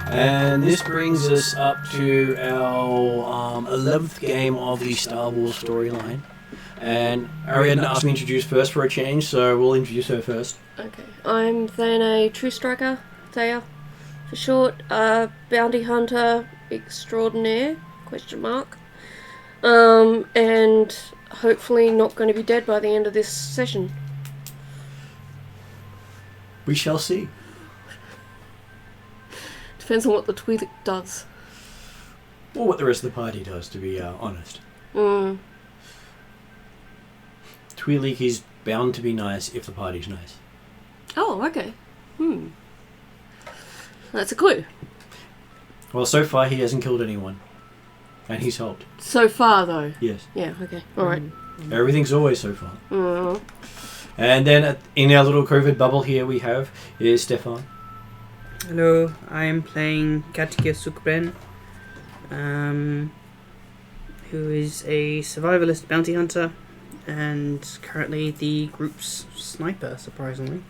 And this brings us up to our 11th game of the Star Wars storyline. And Ariadna asked me to introduce first for a change, so we'll introduce her first. Okay. I'm Thana True Striker, Thea for short, bounty hunter extraordinaire, question mark. And hopefully not going to be dead by the end of this session. We shall see. Depends on what the Twilight does. Or what the rest of the party does, to be honest. Twilight is bound to be nice if the party's nice. Oh, okay. That's a clue. Well, so far he hasn't killed anyone. And he's helped. So far, though? Yes. Yeah, okay. Alright. Everything's always so far. And then in our little COVID bubble here we have is Stefan. Hello, I am playing Katika Sukben, who is a survivalist bounty hunter and currently the group's sniper, surprisingly.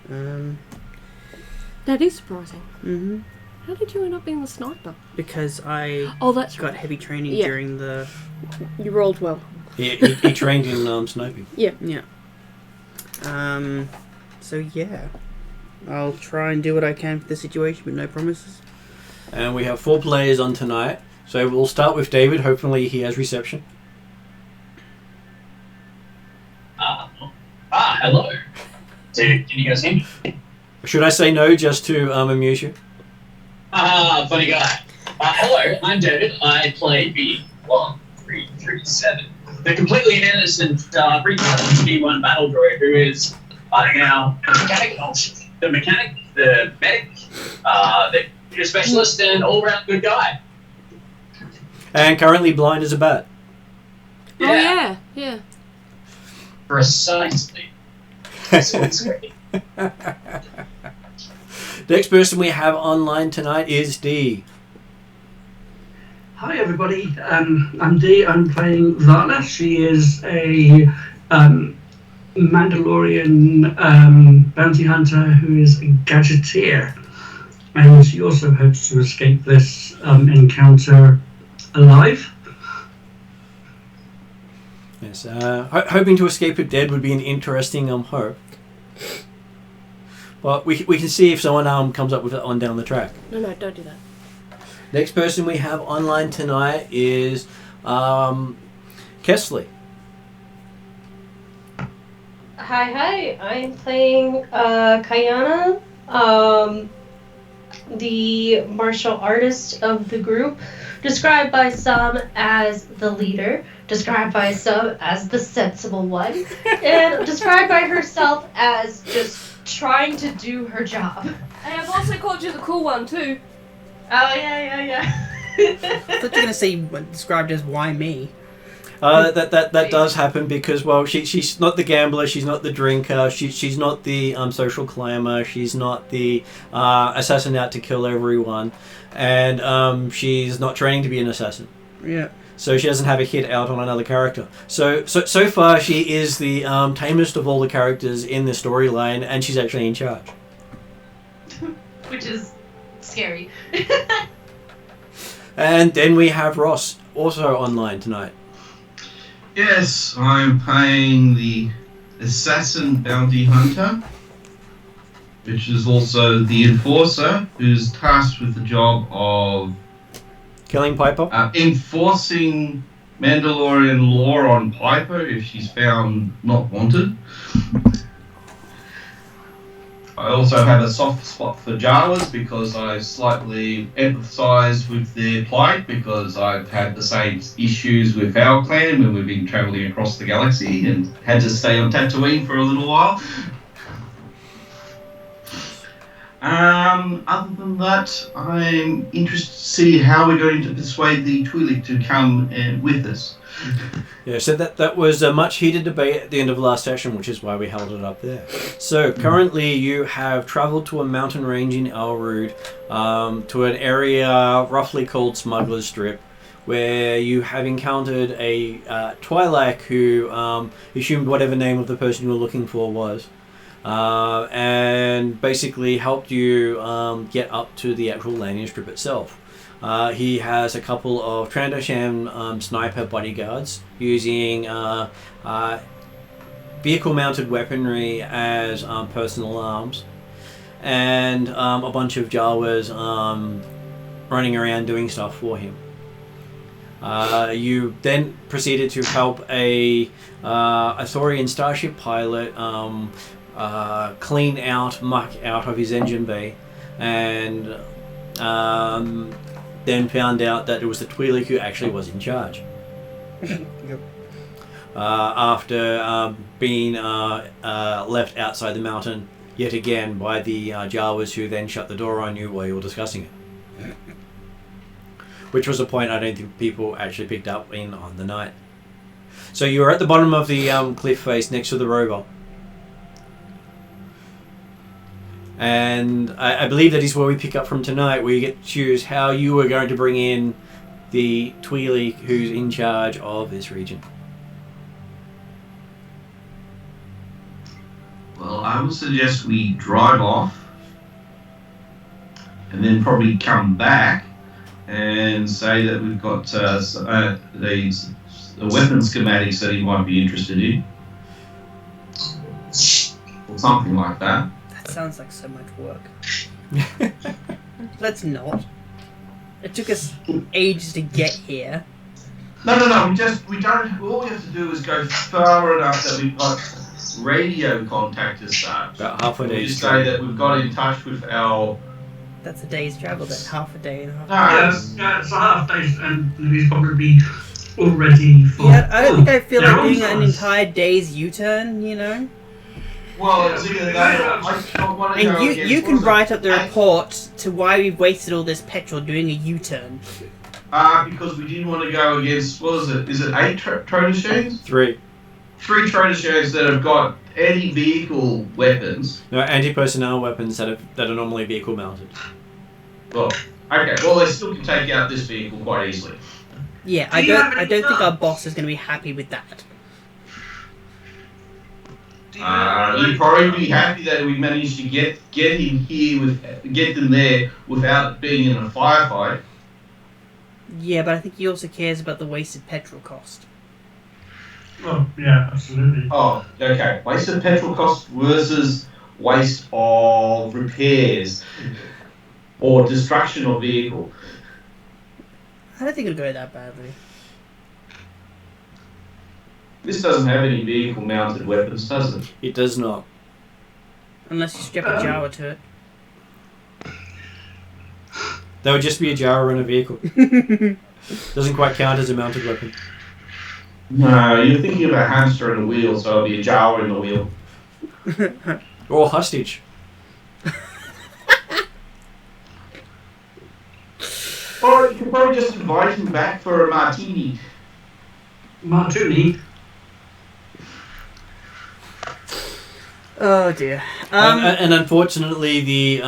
That is surprising. Mm-hmm. How did you end up being the sniper? Because I got heavy training during the... You rolled well. He trained in sniping. Yeah. Yeah. So yeah. I'll try and do what I can for the situation, but no promises. And we have 4 players on tonight. So we'll start with David. Hopefully he has reception. Hello. So, can you guys hear me? Should I say no just to amuse you? Funny guy. Hello, I'm David. I play B1337. The completely innocent B1 battle droid who is now the mechanic, the medic, the specialist, and all-round good guy. And currently blind as a bat. Yeah. Oh, yeah. Precisely. It's great. Next person we have online tonight is D. Hi everybody, I'm Dee. I'm playing Vana. She is a Mandalorian bounty hunter who is a gadgeteer, and she also hopes to escape this encounter alive. Yes, hoping to escape it dead would be an interesting hope. But we can see if someone comes up with it on down the track. No, don't do that. Next person we have online tonight is Kesley. Hi, I'm playing Kayana, the martial artist of the group, described by some as the leader, described by some as the sensible one, and described by herself as just trying to do her job. I have also called you the cool one, too. Oh, yeah. I thought you were going to say described as why me. That does happen because, well, she's not the gambler, she's not the drinker, she's not the social climber, she's not the assassin out to kill everyone, and she's not training to be an assassin. Yeah. So she doesn't have a hit out on another character. So far she is the tamest of all the characters in the storyline, and she's actually in charge. Which is scary. And then we have Ross, also online tonight. Yes, I'm playing the assassin bounty hunter, which is also the enforcer, who's tasked with the job of killing Piper? Enforcing Mandalorian law on Piper if she's found not wanted. I also have a soft spot for Jawas because I slightly empathise with their plight because I've had the same issues with our clan when we've been travelling across the galaxy and had to stay on Tatooine for a little while. Other than that, I'm interested to see how we're going to persuade the Twi'lek to come with us. Yeah, so that was a much heated debate at the end of last session, which is why we held it up there. So currently you have travelled to a mountain range in Elrood, to an area roughly called Smuggler's Strip, where you have encountered a Twilight who assumed whatever name of the person you were looking for was. and basically helped you get up to the actual landing strip itself. He has a couple of Trandoshan sniper bodyguards using vehicle-mounted weaponry as personal arms, and a bunch of Jawas running around doing stuff for him. You then proceeded to help a Thorian starship pilot clean out muck out of his engine bay, and then found out that it was the Twi'lek who actually was in charge. Yep. After being left outside the mountain yet again by the Jawas, who then shut the door on you while you were discussing it. Which was a point I don't think people actually picked up on the night. So you were at the bottom of the cliff face next to the rover. And I believe that is where we pick up from tonight, where you get to choose how you were going to bring in the Twi'lek who's in charge of this region. Well, I would suggest we drive off and then probably come back and say that we've got the weapon schematics that he might be interested in, or something like that. That sounds like so much work. Let's not. It took us ages to get here. No. We don't. All we have to do is go far enough that we've got radio contact as such. About half a We day's just say that we've got in touch with our. That's a day's travel. That's half a day and a half. Yeah, it's a half day, and he's probably already for. Yeah, I don't think I feel like Yeah, doing I'm an entire day's U-turn. You know. Well, it's either that or I want to go And you against can write up the report to why we've wasted all this petrol doing a U-turn. because we didn't want to go against, what is it? Is it 8 Trandoshan? 3. 3 Trandoshan that have got anti-vehicle weapons. No, anti-personnel weapons that are normally vehicle mounted. Well, okay. Well, they still can take out this vehicle quite easily. Yeah, Do I you have don't any think our guns? boss is going to be happy with that. He'd probably be happy that we managed to get him here get them there without being in a firefight. Yeah, but I think he also cares about the wasted petrol cost. Oh, yeah, absolutely. Oh, okay. Waste of petrol cost versus waste of repairs or destruction of vehicle. I don't think it'll go that badly. This doesn't have any vehicle-mounted weapons, does it? It does not. Unless you strap a Jawa to it. That would just be a Jawa in a vehicle. Doesn't quite count as a mounted weapon. No, you're thinking of a hamster and a wheel, so it'll be a Jawa in the wheel. Or hostage. Or you can probably just invite him back for a martini. Martini. Oh dear. And unfortunately, the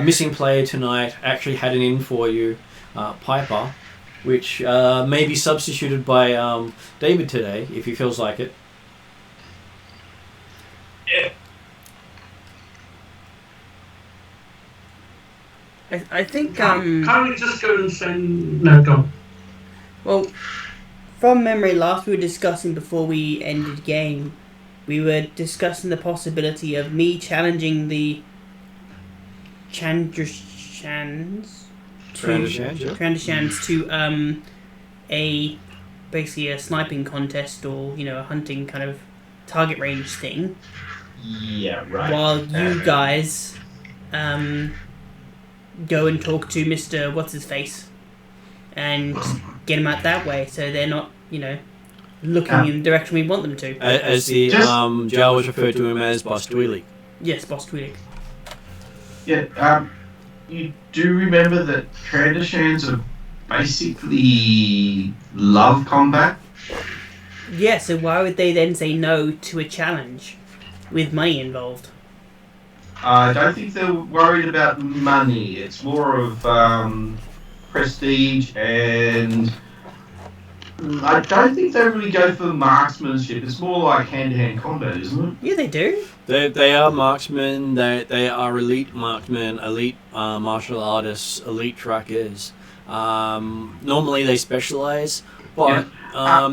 missing player tonight actually had an in for you, Piper, which may be substituted by David today, if he feels like it. I think Can't we just go and send... No, go on. well, from memory, last we were discussing before we ended game, we were discussing the possibility of me challenging the Trandoshan's to a basically a sniping contest or a hunting kind of target range thing. Yeah, right. While you guys go and talk to Mr. What's his face and get him out that way, so they're not looking in the direction we want them to. As the Jawas referred to him as Boss Twi'lek. Yes, Boss Twi'lek. Yeah, you do remember that Trandoshans are basically love combat? Yeah, so why would they then say no to a challenge with money involved? I don't think they're worried about money. It's more of prestige and I don't think they really go for marksmanship. It's more like hand-to-hand combat, isn't it? Yeah, they do. They are marksmen. They are elite marksmen, elite martial artists, elite trackers. Normally they specialize, but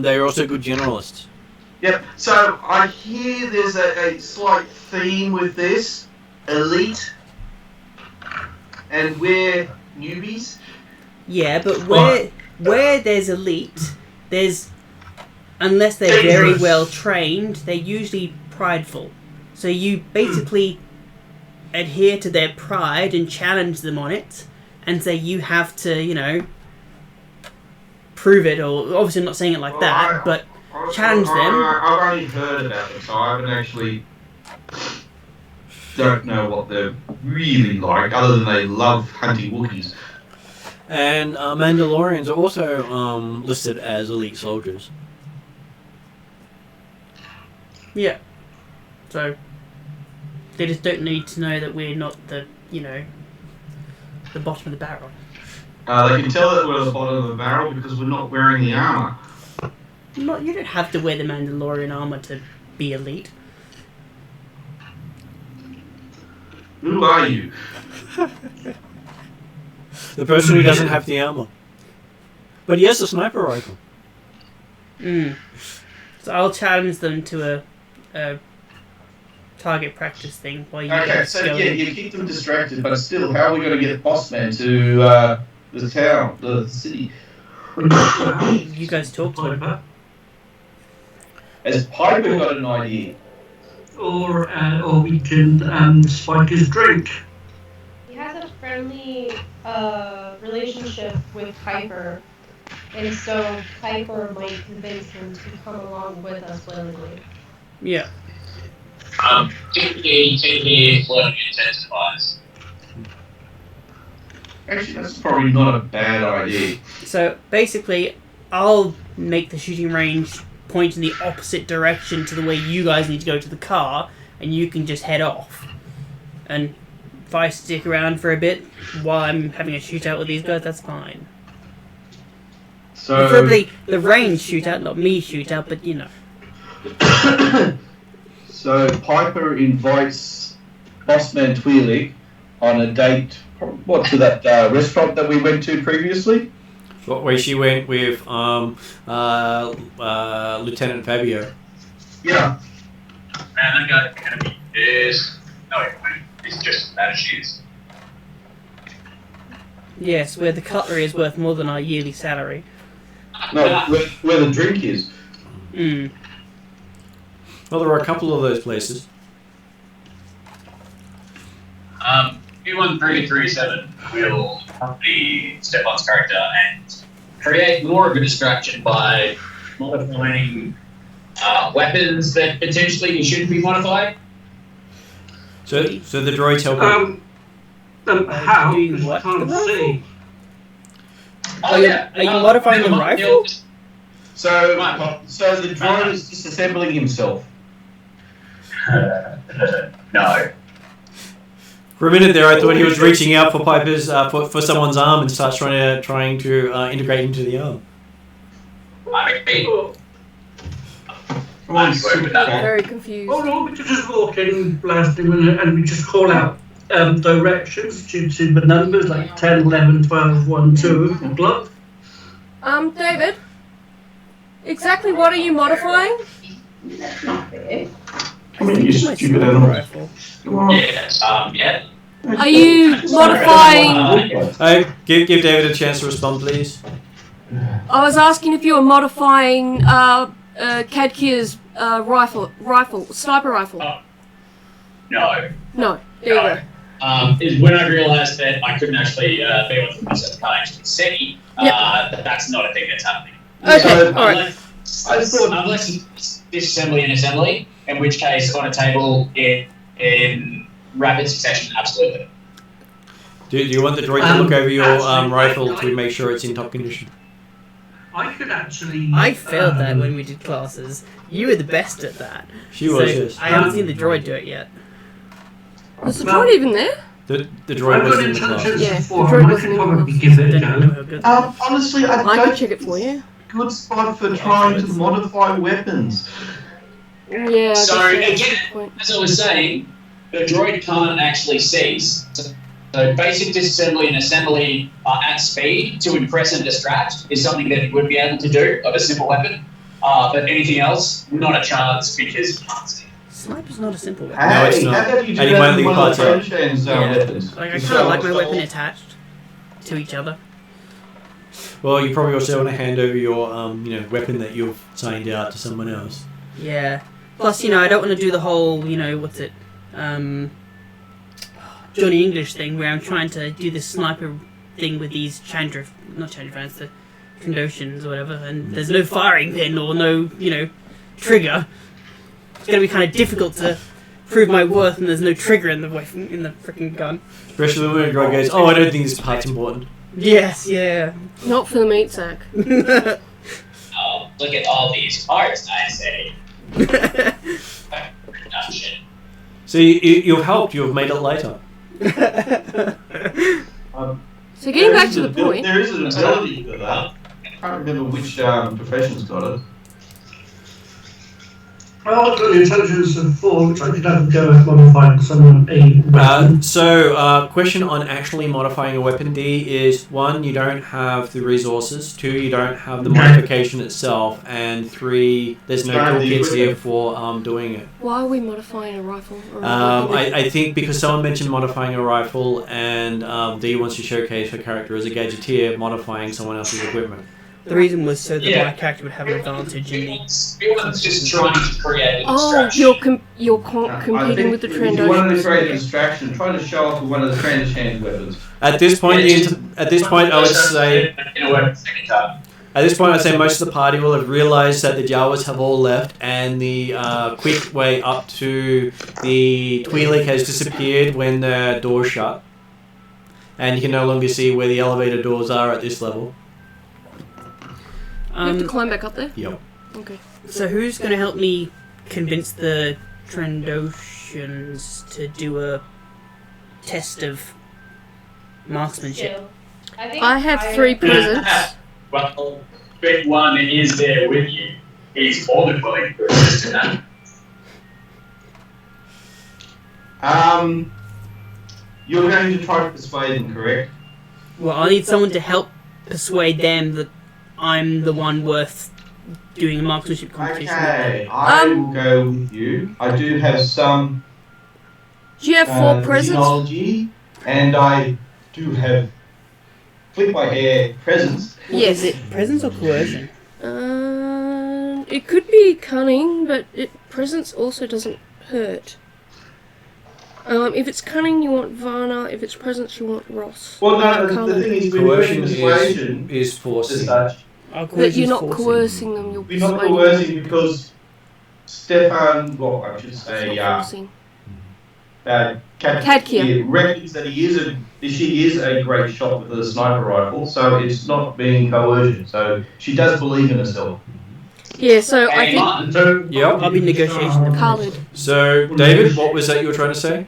they're also good generalists. Yep. So I hear there's a slight theme with this: elite, and we're newbies. Yeah, but where there's elite, there's, unless they're very well trained, they're usually prideful. So you basically adhere to their pride and challenge them on it, and say you have to, prove it, or obviously I'm not saying it like that, but challenge them. I've only heard about them, so I haven't actually don't know what they're really like, other than they love hunting Wookiees. And Mandalorians are also listed as elite soldiers. Yeah. So they just don't need to know that we're not the bottom of the barrel. They can tell that we're at the bottom of the barrel because we're not wearing the armor. You don't have to wear the Mandalorian armor to be elite. Who are you? The person who doesn't have the armor. But he has a sniper rifle. So I'll challenge them to a target practice thing while you you keep them distracted, but still, how are we going to get Bossman to the town, the city? You guys talk to him. Has Piper got an idea? Or we can spike his drink. He has a friendly relationship with Piper, and so Piper might convince him to come along with us willingly. Yeah. TPE learning intensifies. Actually, that's probably not a bad idea. So basically, I'll make the shooting range point in the opposite direction to the way you guys need to go to the car, and you can just head off. And if I stick around for a bit while I'm having a shootout with these guys, that's fine. So, Preferably the range shootout, not me shootout, but So Piper invites Bossman Twilight on a date, to that restaurant that we went to previously? Where she went with Lieutenant Fabio. Yeah. Man, that guy's gonna be pissed. No, he's just as bad as she is. yes, where the cutlery is worth more than our yearly salary. No, where the drink is. Well, there are a couple of those places. Q1337 will be Stefan's character and create more of a distraction by modifying weapons that potentially you shouldn't be modifying. So the droids help him. How? Doing what? I can't see. Are you modifying the rifle? So the droid is disassembling himself. No. For a minute there, I thought he was reaching out for Piper's for someone's arm and starts trying to integrate into the arm. I mean, Very confused. Oh no, we could just walk in, blast him, and we just call out directions to the numbers like 10, 11, 12, 1, 2, and block. David, exactly what are you modifying? That's not fair. I mean, you stupid animal. yeah. Are you modifying? Give David a chance to respond, please. I was asking if you were modifying Kadkir's sniper rifle. No. No, there you go. Is when I realised that I couldn't actually be able to myself can't actually SETI, that's not a thing that's happening. Okay, alright. Unless it's disassembly and assembly, in which case on a table in rapid succession, absolutely. Do you want the droid to look over your rifle to make sure it's in top condition? I could actually. I failed that when we did classes. You were the best at that. She was, yes. I haven't seen the droid do it yet. Was the droid even there? The droid was in the class. Yeah, Before, the droid I wasn't could in probably the give it a Didn't know go. how good. Honestly, I I could don't. check it for you. good spot for trying to modify weapons. Yeah. I So guess that's a again, good point. as I was saying, the droid can't actually seize. So basic disassembly and assembly at speed to impress and distract is something that you would be able to do of a simple weapon. But anything else, not a chance because you can't see. Sniper's not a simple weapon. No, it's not. How about you do And that one with thing one of the parts French weapons? Like, I kind of like my weapon attached to each other. Well, you probably also want to hand over your weapon that you've signed out to someone else. Yeah. Plus, I don't want to do the whole, what's it, Johnny English thing where I'm trying to do this sniper thing with these not Chandra the Trandoshans or whatever, and there's no firing pin or no, trigger. It's going to be kind of difficult to prove my worth, and there's no trigger in the freaking gun. Especially when a droid goes, I don't think this part's important. Yes, yeah. Not for the meat sack. Oh, look at all these parts, I say. Production. So you've helped, you've made it later. So getting back to the point. There is an ability for that. I can't remember which profession's got it. Well, I've got the intelligence of 4, which I could have a go at modifying someone a weapon. Question on actually modifying a weapon, D, is 1, you don't have the resources, 2, you don't have the modification itself, and 3, there's no toolkits here for doing it. Why are we modifying a rifle? I think because someone mentioned modifying a rifle, and D wants to showcase her character as a gadgeteer modifying someone else's equipment. The reason was so that my character would have an advantage in the... Everyone's just trying to create a Oh, distraction. you're competing with the If you wanted to create a Trandoshans. distraction, try to show off with one of the Trandoshans weapons. At this point, I would say... At this point, I'd say most of the party will have realised that the Jawas have all left, and the quick way up to the Twi'lek has disappeared when the doors shut, and you can no longer see where the elevator doors are at this level. You have to climb back up there? Yep. Okay. So who's going to help me convince the Trandoshans to do a test of marksmanship? I have 3 presents. Well, Big One is there with you. He's more than willing to assist in that. You're going to try to persuade them, correct? Well, I need someone to help persuade them that I'm the one worth doing a marksmanship competition Okay, with. I will go with you. I do have some Do you have 4 presents? technology, and I do have flip my hair presents. Yes. Is it presence or coercion? It could be cunning, but presence also doesn't hurt. If it's cunning, you want Varna. If it's presence, you want Ross. Well, no, the Colour. thing is, Coercion persuasion is forcing. as such. But you're not coercing them, you're We're not persuading coercing because Stefan, well, I should them. say, It's not forcing. Kadkia reckons that she is a great shot with a sniper rifle, so it's not being coercion. So she does believe in herself. Yeah, so I think Yep. I'll be negotiating. Khalid. So, David, what was that you were trying to say?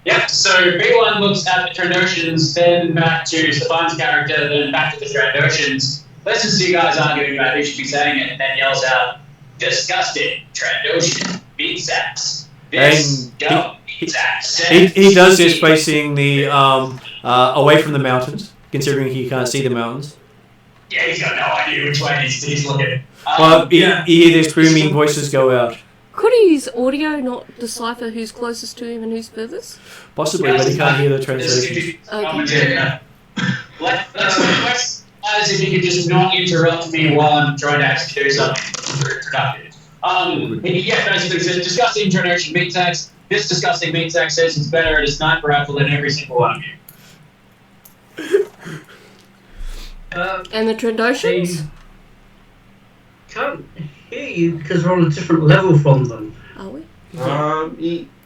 Yeah, so B1 looks at the Trandoshans, then back to Stefan's character, then back to the Trandoshans. Listens to you guys arguing about who should be saying it, and then yells out, "Disgusting Trandoshan beat sacks. This go beat sacks." He does this facing the away from the mountains, considering he can't see the mountains. Yeah, he's got no idea which way he's looking. Well, you hear these booming voices go out. Could his audio not decipher who's closest to him and who's furthest? Possibly, but he can't hear the translation. Okay. Let's as if you could just not interrupt me while I'm trying to actually do something productive. Yeah, basically says disgusting generation meat sacks. This disgusting meat sack says it's better at a sniper rifle than every single one of you. And the Trandoshans? Can't hear you because we're on a different level from them. Are we?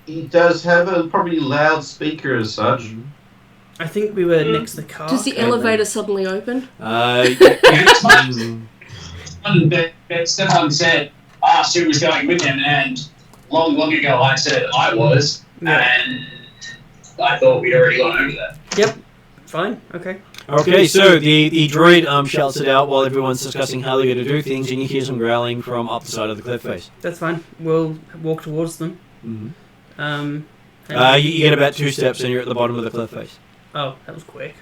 He does have a probably loudspeaker as such. I think we were next to the car. Does the elevator suddenly open? That Stefan said, asked who was going with him, and long ago I said I was, and I thought we'd already gone over that. Yep. Fine. Okay. Okay, so the droid shouts it out while everyone's discussing how they're going to do things, and you hear some growling from up the side of the cliff face. That's fine. We'll walk towards them. Mm-hmm. You get about 2 steps and you're at the bottom of the cliff face. Oh, that was quick.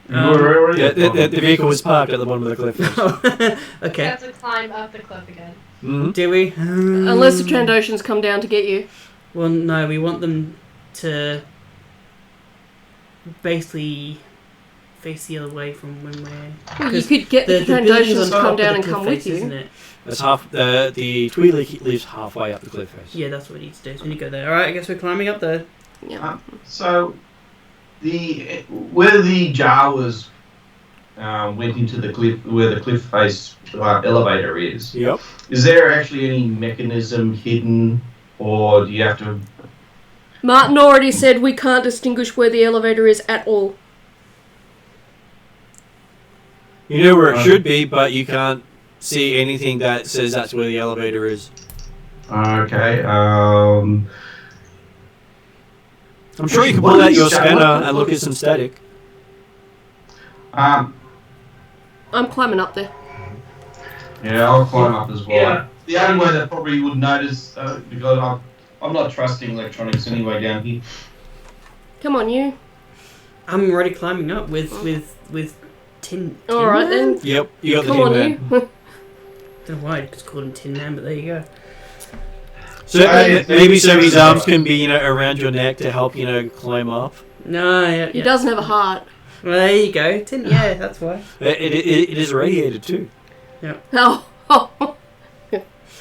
You were already The vehicle was parked at the bottom of the cliff face. We Okay. have to climb up the cliff again. Mm-hmm. Do we? Unless the Trandoshans come down to get you. Well, no. We want them to basically face the other way from when we're. Well, you could get the building's Trandoshans on to come top of down the and cliff come with face, isn't you. it? That's half. The Twilight lives halfway up the cliff face. Yeah, that's what we need to do. So we need to go there. All right. I guess we're climbing up there. Yeah. So, where the Jawas went into the cliff, where the cliff face elevator is. Yep. Is there actually any mechanism hidden, or do you have to? Martin already said we can't distinguish where the elevator is at all. You know where it should be, but you can't see anything that says that's where the elevator is. Okay. I'm sure you can pull out your scanner and look at some static. I'm climbing up there. Yeah, I'll climb up as well. Yeah. The only way they probably would notice, because I'm not trusting electronics anyway down here. Come on, you. I'm already climbing up with Tin. All right Man? then. Yep, you got the Come on, Tin Man. you. Don't know why I just called him Tin Man, but there you go. So maybe some of his arms can be, around your neck to help, climb up. No, yeah. He doesn't have a heart. Well, there you go. Tin. Yeah, that's why. It is radiated too. Oh.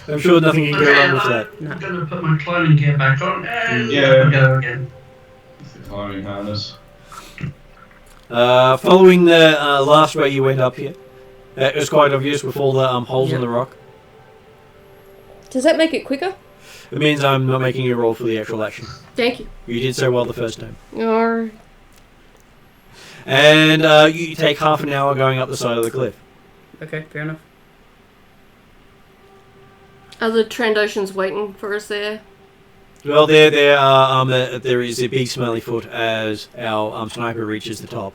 I'm sure nothing can go wrong with that. I'm going to put my climbing gear back on and Yeah. go again. It's the climbing harness. Following the last way you went up here, it was quite obvious with all the holes in the rock. Does that make it quicker? It means I'm not making you roll for the actual action. Thank you. You did so well the first time. Or And you take half an hour going up the side of the cliff. Okay, fair enough. are the Trandoshans waiting for us there? Well, there is a big smelly foot as our sniper reaches the top.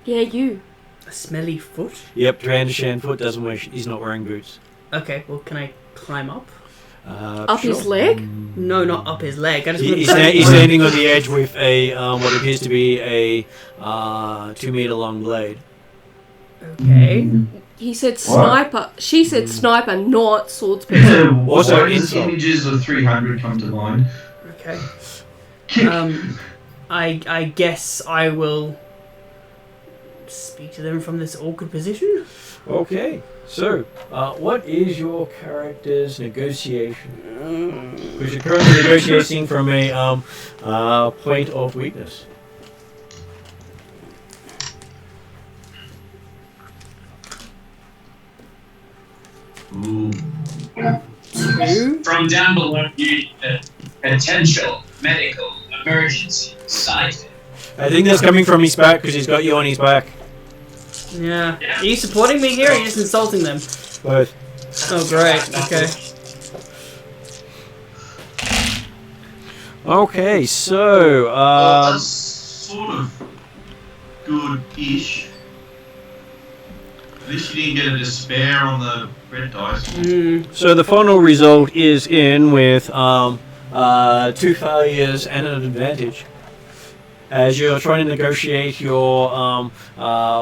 Yeah, you. A smelly foot? Yep, Trandoshan foot doesn't wear. He's not wearing boots. Okay, well, can I climb up? Up his leg? No, not up his leg. I just want He's to standing on the edge with a what appears to be a 2 meter long blade. Okay. He said sniper. She said sniper, not swordsperson. Also, Why does insult. images of 300 come to mind? Okay. I guess I will speak to them from this awkward position. Okay, so what is your character's negotiation? Because you're currently negotiating from a point of weakness. Ooh. From down below, you potential medical emergency sighted. I think that's coming from his back because he's got you on his back. Yeah. Are you supporting me here or are you just insulting them? Both. Oh, great. Okay. Okay, so That's sort of good-ish. At least you didn't get a despair on the red dice. so the final result is in with 2 failures and an advantage. As you're trying to negotiate your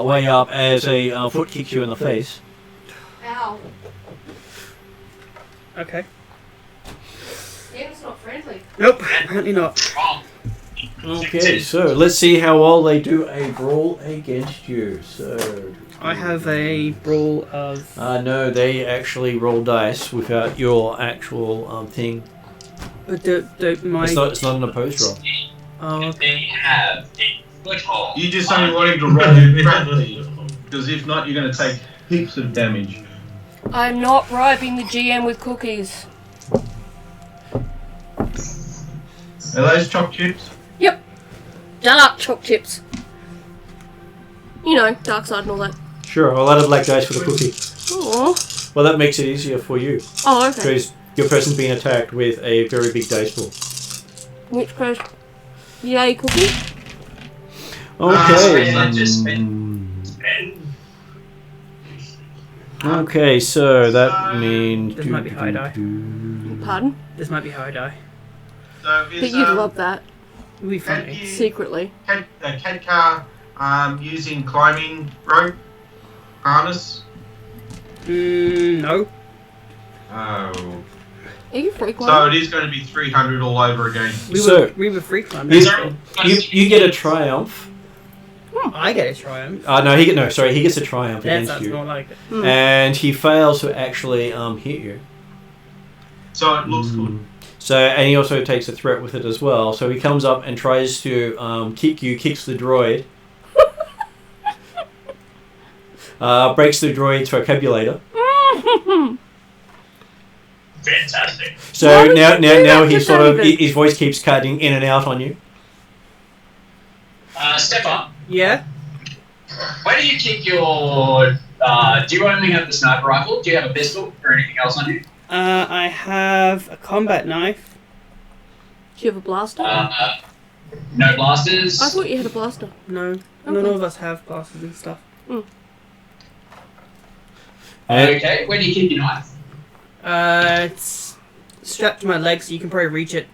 way up as a foot kicks you in the face. Ow. Okay. Game's not friendly. Nope, apparently not. Wrong. Okay, so let's see how well they do a brawl against you. So I have a brawl of... no, they actually roll dice without your actual thing. It's It's not an opposed roll. Oh, They okay. have a foothold. You just only want him to roll correctly, because if not, you're going to take heaps of damage. I'm not bribing the GM with cookies. Are those choc chips? Yep. Dark choc chips. You know, dark side and all that. Sure, I'll add a black dice for the cookie. Oh. Well, that makes it easier for you Oh, okay. because your person's being attacked with a very big dice pool. Which goes... Yay, cookie? Okay. Just Okay, so that means. This might be how I die. Pardon? This might be how I die. So But you'd love that, It'll be funny. secretly. Kedkar using climbing rope harness? No. Oh. Are you free So climbing? it is going to be 300 all over again. We were free climbing. You get a triumph. I get a triumph. He gets a triumph That against sounds you, more like it. and he fails to actually hit you. So it looks good. So, and he also takes a threat with it as well. So he comes up and tries to kick you, kicks the droid, breaks the droid's vocabulator. fantastic. So Why would now you do that he to sort of David? his voice keeps cutting in and out on you. Stefan, Yeah? where do you keep your? Do you only have the sniper rifle? Do you have a pistol or anything else on you? I have a combat knife. Do you have a blaster? No blasters. I thought you had a blaster. No. None Okay. of us have blasters and stuff. Okay, where do you keep your knife? It's strapped to my leg so you can probably reach it.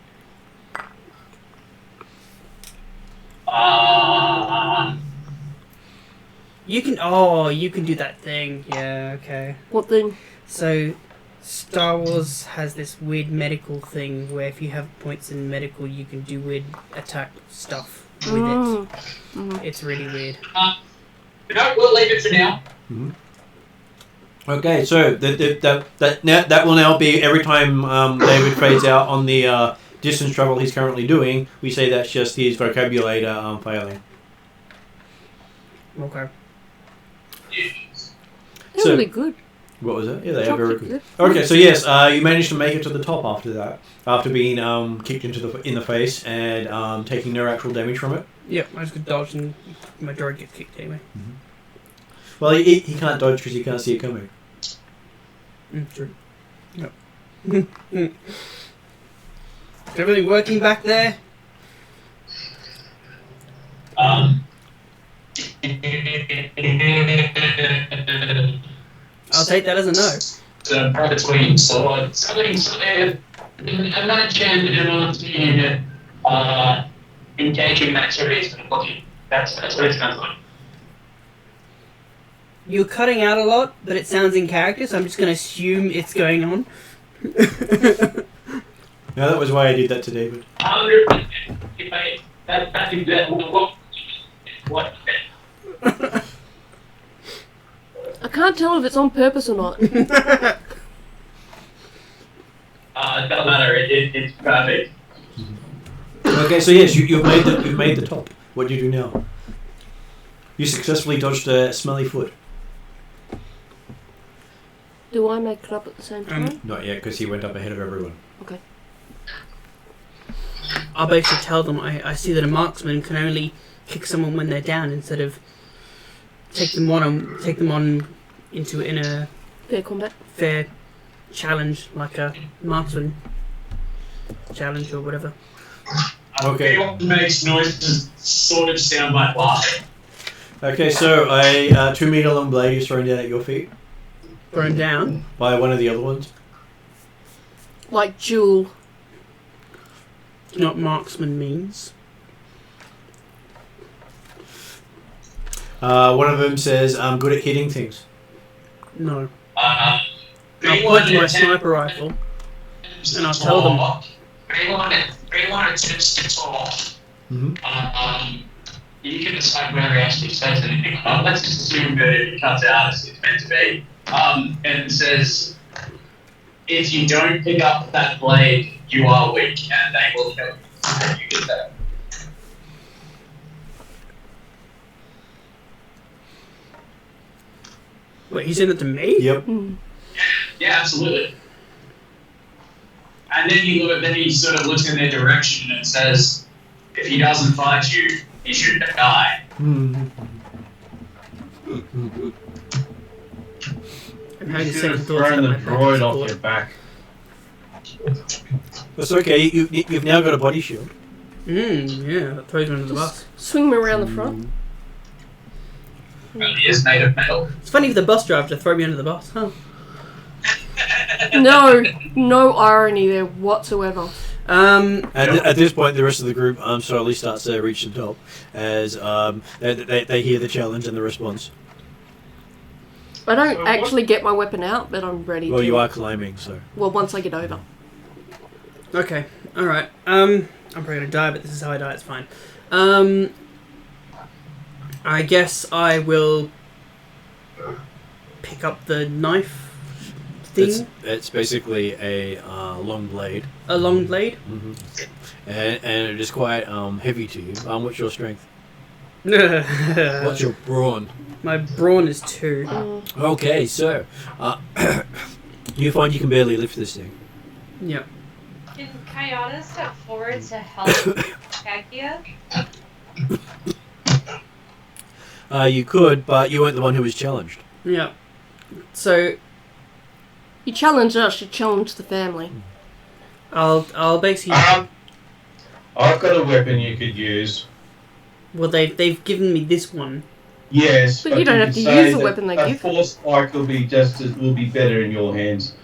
You can do that thing. Yeah, okay. What thing? So, Star Wars has this weird medical thing where if you have points in medical, you can do weird attack stuff with it. It's really weird. No, we'll leave it for now. Okay, so that will now be every time David fades out on the distance travel he's currently doing. We say that's just his vocabulator failing. Okay. They're So- really good. What was it? Yeah, they are very Chocolate good. Okay, so yes, you managed to make it to the top after that, after being kicked in the face and taking no actual damage from it. Yep, I just could dodge and my droid gets kicked anyway. Well, he can't dodge because he can't see it coming. True. Yep. Is everything working back there? I'll take that as a no. The between something imagine engaging activities and looking. That's what it sounds like. You're cutting out a lot, but it sounds in character, so I'm just going to assume it's going on. No, that was why I did that to David. 100%. What? I can't tell if it's on purpose or not. It doesn't matter. It's perfect. Okay, so yes, you've made the top. What do you do now? You successfully dodged a smelly foot. Do I make it up at the same time? Not yet, because he went up ahead of everyone. Okay. I'll basically tell them I see that a marksman can only kick someone when they're down instead of take them on in a Fair combat. fair challenge like a marksman challenge or whatever. Okay. Anyone makes noises sort of sound like laughing. Okay, so a 2 meter long blade is thrown down at your feet Thrown down. by one of the other ones. Like Jewel. Do you know what marksman means? One of them says, "I'm good at hitting things." No. I'll point to my sniper rifle and I'll tell them. Anyone attempts to talk. You can decide whether he actually says anything. Let's just assume that it cuts out as it's meant to be. And it says, if you don't pick up that blade, you are weak, and they will kill you. And you get that. Wait, he's in it to me? Yep. Yeah, absolutely. And then he sort of looks in their direction and says, if he doesn't fight you, he should die. I'm having You the should same have thoughts thrown about the my droid back off support. your back. That's okay. You've now got a body shield. Yeah, that throws me under the bus. Swing me around the front. Really is made of metal. It's funny for the bus driver to throw me under the bus, huh? No irony there whatsoever. At this point, the rest of the group slowly starts to reach the top as they hear the challenge and the response. I don't actually get my weapon out, but I'm ready to. Well, you are climbing, so. Well, once I get over. Okay, alright. I'm probably gonna die, but this is how I die, it's fine. I guess I will pick up the knife thing. It's basically a long blade. A long blade? Mm-hmm. And it is quite heavy to you. What's your strength? What's your brawn? My brawn is 2. Okay, so you find you can barely lift this thing. Yep. Can Kayana step forward to help Kakia? You could, but you weren't the one who was challenged. Yep. So You challenge us, you challenge the family. I'll basically. I've got a weapon you could use. Well, they've given me this one. Yes, But you don't have could to say use the that weapon they a give. force spike will be better in your hands.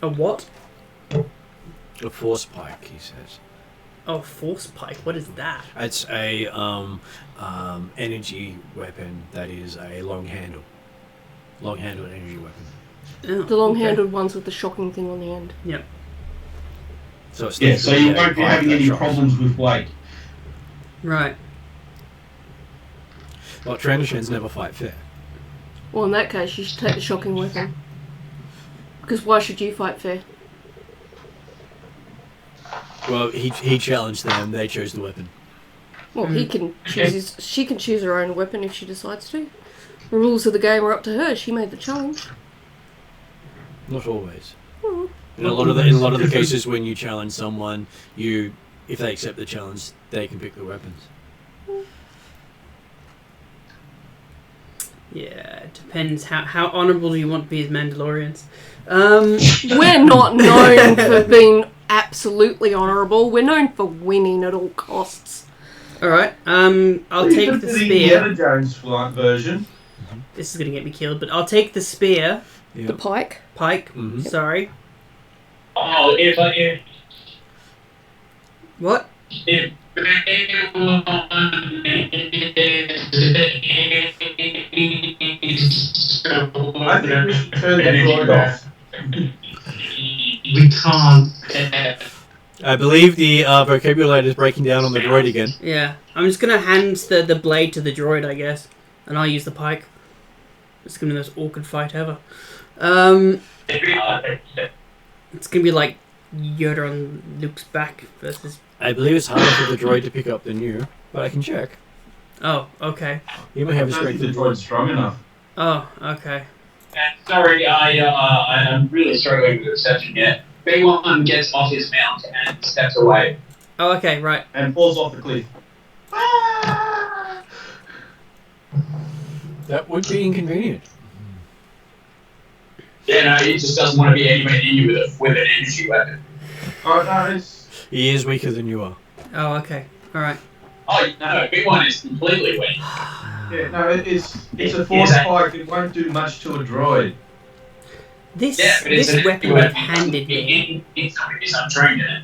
A what? A force pike, he says. Oh, force pike. What is that? It's a energy weapon that is a long-handled energy weapon. Oh, The long-handled ones with the shocking thing on the end. Yep. So it's Yeah, so literally you a won't be pike having that any shocks. problems with weight. Right. Well, Tranishans never fight fair. Well, in that case, you should take the shocking weapon. Because why should you fight fair? Well, he challenged them. They chose the weapon. Well, he can choose. She can choose her own weapon if she decides to. The rules of the game are up to her. She made the challenge. Not always. Hmm. In a lot of the cases, when you challenge someone, if they accept the challenge, they can pick the weapons. Yeah, it depends how honourable do you want to be as Mandalorians. We're not known for being absolutely honourable. We're known for winning at all costs. Alright, I'll take the spear. Indiana Jones flight version. This is going to get me killed, but I'll take the spear. Yeah. The pike. Pike, Mhm. sorry. Oh, if What? I think we should turn the droid off. We can't. I believe the vocabulary is breaking down on the droid again. Yeah, I'm just going to hand the blade to the droid, I guess. And I'll use the pike. It's going to be the most awkward fight ever. It's going to be like Yoda on Luke's back versus... I believe it's harder for the droid to pick up than you, but I can check. Oh, okay. You may have a I don't think strength the of droid's strong enough. Oh, okay. Sorry, I'm really struggling with the reception here. B1 gets off his mount and steps away. Oh, okay, right. And falls off the cliff. That would be inconvenient. Yeah, no, he just doesn't want to be anywhere near you with an energy weapon. Oh, no, it's... He is weaker than you are. Oh, okay. Alright. Oh, no, B1 is completely weak. Yeah, no, it's a force spike. It won't do much to a droid. This Yeah, but it's this an weapon energy they've handed me. He's untrained in it.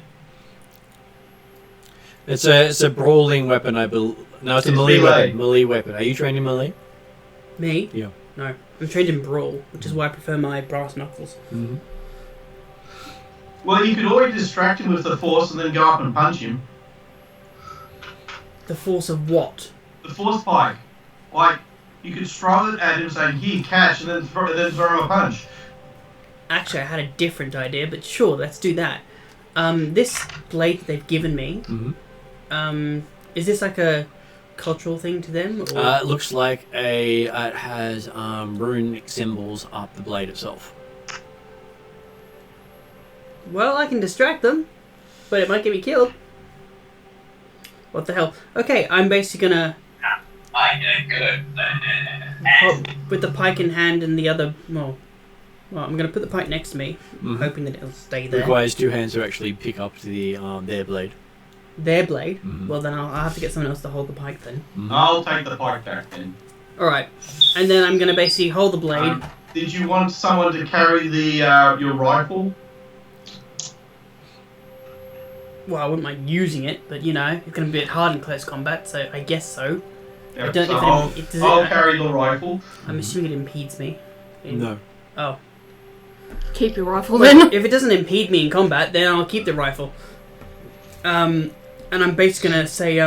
It's a brawling weapon, I believe. No, it's a It's melee melee. weapon. Melee weapon. Are you trained in melee? Me? Yeah. No. I'm trained in brawl, which is why I prefer my brass knuckles. Mm-hmm. Well, you could always distract him with the force and then go up and punch him. The force of what? The force spike. Like, you could throw it at him saying, here, catch, and then throw him a punch. Actually, I had a different idea, but sure, let's do that. This blade that they've given me, is this like a cultural thing to them? Or? It looks like it has runic symbols up the blade itself. Well, I can distract them, but it might get me killed. What the hell? Okay, I'm basically gonna... I know, good. with the pike in hand and the other... Well, Well, I'm going to put the pike next to me, hoping that it'll stay there. Requires 2 hands to actually pick up the their blade. Their blade? Mhm. Well, then I'll have to get someone else to hold the pike then. I'll take the pike back then. Alright. And then I'm going to basically hold the blade. Did you want someone to carry the your rifle? Well, I wouldn't mind using it, but you know, it's going to be a bit hard in close combat, so I guess so. Yeah, I don't so know if does I'll carry the rifle. I'm assuming it impedes me. No. Oh. Keep your rifle Well, then. if it doesn't impede me in combat, then I'll keep the rifle. And I'm basically going to say,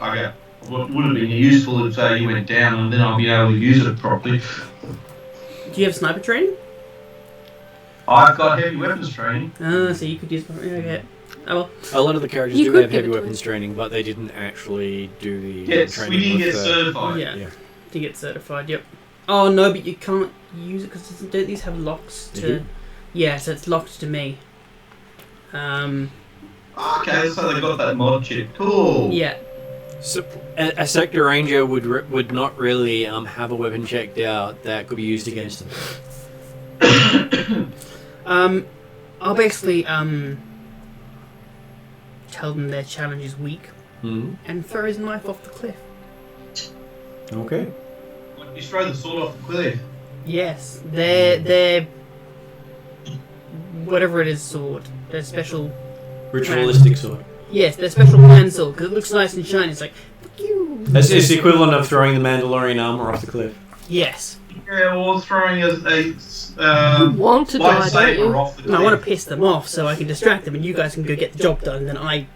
Okay. Would have been useful if you went down and then I'll be able to use it properly. do you have sniper training? I've got heavy weapons training. So you could use... Okay. Oh well. A lot of the characters You do could have give heavy it to weapons training, but they didn't actually do the Yes, training. we didn't with, get certified. Yeah. yeah. To get certified, yep. Oh no, but you can't use it because don't these have locks They to... do. Yeah, so it's locked to me. Okay, so they got that mod chip. Cool. Yeah. So, a sector ranger would not really have a weapon checked out that could be used against them. I'll basically tell them their challenge is weak and throw his knife off the cliff. Okay. You throw the sword off the cliff. Yes, their whatever it is sword, their special. Ritualistic sword. Yes, their special clan sword because it looks nice and shiny. It's like, fuck you. It's the equivalent of throwing the Mandalorian armor off the cliff. Yes. Yeah, or throwing You want to die, don't lightsaber you? off the cliff. And I want to piss them off so I can distract them, and you guys can go get the job done. And then I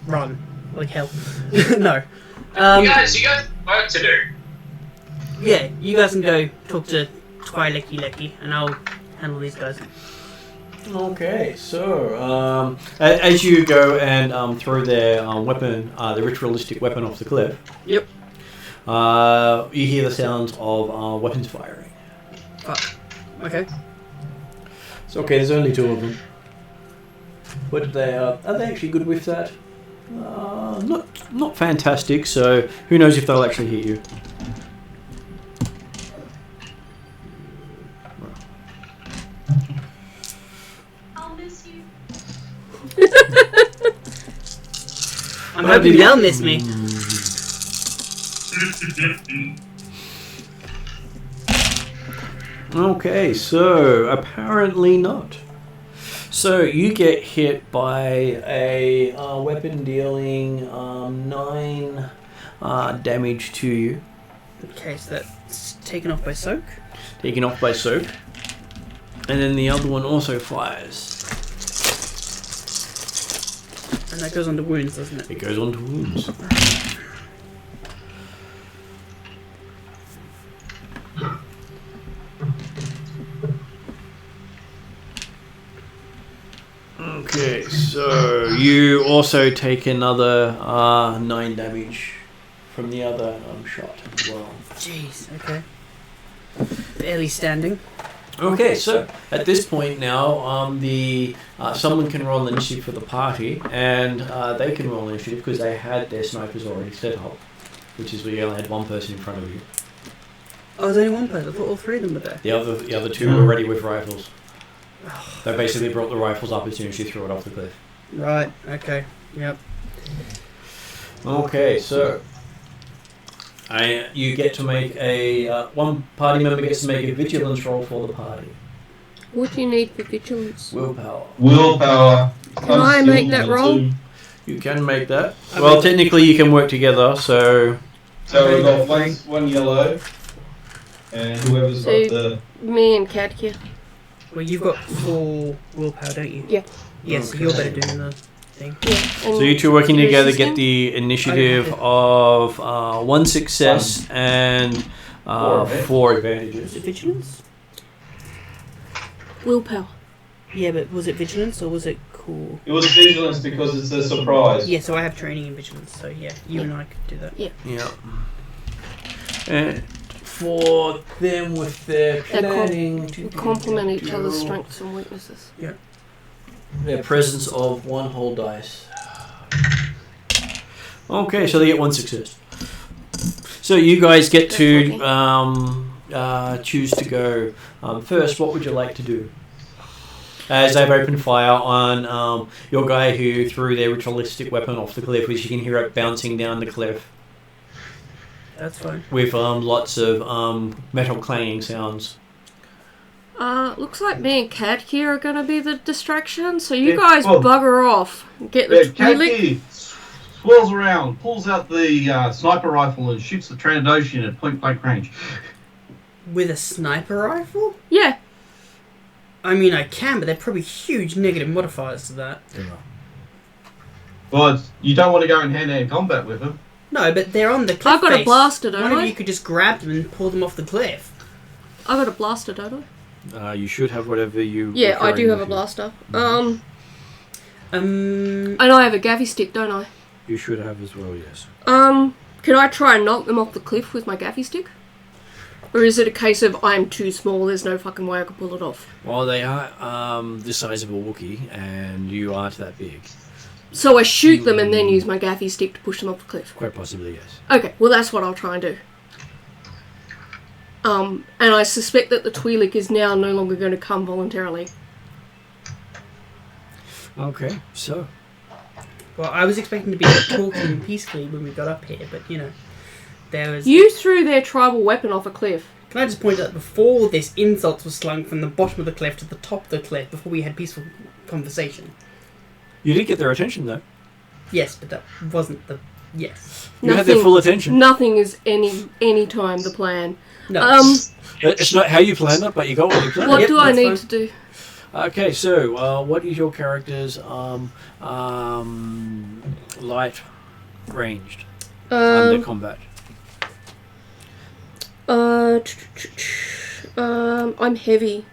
run like hell. No. you guys have work to do. Yeah, you guys can go talk to Twilight and I'll handle these guys. Okay, so as you go and throw their weapon, the ritualistic weapon off the cliff, Yep. you hear the sounds of weapons firing. Fuck. Okay. It's okay, there's only 2 of them. But they are they actually good with that? Not fantastic, so who knows if they'll actually hit you. I'll miss you. I'm hoping they'll miss me. Okay, so apparently not. So you get hit by a weapon dealing 9 damage to you. Okay, so that's taken off by soak. Taken off by soak. And then the other one also fires. And that goes on to wounds, doesn't it? It goes on to wounds. Okay, so you also take another 9 damage from the other shot as well. Jeez, okay. Barely standing. Okay, so at this point now, someone can roll initiative for the party, and they can roll initiative because they had their snipers already set up, which is where you only had 1 person in front of you. Oh, there's only 1 person. I thought all 3 of them were there. The other 2 were ready with rifles. They basically brought the rifles up as soon as you threw it off the cliff. Right, okay. Yep. Okay, so you get to make one party member gets to make a vigilance roll for the party. What do you need for vigilance? Willpower. Willpower. Can I make that roll? You can make that. Well, technically you can work together, so... So we've got one yellow, and whoever's got the... Me and Kadkia. Well, you've got 4 willpower, don't you? Yeah. Yes, so you're better doing the thing. Yeah. So you 2 working together get the initiative of 1 success and 4 advantages. Was it vigilance? Willpower. Yeah, but was it vigilance or was it cool? It was vigilance because it's a surprise. Yeah, so I have training in vigilance, so yeah, you and I could do that. Yeah. And for them with their planning... We complement each other's strengths and weaknesses. Yeah. Their presence of 1 whole dice. Okay, so they get 1 success. So you guys get to choose to go first, what would you like to do? As they've opened fire on your guy who threw their ritualistic weapon off the cliff, which you can hear it bouncing down the cliff. That's fine. With lots of metal clanging sounds. Looks like me and Cat here are gonna be the distraction, so you Yeah, guys well, bugger off. Get the Twi'lek. Kathy swirls around, pulls out the sniper rifle and shoots the Trandoshan at point blank range. With a sniper rifle? Yeah. I mean, I can, but they're probably huge negative modifiers to that. Well, you don't want to go in hand-to-hand combat with them. No, but they're on the cliff I've got a face. blaster, don't One of I? you could just grab them and pull them off the cliff. I got a blaster, don't I? You should have whatever you... Yeah, I do have a with you. blaster. Um. And I have a gaffy stick, don't I? You should have as well, yes. Could I try and knock them off the cliff with my gaffy stick? Or is it a case of I'm too small, there's no fucking way I could pull it off? Well, they are the size of a Wookiee, and you aren't that big. So I shoot them and then use my gaffy stick to push them off the cliff? Quite possibly, yes. Okay, well that's what I'll try and do. And I suspect that the Twi'lek is now no longer going to come voluntarily. Okay, so... Well, I was expecting to be talking peacefully when we got up here, but you know, there was. You threw their tribal weapon off a cliff. Can I just point out, before this, insults were slung from the bottom of the cliff to the top of the cliff before we had peaceful conversation. You did get their attention, though. Yes, but that wasn't the. Yes. You had their full attention. Nothing is any time the plan. No. It's not how you planned it, but you got what you planned. What Yep, do I that's need fine. to do? Okay, so what is your character's light ranged under combat? I'm heavy.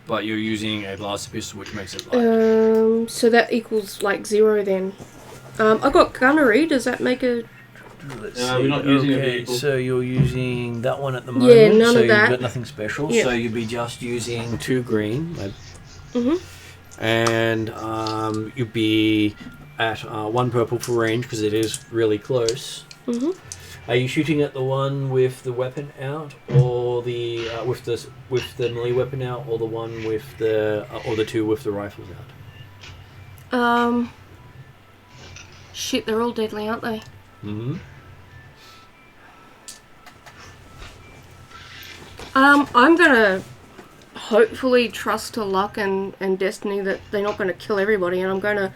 But you're using a blaster pistol, which makes it light. So that equals like 0 then. I got gunnery. Does that make a? we're not using a vehicle. So you're using that one at the moment. Yeah, none so of that. You've got nothing special. Yeah. So you'd be just using 2 green. And you'd be at 1 purple for range because it is really close. Are you shooting at the one with the weapon out, or the with the melee weapon out, or the one with the or the 2 with the rifles out? Shit, they're all deadly, aren't they? I'm gonna hopefully trust to luck and destiny that they're not gonna kill everybody, and I'm gonna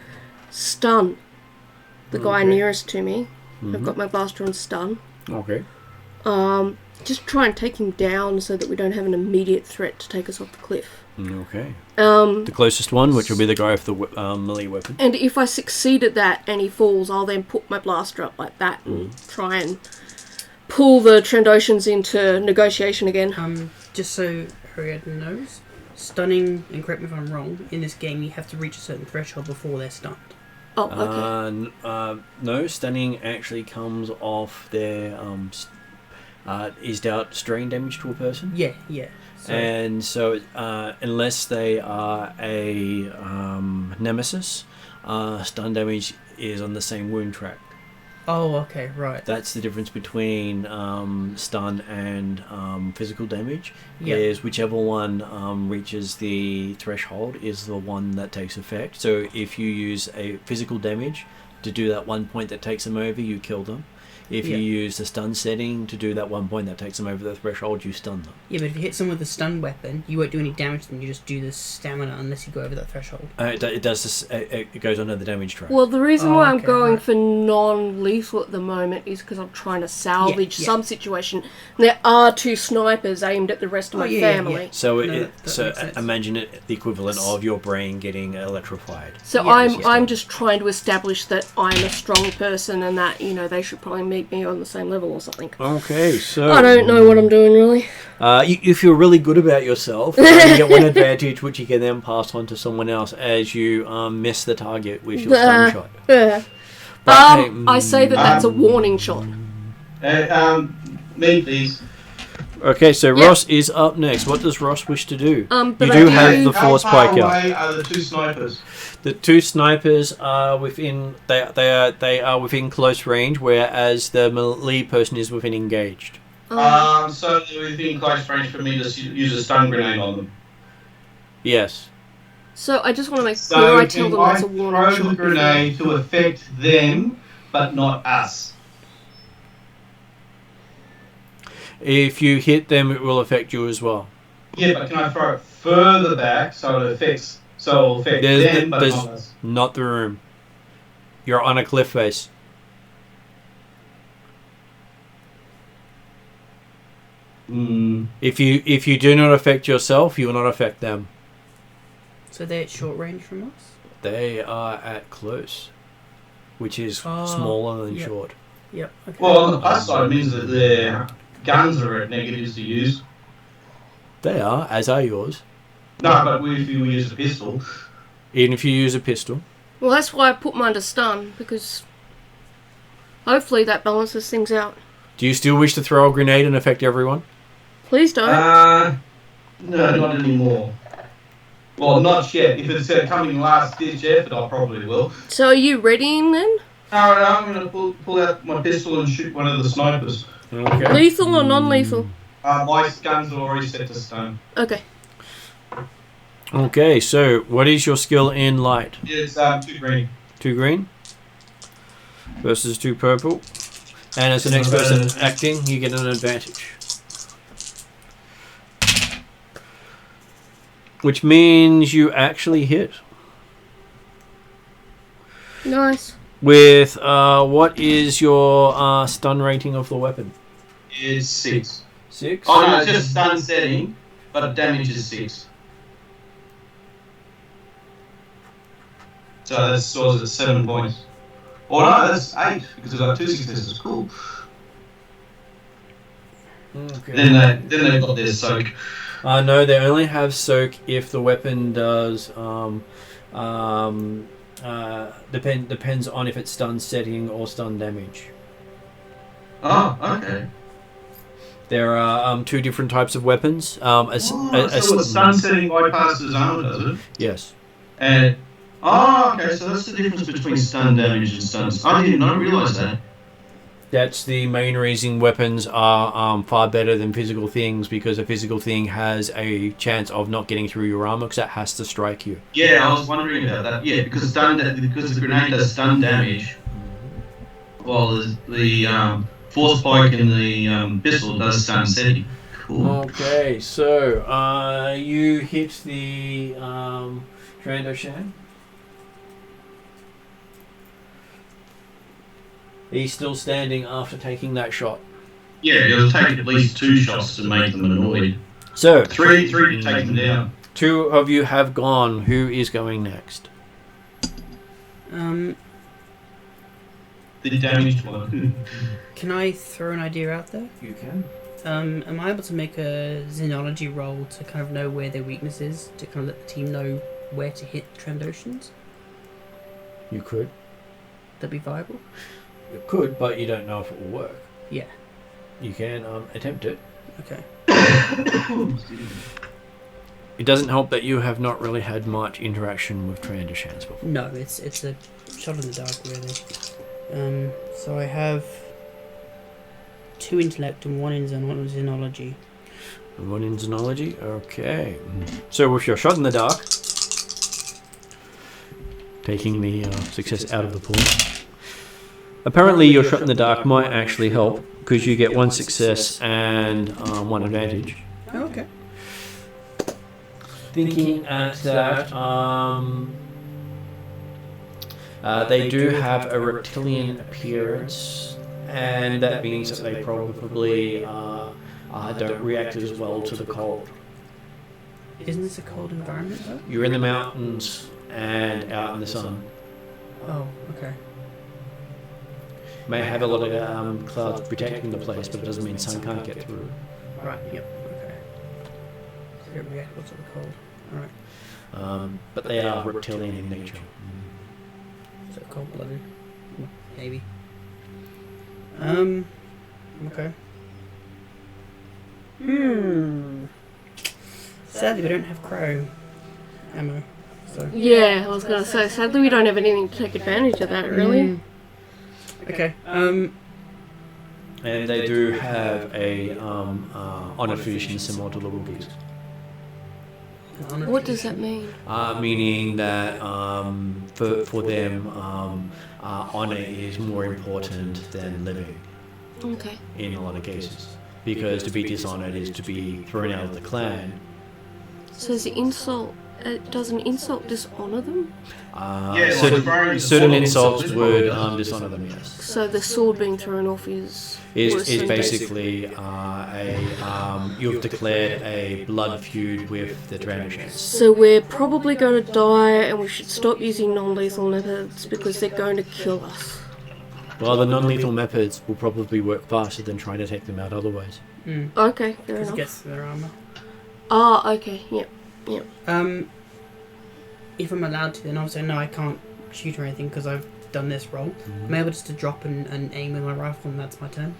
stun the guy nearest to me. I've got my blaster on stun. Okay. Just try and take him down so that we don't have an immediate threat to take us off the cliff. Okay. The closest one, which will be the guy with the melee weapon. And if I succeed at that and he falls, I'll then put my blaster up like that and try and pull the Trandoshans into negotiation again. Just so Ariadne knows, stunning, and correct me if I'm wrong, in this game you have to reach a certain threshold before they're stunned. Oh, okay. No, stunning actually comes off their is dealt strain damage to a person. Yeah. So. And so, unless they are a nemesis, stun damage is on the same wound track. Oh, okay, right. That's the difference between stun and physical damage. Yeah. Is whichever one reaches the threshold is the one that takes effect. So if you use a physical damage to do that 1 point that takes them over, you kill them. If you use the stun setting to do that 1 point that takes them over the threshold, you stun them. Yeah, but if you hit someone with a stun weapon, you won't do any damage to them. You just do the stamina unless you go over that threshold. It does this. It goes under the damage track. Well, the reason why I'm okay, going right. for non-lethal at the moment is because I'm trying to salvage Yeah. some situation. And there are 2 snipers aimed at the rest of my family. Yeah. So No, that makes sense. imagine it the equivalent of your brain getting electrified. So Yeah, I'm just trying to establish that I'm a strong person and that, they should probably meet me on the same level or something. Okay, so I don't know what I'm doing really. you feel really good about yourself. You get one advantage, which you can then pass on to someone else as you miss the target with your stun shot. But, I say that's a warning shot. Me, please. Okay, so Yep. Ross is up next. What does Ross wish to do? But You I do have the How force far spike out. away are the 2 snipers? The 2 snipers are within. They are within close range, whereas the melee person is within engaged. So within close range for me to use a stun grenade on them. Yes. So I just want to make So sure I tell them I that's a warning throw shot. the grenade to affect them, but not us. If you hit them, it will affect you as well. Yeah, but can I throw it further back so it affects? So it'll affect them, but not us. Not the room. You're on a cliff face. If you do not affect yourself, you will not affect them. So they're at short range from us? They are at close, which is smaller than short. Yep. Okay. Well, on the plus side, it means that their guns are at negatives to use. They are, as are yours. No, but if you use a pistol. Even if you use a pistol. Well, that's why I put mine to stun, because hopefully that balances things out. Do you still wish to throw a grenade and affect everyone? Please don't. No, not anymore. Well, not yet. If it's coming last ditch effort, I probably will. So are you readying then? Alright, I'm going to pull out my pistol and shoot one of the snipers. Okay. Lethal or non-lethal? My guns are already set to stun. Okay. Okay, so what is your skill in light? It's 2 green. 2 green versus 2 purple. And as the next person acting, you get an advantage. Which means you actually hit. Nice. With, what is your stun rating of the weapon? It's 6. 6? Oh no, it's just stun setting, but damage is 6. So that stores at 7 points. Oh no, that's 8, because I've got 2 successes. Cool. Okay. Then they've got their soak. No, they only have soak if the weapon does, depends on if it's stun setting or stun damage. Oh, okay. There are 2 different types of weapons. So the stun setting bypasses armor, does it? Yes. And okay, so that's the difference between stun damage and stun. I did not realise that. That's the main reason weapons are far better than physical things, because a physical thing has a chance of not getting through your armor because it has to strike you. Yeah, I was wondering about that. Yeah, because the grenade does stun damage, while the force spike in the pistol does stun setting. Cool. Okay, so you hit the Trandoshan. He's still standing after taking that shot. Yeah, it'll take at least 2 shots to make them annoyed. So 3 to take them down. 2 of you have gone. Who is going next? Um, The damaged one. Can I throw an idea out there? You can. Am I able to make a xenology roll to kind of know where their weakness is, to kind of let the team know where to hit Trandoshans? You could. That'd be viable? You could, but you don't know if it will work. Yeah. You can attempt it. Okay. It doesn't help that you have not really had much interaction with Trandoshans before. No, it's a shot in the dark, really. So I have 2 intellect and 1 in xenology. And 1 in xenology? Okay. So with your shot in the dark, taking the success out of the pool. Apparently your shot in the dark might actually help, because you get 1 success and 1 advantage. Oh, okay. Thinking at that, they do have a reptilian appearance, and that means that they probably don't react as well to the cold. Isn't this a cold environment, though? You're in the mountains and out in the sun. Oh, okay. May have a lot of clouds protecting the place, but it doesn't mean sun can't get through. Right, yep, okay. So it reacts to the cold. Alright. But they are reptilian in nature. So cold-blooded. Maybe. Okay. Sadly, we don't have crow ammo. So. Yeah, I was gonna say, sadly we don't have anything to take advantage of that, really. Okay. And they do have a honor tradition similar to the Wookiees. What does that mean? Meaning that for them, honor is more important than living Okay. in a lot of cases. Because to be dishonored is to be thrown out of the clan. So is the insult, does an insult dishonor them? Certain insults would dishonor them, yes. So the sword being thrown off is Is basically you've declared a blood feud with the Dranishes. So we're probably going to die, and we should stop using non-lethal methods because they're going to kill us. Well, the non-lethal methods will probably work faster than trying to take them out otherwise. Okay, fair Because it enough. gets their armor. Ah, okay, yep. If I'm allowed to, then obviously no, I can't shoot or anything because I've done this roll. I'm able just to drop and aim with my rifle, and that's my turn.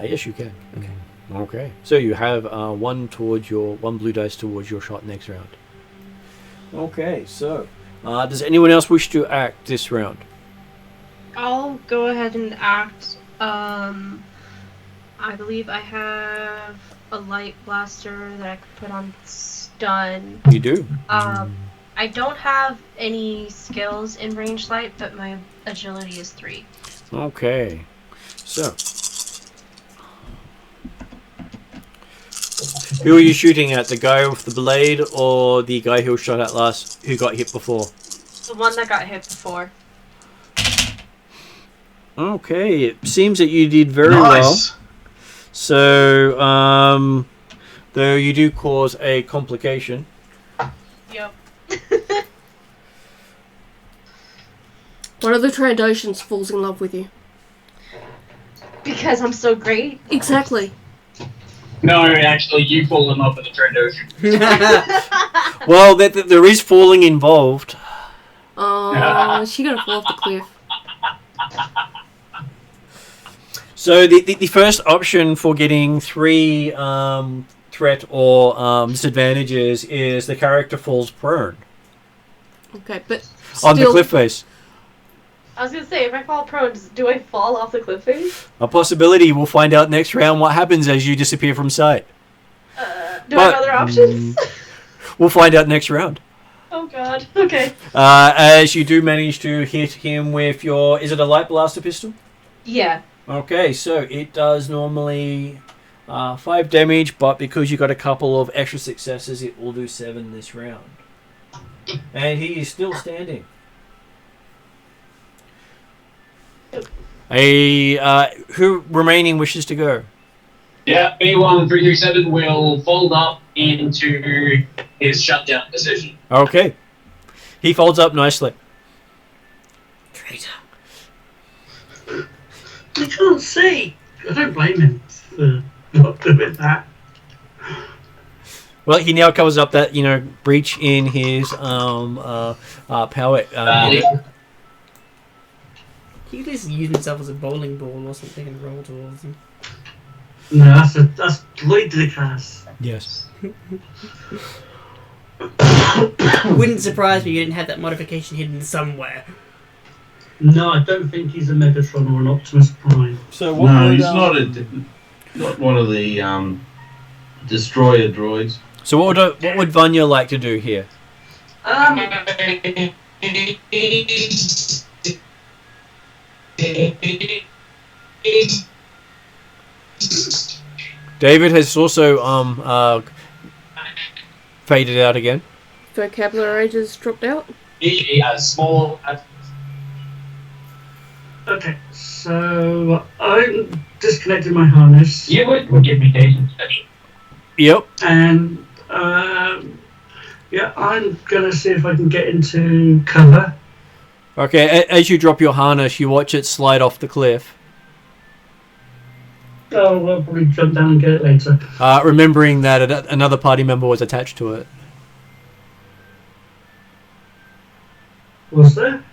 Yes, you can. Okay. Okay. So you have one blue dice towards your shot next round. Okay. So, does anyone else wish to act this round? I'll go ahead and act. I believe I have a light blaster that I could put on stun. You do. I don't have any skills in range light, but my agility is 3. Okay. So, who are you shooting at? The guy with the blade or the guy who was shot at last, who got hit before? The one that got hit before. Okay, it seems that you did very well. So, though you do cause a complication. Yep. One of the Trandoshans falls in love with you. Because I'm so great. Exactly. No, actually, you fall in love with the Trandoshan. Well, there is falling involved. Oh, is she gonna fall off the cliff? So the first option for getting 3 threat or disadvantages is the character falls prone Okay, but on the still- cliff face. I was gonna say, if I fall prone, do I fall off the cliff face? A possibility. We'll find out next round what happens as you disappear from sight. Do I have other options? We'll find out next round. Oh god. Okay. As you do manage to hit him with your... Is it a light blaster pistol? Yeah. Okay, so it does normally 5 damage, but because you got a couple of extra successes, it will do 7 this round. And he is still standing. Who remaining wishes to go? Yeah, B1337 will fold up into his shutdown position. Okay. He folds up nicely. Traitor. I can't see. I don't blame him for not doing that. Well, he now covers up that, breach in his power. He could just use himself as a bowling ball or something and roll towards him. No, that's Lloyd to the class. Yes. Wouldn't surprise me you didn't have that modification hidden somewhere. No, I don't think he's a Megatron or an Optimus Prime. So what No, would, he's not one of the destroyer droids. So what would Vanya like to do here? David has also faded out again. Vocabulary just dropped out. Small. Okay, so I'm disconnecting my harness. You would give me David special. Yep. And yeah, I'm gonna see if I can get into cover. Okay, as you drop your harness, you watch it slide off the cliff. Oh, I'll probably jump down and get it later. Remembering that another party member was attached to it. Was there?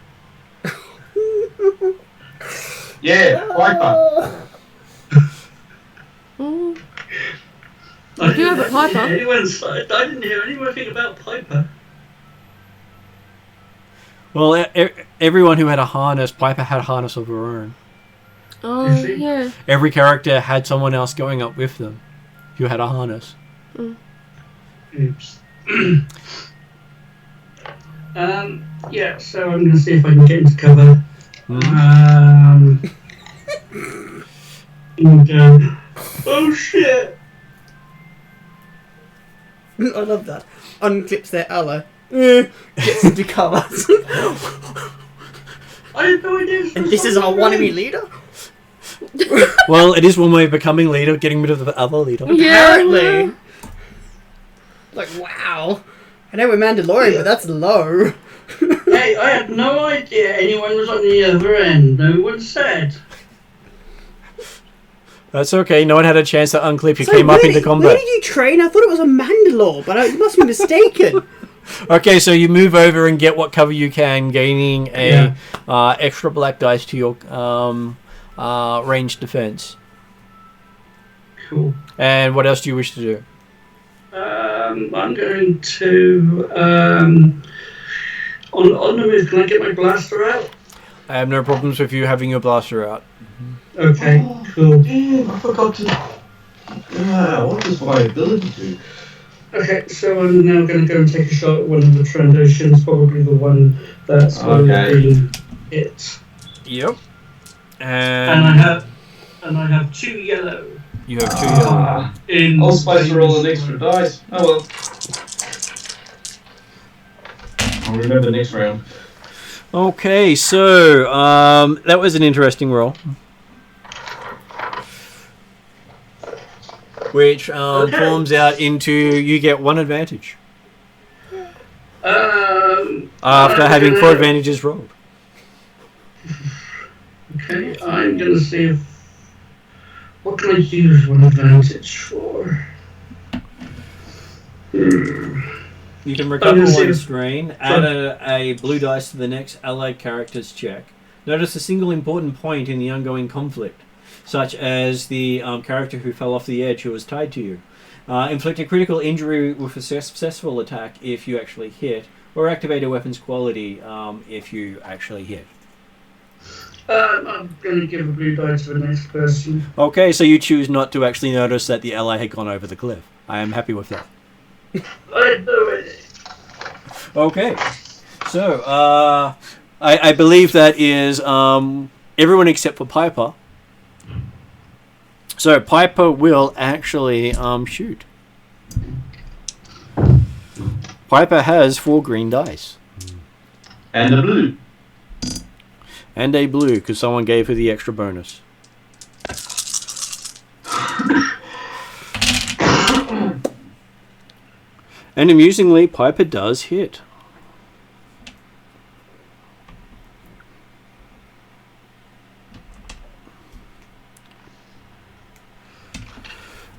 Yeah, Piper. Mm. I do have a Piper. I didn't hear anything about Piper. Well, everyone who had a harness, Piper had a harness of her own. Oh, You see? yeah. Every character had someone else going up with them. You had a harness. Oops. Yeah, so I'm going to see if I can get into cover. Oh shit! I love that. Unclips their ally. Gets into cover. I had no idea. And this is our wannabe leader? Well, it is one way of becoming leader, getting rid of the other leader. Apparently. Like, wow. I know we're Mandalorian, but that's low. Hey, I had no idea anyone was on the other end. No one said. That's okay. No one had a chance to unclip. You So came up where into did- combat. Where did you train? I thought it was a Mandalore, but you must be mistaken. Okay, so you move over and get what cover you can, gaining a extra black dice to your ranged defense. Cool. And what else do you wish to do? I'm going to on the move. Can I get my blaster out? I have no problems with you having your blaster out. Okay, cool. Damn, I forgot to. What does my ability do? Okay, so I'm now going to go and take a shot at one of the Trandoshans, probably the one that's already been hit. Yep. And I have 2 yellow. You have 2 yellow. I was supposed to roll an extra dice. Oh well. I'll remember next round. Okay, so that was an interesting roll. Which forms out into you get 1 advantage. After having 4 advantages rolled. Okay, I'm going to see if... What can I use 1 advantage for? You can recover I'm gonna 1 see- strain, add a blue dice to the next allied character's check. Notice a single important point in the ongoing conflict, such as the character who fell off the edge who was tied to you. Inflict a critical injury with a successful attack if you actually hit, or activate a weapon's quality if you actually hit. I'm going to give a blue die to the next person. Okay, so you choose not to actually notice that the ally had gone over the cliff. I am happy with that. I know it. Okay, so I believe that is everyone except for Piper. So Piper will actually shoot. Piper has 4 green dice. And the blue. And a blue, because someone gave her the extra bonus. And amusingly, Piper does hit.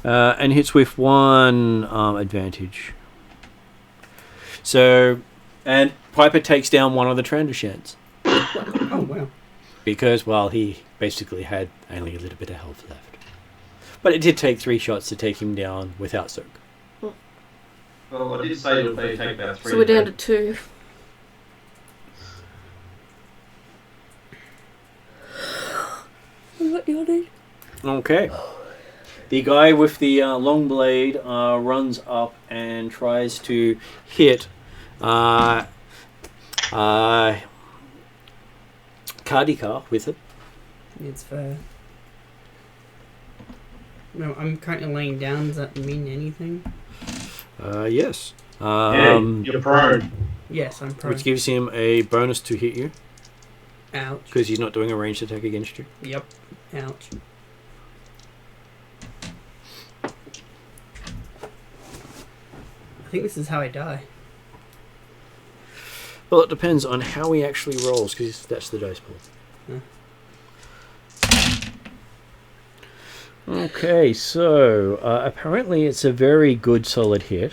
And hits with 1 advantage. So, and Piper takes down one of the Trandoshans. Oh, wow. Because, well, he basically had only a little bit of health left. But it did take 3 shots to take him down without soak. Well, I did say it would take about 3. So we're down to 2. What do you need? Okay. The guy with the long blade runs up and tries to hit Kardika with it. It's fair. No, I'm currently laying down. Does that mean anything? Yes. You're prone. Yes, I'm prone. Which gives him a bonus to hit you, Ouch. because he's not doing a ranged attack against you. Yep. Ouch. I think this is how I die. Well, it depends on how he actually rolls, because that's the dice pool. Okay, so apparently it's a very good solid hit.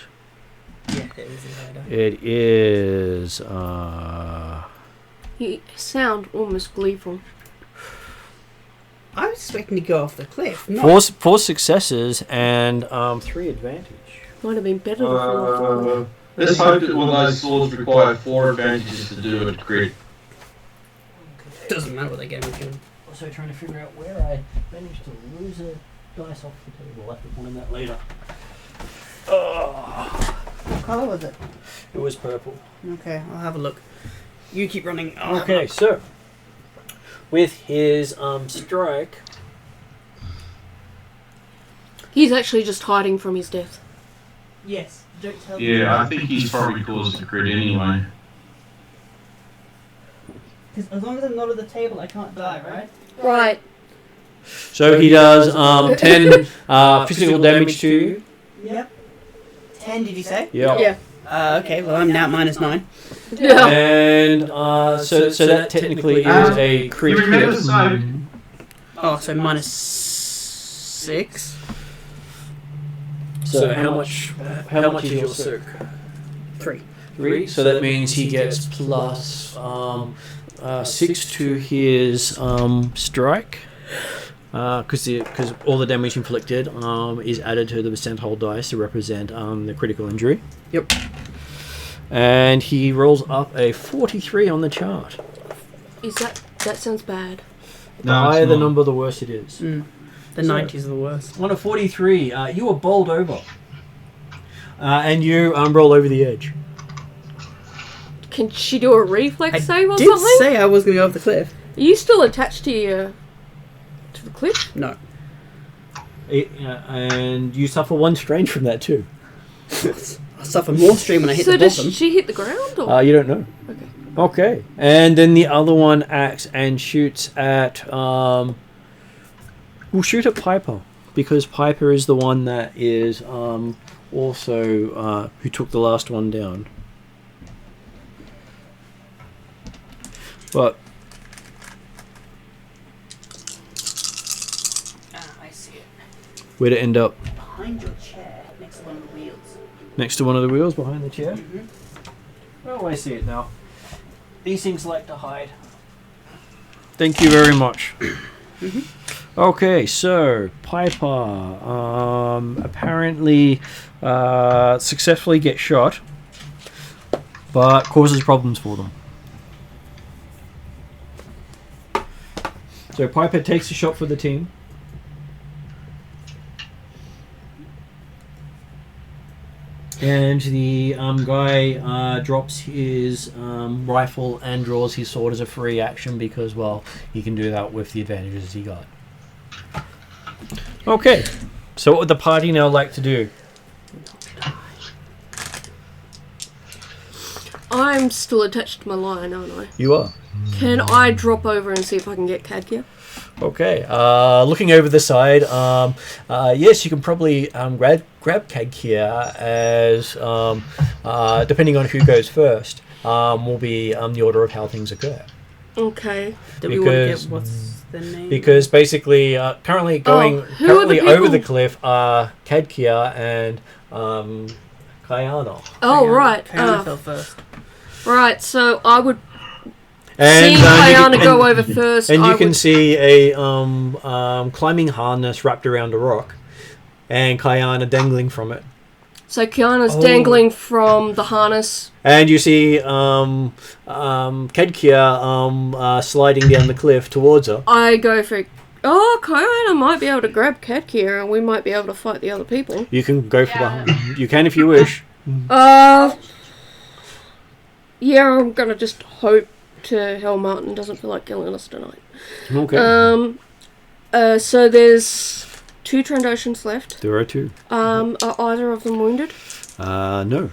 Yeah, it is how I die. It is... You sound almost gleeful. I was expecting to go off the cliff. Not... 4 successes and 3 advantage. Might have been better before. Let's hope that one of those swords require 4 advantages to do a crit. Doesn't matter what they get me. also trying to figure out where I managed to lose a dice off the table. I'll have to find that later. What colour was it? It was purple. Okay, I'll have a look. You keep running. Okay, so with his strike, He's actually just hiding from his death. Yes. Don't tell me. Yeah, I think he's probably caused the crit anyway. Because as long as I'm not at the table, I can't die, right? Right. so he does 10 physical damage to you. Yep. 10, did you say? Yeah. Yeah. Okay, well, I'm now -9. Yeah. And so that technically is a crit You remember, hit. so Oh, so -6. So how much is your soak? 3. 3. So that means he gets plus 6 to his strike. Because all the damage inflicted is added to the percentile dice to represent the critical injury. Yep. And he rolls up a 43 on the chart. Is that sounds bad? The higher the number, the worse it is. The 90s are the worst. On a 43, you are bowled over. And you roll over the edge. Can she do a reflex save or did something? say I was going to go off the cliff. Are you still attached to the cliff? No. And you suffer 1 strain from that too. I suffer more strain when I hit So the does bottom. she hit the ground? Or? You don't know. Okay. Okay. And then the other one acts and shoots at... we'll shoot at Piper. Because Piper is the one that is also... who took the last one down. But... I see it. Where'd it end up? Behind your chair, next to one of the wheels. Next to one of the wheels behind the chair? Mm-hmm. Oh, I see it now. These things like to hide. Thank you very much. Okay, so Piper apparently successfully gets shot, but causes problems for them. So Piper takes a shot for the team. And the guy drops his rifle and draws his sword as a free action because, well, he can do that with the advantages he got. Okay, so what would the party now like to do? I'm still attached to my lion, aren't I? You are. Can I drop over and see if I can get Cadkia? Okay, looking over the side, yes, you can probably grab Cadkia as, depending on who goes first, will be the order of how things occur. Okay. Do we want to get what's the name? Because basically, currently over the cliff are Cadkia and Kayana. Oh, right. Kayana fell first. Right, so I would... And seeing Kayana go over first, and you I can would... see a climbing harness wrapped around a rock, and Kayana dangling from it. So Kiana's dangling from the harness. And you see Kedkia sliding down the cliff towards her. I go for... Oh, Kayana might be able to grab Cadkia and we might be able to fight the other people. You can go for the... You can if you wish. Yeah, I'm gonna just hope to hell Martin doesn't feel like killing us tonight. Okay. So there's 2 Trandoshans left. There are 2. Are either of them wounded? No.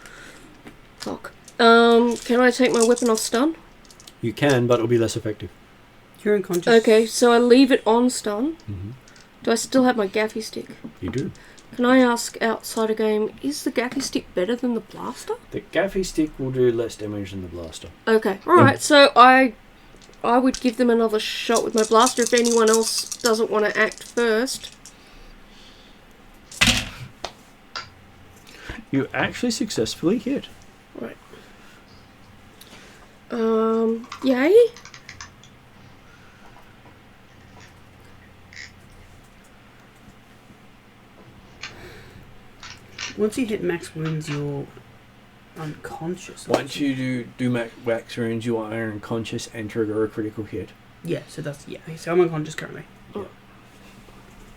Fuck. Can I take my weapon off stun? You can, but it'll be less effective. You're unconscious. Okay, so I leave it on stun. Mm-hmm. Do I still have my gaffy stick? You do. Can I ask outside a game, is the gaffy stick better than the blaster? The gaffy stick will do less damage than the blaster. Okay, alright, so I would give them another shot with my blaster if anyone else doesn't want to act first. You actually successfully hit. Right. Yay? Once you hit max wounds, you're unconscious. Once you do max wounds, you are unconscious and trigger a critical hit. Yeah, so that's so I'm unconscious currently.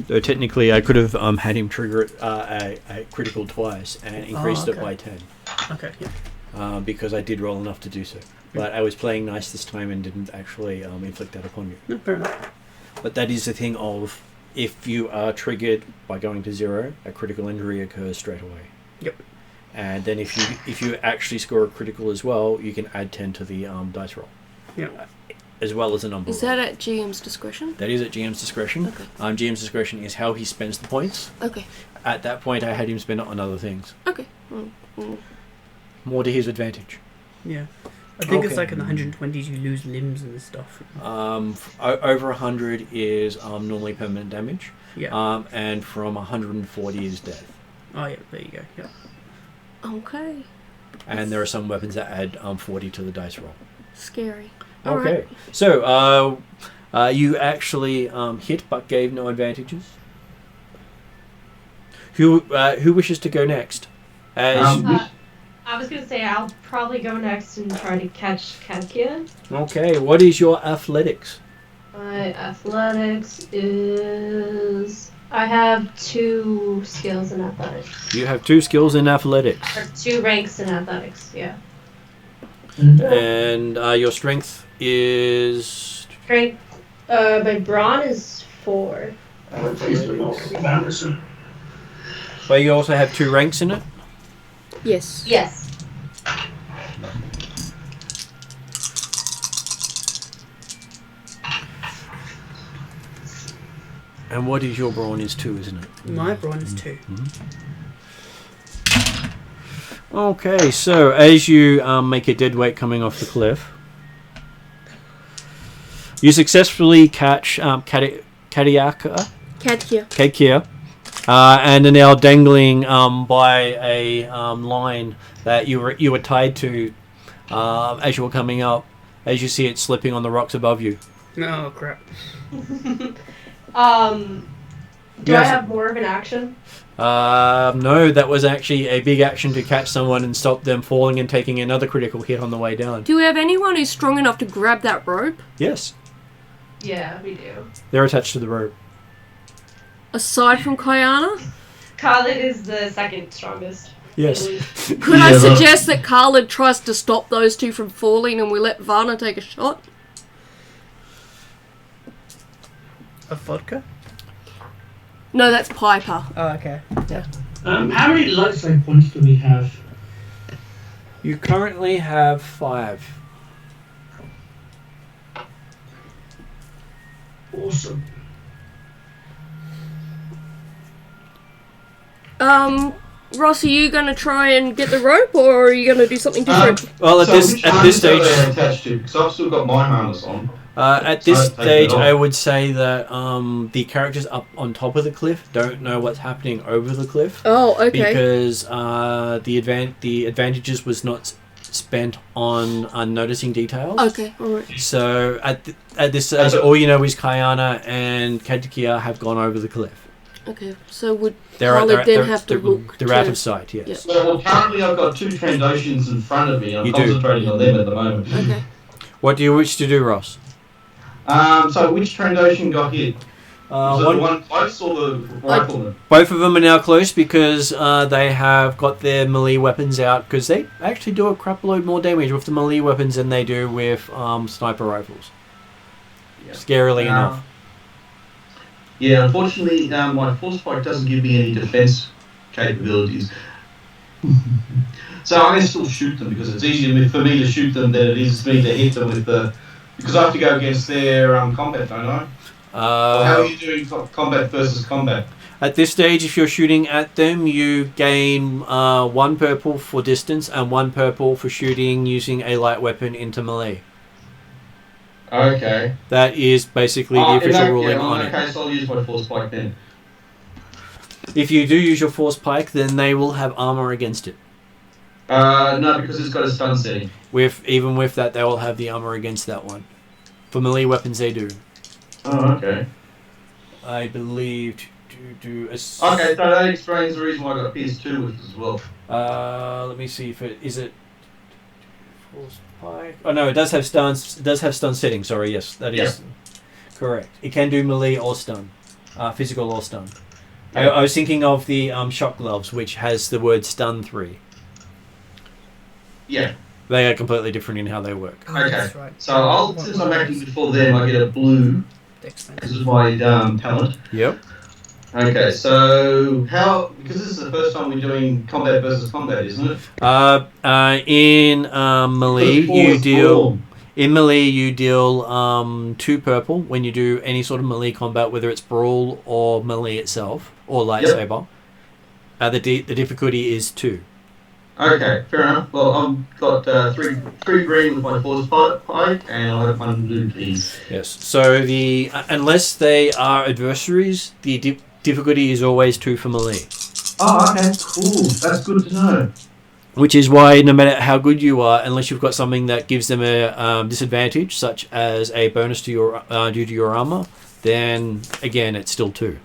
So technically, I could have had him trigger it a critical twice and increased it by 10. Okay, yeah. Because I did roll enough to do so. But I was playing nice this time and didn't actually inflict that upon you. No, fair enough. But that is the thing of, if you are triggered by going to 0, a critical injury occurs straight away. Yep. And then if you actually score a critical as well, you can add 10 to the dice roll. Yeah. As well as a number. Is that at GM's discretion? That is at GM's discretion. Okay. GM's discretion is how he spends the points. Okay. At that point, I had him spend it on other things. Okay. More to his advantage. Yeah. I think it's Okay. like in the 120s you lose limbs and stuff. Over 100 is normally permanent damage. Yeah. And from 140 is death. Oh yeah, there you go. Yeah. Okay. And there are some weapons that add 40 to the dice roll. Scary. Okay. Alright. So, you actually hit but gave no advantages. Who wishes to go next? I was gonna say I'll probably go next and try to catch Katkia. Okay, what is your athletics? My athletics is I have 2 skills in athletics. You have 2 skills in athletics. Or 2 ranks in athletics, yeah. And your strength is... Strength, my brawn is 4. But you also have 2 ranks in it? Yes. Yes. And what is your brawn is 2, isn't it? My brawn is 2. Okay, so as you make a dead weight coming off the cliff, you successfully catch Katia, and are now dangling by a line that you were tied to as you were coming up. As you see it slipping on the rocks above you. Oh crap. Do I have more of an action? No, that was actually a big action to catch someone and stop them falling and taking another critical hit on the way down. Do we have anyone who's strong enough to grab that rope? Yes, Yeah, we do. they're attached to the rope. Aside from Kayana? Khalid is the second strongest. Yes. Could I suggest that Khalid tries to stop those 2 from falling and we let Varna take a shot? A vodka? No, that's Piper. Oh, okay. How many light save points do we have? You currently have 5. Awesome. Ross, are you going to try and get the rope, or are you going to do something different? Well, at this which stage, harness are they attached to? Because I've still got my harness on. at this So take it stage, off. I would say that the characters up on top of the cliff don't know what's happening over the cliff. Oh, okay. Because the advantages was not spent on noticing details. Okay, alright. So at this stage, all you know is Kayana and Katakia have gone over the cliff. Okay, so would They're Khalid then have to look They're out to- of sight. Yes. Yeah. Well, currently I've got 2 Trandoshans in front of me. I'm You do. concentrating on them at the moment. Okay. What do you wish to do, Ross? So which Trandoshan got hit? Was it the One, one close or the rifleman? both of them are now close because they have got their melee weapons out, because they actually do a crap load more damage with the melee weapons than they do with sniper rifles. Yeah. Scarily enough. Yeah, unfortunately, my force spike doesn't give me any defense capabilities. So I'm going to still shoot them because it's easier for me to shoot them than it is for me to hit them with the... Because I have to go against their combat, don't I? How are you doing combat versus combat? At this stage, if you're shooting at them, you gain 1 purple for distance and 1 purple for shooting using a light weapon into melee. Okay. That is basically the official ruling on in it. that case, I'll use my force spike then. If you do use your force pike, then they will have armor against it. No, because it's got a stun setting. Even with that, they will have the armor against that one. For melee weapons, they do. Oh, okay. I believe to do a... Okay, so that explains the reason why I got PS2 with as well. Let me see if it... Is it... Force Pike. Oh no, it does have stuns. It does have stun setting. Sorry, yes, that is correct. It can do melee or stun, physical or stun. I was thinking of the shock gloves, which has the word stun 3. Yeah. They are completely different in how they work. Oh, Okay. that's right. So since I'm acting before them, I get a blue because of my talent. Yep. Okay, so because this is the first time we're doing combat versus combat, isn't it? In melee, Because you force deal. brawl. In melee, you deal 2 purple when you do any sort of melee combat, whether it's brawl or melee itself or lightsaber. The difficulty is 2. Okay, fair enough. Well, I've got three green with my force pike, and I have 1 blue, please. Yes. So unless they are adversaries, the difficulty is always 2 for melee. Oh, okay, cool. That's good to know. Which is why no matter how good you are, unless you've got something that gives them a disadvantage, such as a bonus to your due to your armor, then again it's still 2.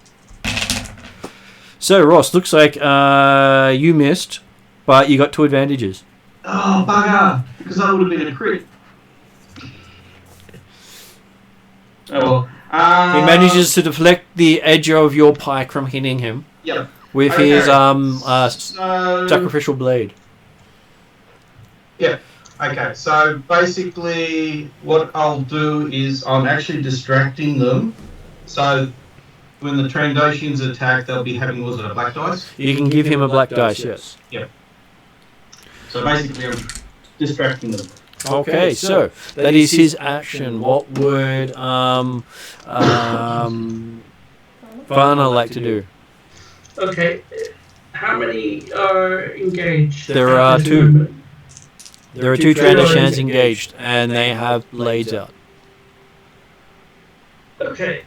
So Ross, looks like you missed, but you got 2 advantages. Oh, bugger! Because that would have been a crit. Oh well. He manages to deflect the edge of your pike from hitting him Yep. with Okay. his So, sacrificial blade. yeah. Okay. So basically, what I'll do is I'm actually distracting them. So when the Trandoshans attack, they'll be having a black dice. You can give him a black dice, yes. So basically, I'm distracting them. Okay, so that is his action. What would Varna like to do? Okay, how many are engaged? There are 2. There are 2 Trandoshans engaged, and they have blades out. Okay.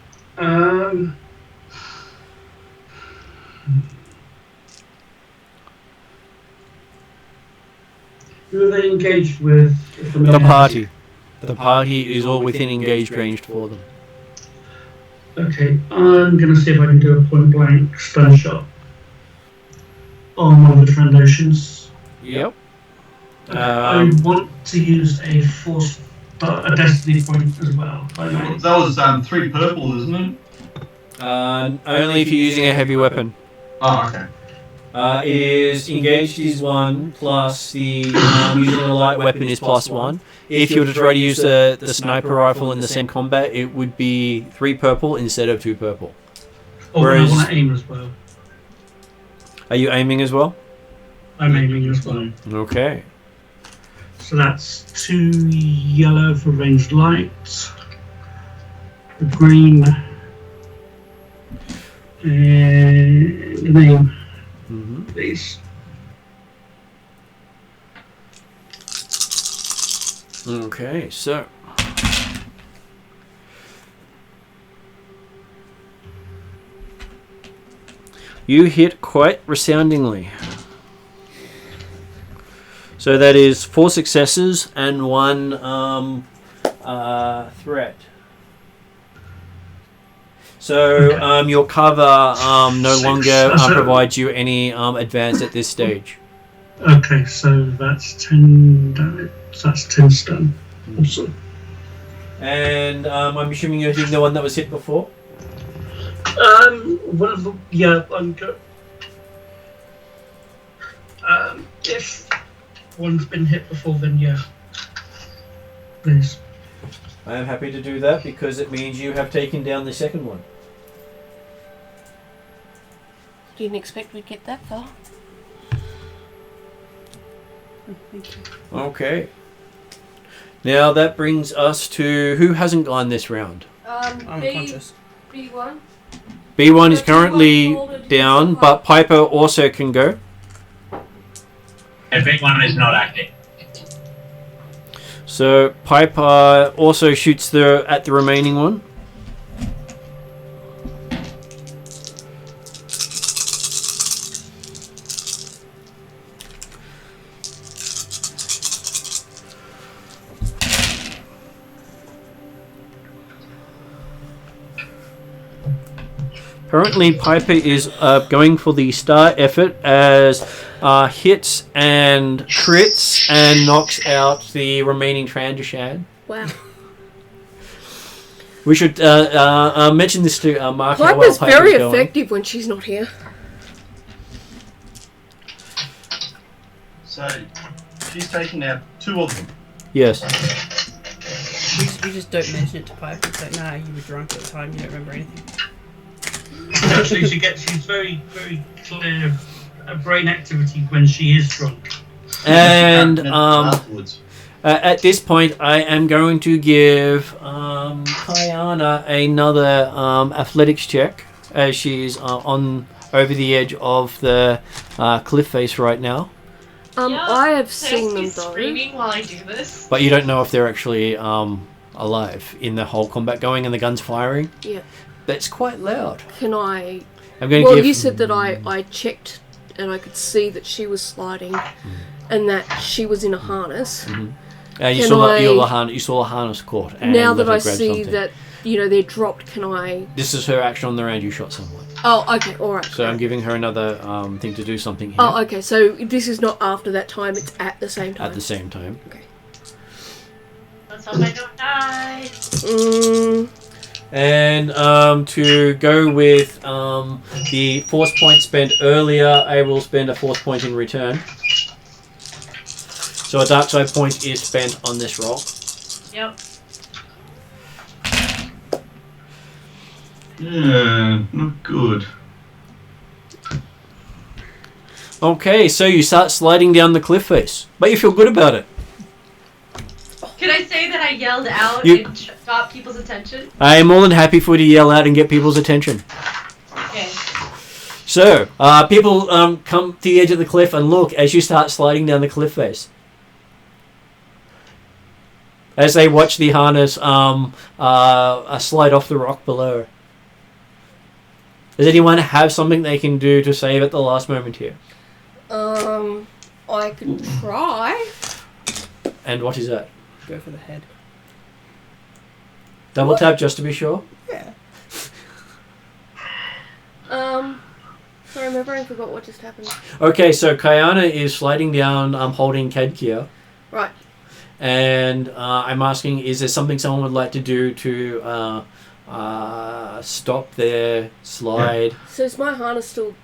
Who are they engaged with? The party. The party is all within engaged range for them. Okay, I'm going to see if I can do a point blank stun shot on one of the Trandoshans. Yep. I want to use a force, a destiny point as well. That was 3 purple, isn't it? Only if you're using a heavy weapon. Oh, okay. It is engaged is 1 plus the using a light weapon is +1. If you were to try to use the sniper rifle in the same combat, it would be 3 purple instead of 2 purple. Oh, Whereas- I want to aim as well. Are you aiming as well? I'm aiming as well. Okay. So that's 2 yellow for ranged light, the green, and name, please. Okay, so you hit quite resoundingly. So that is 4 successes and 1 threat. So your cover no longer provides you any advance at this stage. Okay, so that's 10 damage. So that's 10 stun. Awesome. And I'm assuming you're hitting the one that was hit before? One of the, yeah, I'm good. If one's been hit before, then yeah. Please. I am happy to do that because it means you have taken down the second one. Didn't expect we'd get that far. Thank you. Okay. Now that brings us to who hasn't gone this round. I'm unconscious. B1. B1 is currently down, but Piper also can go. And big one is not acting. So Piper also shoots at the remaining one. Currently, Piper is going for the star effort as hits and crits and knocks out the remaining Trandoshan. Wow. We should mention this to Mark. Piper's very effective when she's not here. So, she's taken out 2 of them. Yes. We just don't mention it to Piper. It's like, nah, you were drunk at the time, you don't remember anything. Actually, she's very, very clear brain activity when she is drunk. And Afterwards. at this point, I am going to give Kayana another athletics check as she's on over the edge of the cliff face right now. I have seen them though. Screaming while I do this. But you don't know if they're actually alive in the whole combat going and the guns firing. Yeah. That's quite loud. Can I? I'm going Well, to give. you said that I checked and I could see that she was sliding, and that she was in a harness. You Can saw I- you saw a harness caught. And Now let that her I grab see something. that they're dropped, can I? This is her action on the round. You shot someone. Oh, okay, all right. So I'm giving her another thing to do something here. Oh, okay. So this is not after that time; it's at the same time. At the same time. Okay. Let's hope I don't die. And to go with the force point spent earlier, I will spend a force point in return. So a dark side point is spent on this roll. Yep. Yeah, not good. Okay, so you start sliding down the cliff face, but you feel good about it. Can I say that I yelled out You- and got people's attention? I am more than happy for you to yell out and get people's attention. Okay. So, people come to the edge of the cliff and look as you start sliding down the cliff face. As they watch the harness slide off the rock below. Does anyone have something they can do to save at the last moment here? I could try. And what is that? Go for the head. Double tap just to be sure? Yeah. Sorry, my brain forgot what just happened. Okay, so Kayana is sliding down, holding Kedkia. Right. And I'm asking, is there something someone would like to do to stop their slide? So is my harness still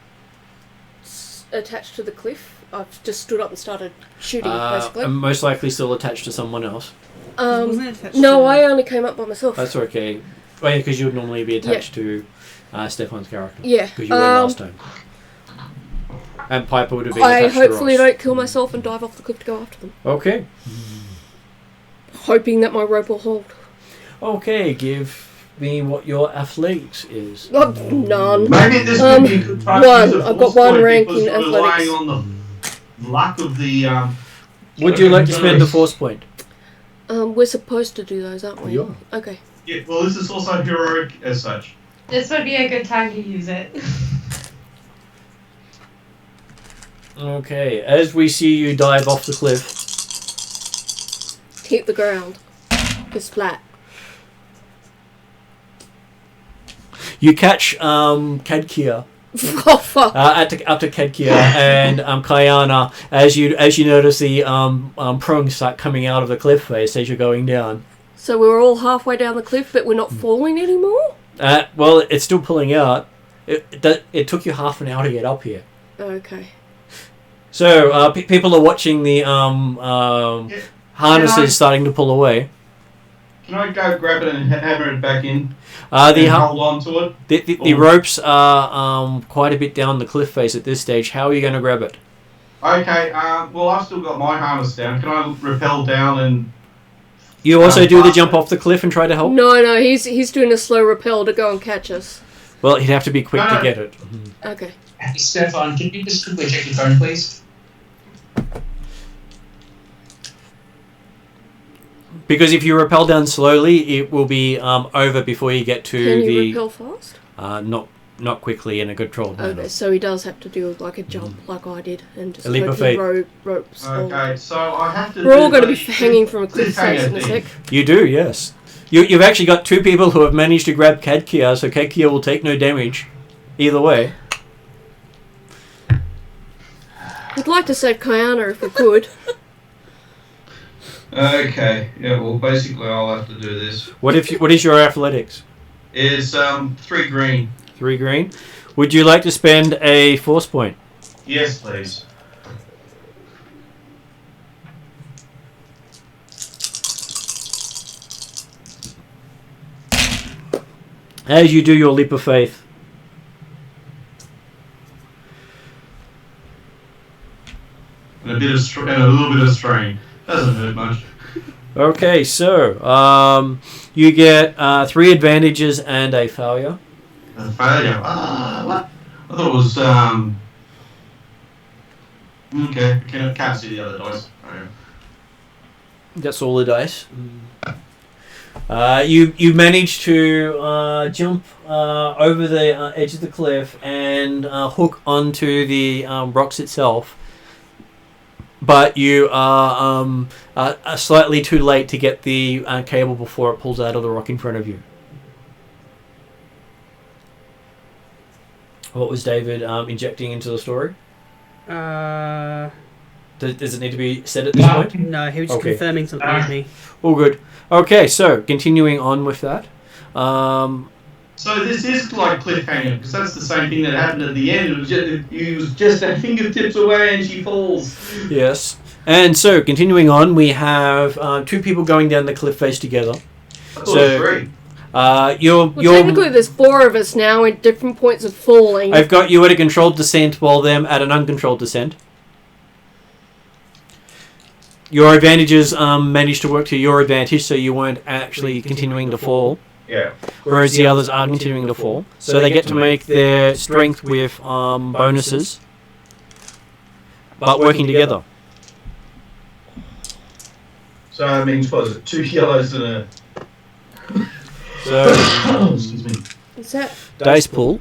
attached to the cliff? I've just stood up and started shooting, basically. I'm most likely still attached to someone else. Wasn't it attached No, to- I only came up by myself. That's okay. Oh, yeah, because you would normally be attached to Stefan's character. Yeah. Because you were last time. And Piper would have been I attached hopefully to Ross. don't kill myself and dive off the cliff to go after them. Okay. Hoping that my rope will hold. Okay, give me what your athletics is. Oh, none. Maybe this could be a good time to one. use a I've got force one point rank because in you're relying athletics. on the luck of the. Would you like to spend a force point? We're supposed to do those, aren't we? We are. Okay. Yeah, well, this is also heroic as such. This would be a good time to use it. Okay, as we see you dive off the cliff, Hit the ground. It's flat. you catch Kedkia Oh, fuck. up to Kedkia and Kayana as you notice the prongs start coming out of the cliff face as you're going down. So we're all halfway down the cliff, but we're not falling anymore? Well, it's still pulling out. It took you half an hour to get up here. Okay. So people are watching the harnesses starting to pull away. Can I go grab it and hammer it back in The and hold on to it? the ropes are quite a bit down the cliff face at this stage. How are you going to grab it? Okay, well, I've still got my harness down. Can I rappel down and... You also do the faster? jump off the cliff and try to help? No, he's doing a slow rappel to go and catch us. Well, he'd have to be quick No. to get it. Okay. Hey, Stefan, can you just quickly check your phone, please? Because if you rappel down slowly, it will be over before you get to Can you the... rappel fast? Not quickly in a controlled manner. Okay, so he does have to do like a jump like I did and just A leap of hopefully faith. ropes. Okay, so I have to... We're all do going to be the- hanging from a cliff face in a cliffhanger sec. thing. You do, yes. You've actually got two people who have managed to grab Kedkia, so Kedkia will take no damage. Either way. We'd like to save Kiana if we could. Okay. Yeah. Well, basically, I'll have to do this. What is your athletics? It's 3 green. 3 green. Would you like to spend a force point? Yes, please. As you do your leap of faith. And a little bit of strain. Doesn't hurt much. Okay, so you get 3 advantages and a failure. A failure. What? I thought it was okay. Can't see the other dice. Okay. That's all the dice. You manage to jump over the edge of the cliff and hook onto the rocks itself, but you are slightly too late to get the cable before it pulls out of the rock in front of you. What was David injecting into the story? Does it need to be said at this point? No, he was just confirming something with me. All good. Okay, so continuing on with that. So this is like cliffhanger, because that's the same thing that happened at the end. It was just at fingertips away and she falls. Yes. And so, continuing on, we have 2 people going down the cliff face together. I thought it was 3. You're Technically, there's 4 of us now at different points of falling. I've got you at a controlled descent while them at an uncontrolled descent. Your advantages managed to work to your advantage, so you weren't actually continuing to fall. Yeah. Whereas the others are continuing to fall. So they get to make their strength with bonuses, but working together. So that means, what is it, 2 yellows and a... So, excuse me. Is that... dice pool.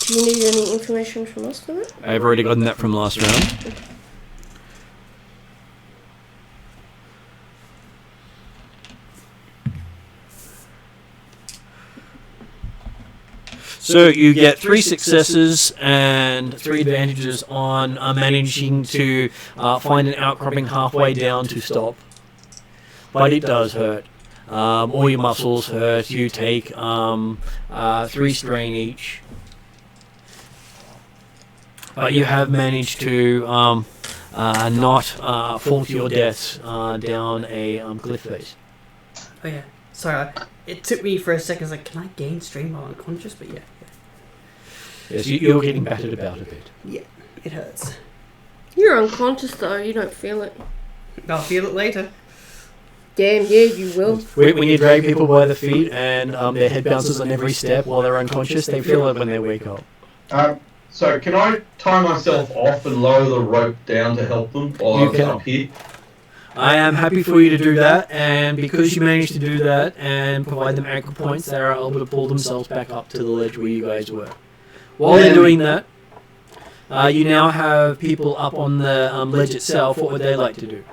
Do you need any information from us for that? I've already gotten that from last round. So you get 3 successes and 3 advantages on managing to find an outcropping halfway down to stop. But it does hurt. All your muscles hurt. You take 3 strain each. But you have managed to not fall to your deaths down a cliff face. Oh yeah. Sorry, it took me for a second. I was like, can I gain strain while unconscious? But yeah. Yes, you're getting battered about a bit. Yeah, it hurts. You're unconscious though, you don't feel it. I'll feel it later. Damn, yeah, you will. When you drag people by the feet and their head bounces on every step while they're unconscious, they feel it when they wake up. So can I tie myself off and lower the rope down to help them while You I'm can. up here? I am happy for you to do that, and because you managed to do that and provide them anchor points, they are able to pull themselves back up to the ledge where you guys were. While they're doing that, you now have people up on the ledge itself. What would they like to do?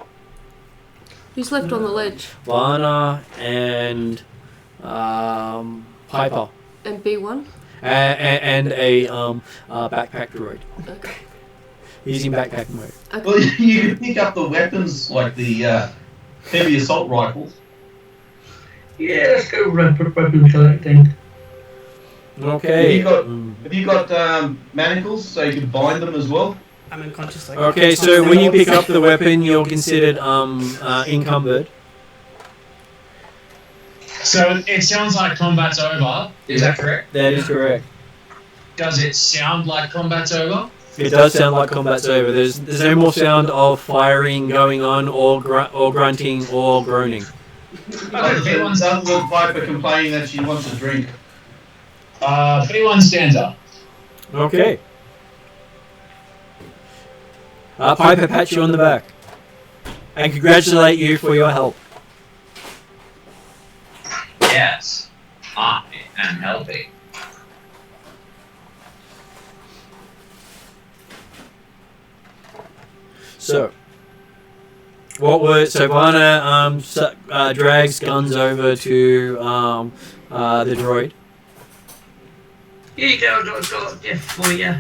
Who's left on the ledge? Lana and Piper. And B1? And a backpack droid. Okay. He's in backpack mode. Okay. Well, you can pick up the weapons like the heavy assault rifles. Yeah, let's go weapon collecting. Okay. Have you got manacles so you can bind them as well? I'm unconscious. Like Okay, so when you pick up the weapon, you're considered encumbered. So it sounds like combat's over. Is that correct? That is correct. Does it sound like combat's over? It does sound like combat's over. There's no more sound of firing going on, or grunting, or groaning. Other than Piper complaining that she wants a drink. B1 stands up. Okay. Piper pats you on the back and congratulate you for your help. Yes, I am helping. So, Vanna drags guns over to the droid. Here you go, got a gift for you.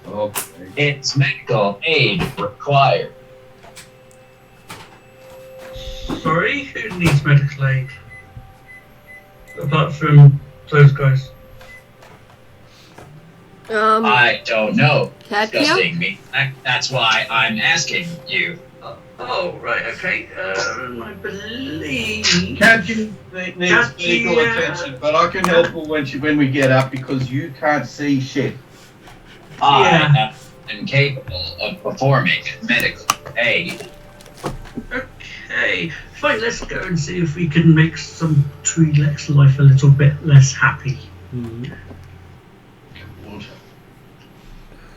Okay. It's medical aid required. Sorry, who needs medical aid? Apart from those guys. I don't know. Cadkia? Disgusting me. That's why I'm asking you. Oh, right, okay. I believe... Catching needs medical attention, but I can help her when we get up because you can't see shit. I am incapable of performing medical aid. Okay, fine, let's go and see if we can make some Twi'lek's life a little bit less happy. Mhm.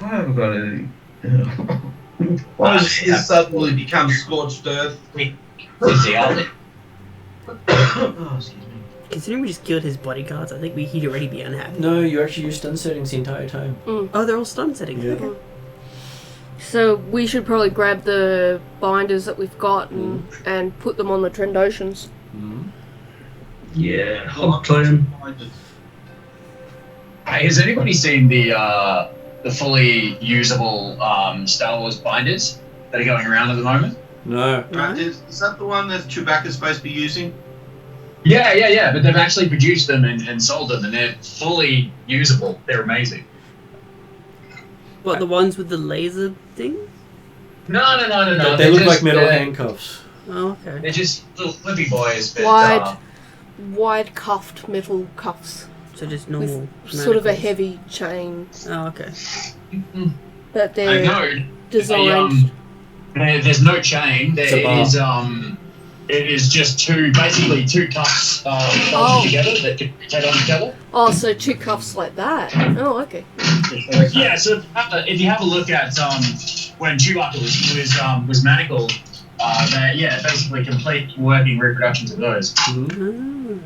I haven't got anything. Why does he suddenly become scorched earth? Physiology. Oh, excuse me. Considering we just killed his bodyguards, I think he'd already be unhappy. No, you actually used stun settings the entire time. Oh, they're all stun settings. Yeah. Okay. So we should probably grab the binders that we've got and put them on the Trendoshans. Mhm. Yeah, hog tie him. Hey, has anybody seen the fully usable Star Wars binders that are going around at the moment? No. Is that the one that Chewbacca's supposed to be using? Yeah. But they've actually produced them and sold them, and they're fully usable. They're amazing. What, the ones with the laser thing? No. They look like metal they're- handcuffs. Oh, okay. They're just little flippy boys. But, Wide cuffed metal cuffs So just normal. with sort of a manacles. heavy chain, Oh, okay. but I they're know. designed. There's no chain. It's a bar. It is just basically two cuffs bolted together that can rotate on each other. Oh, so two cuffs like that. Oh, okay. Yeah, so if you have a look at when Chewbacca was manacled, they're basically complete working reproductions of those. Mhm.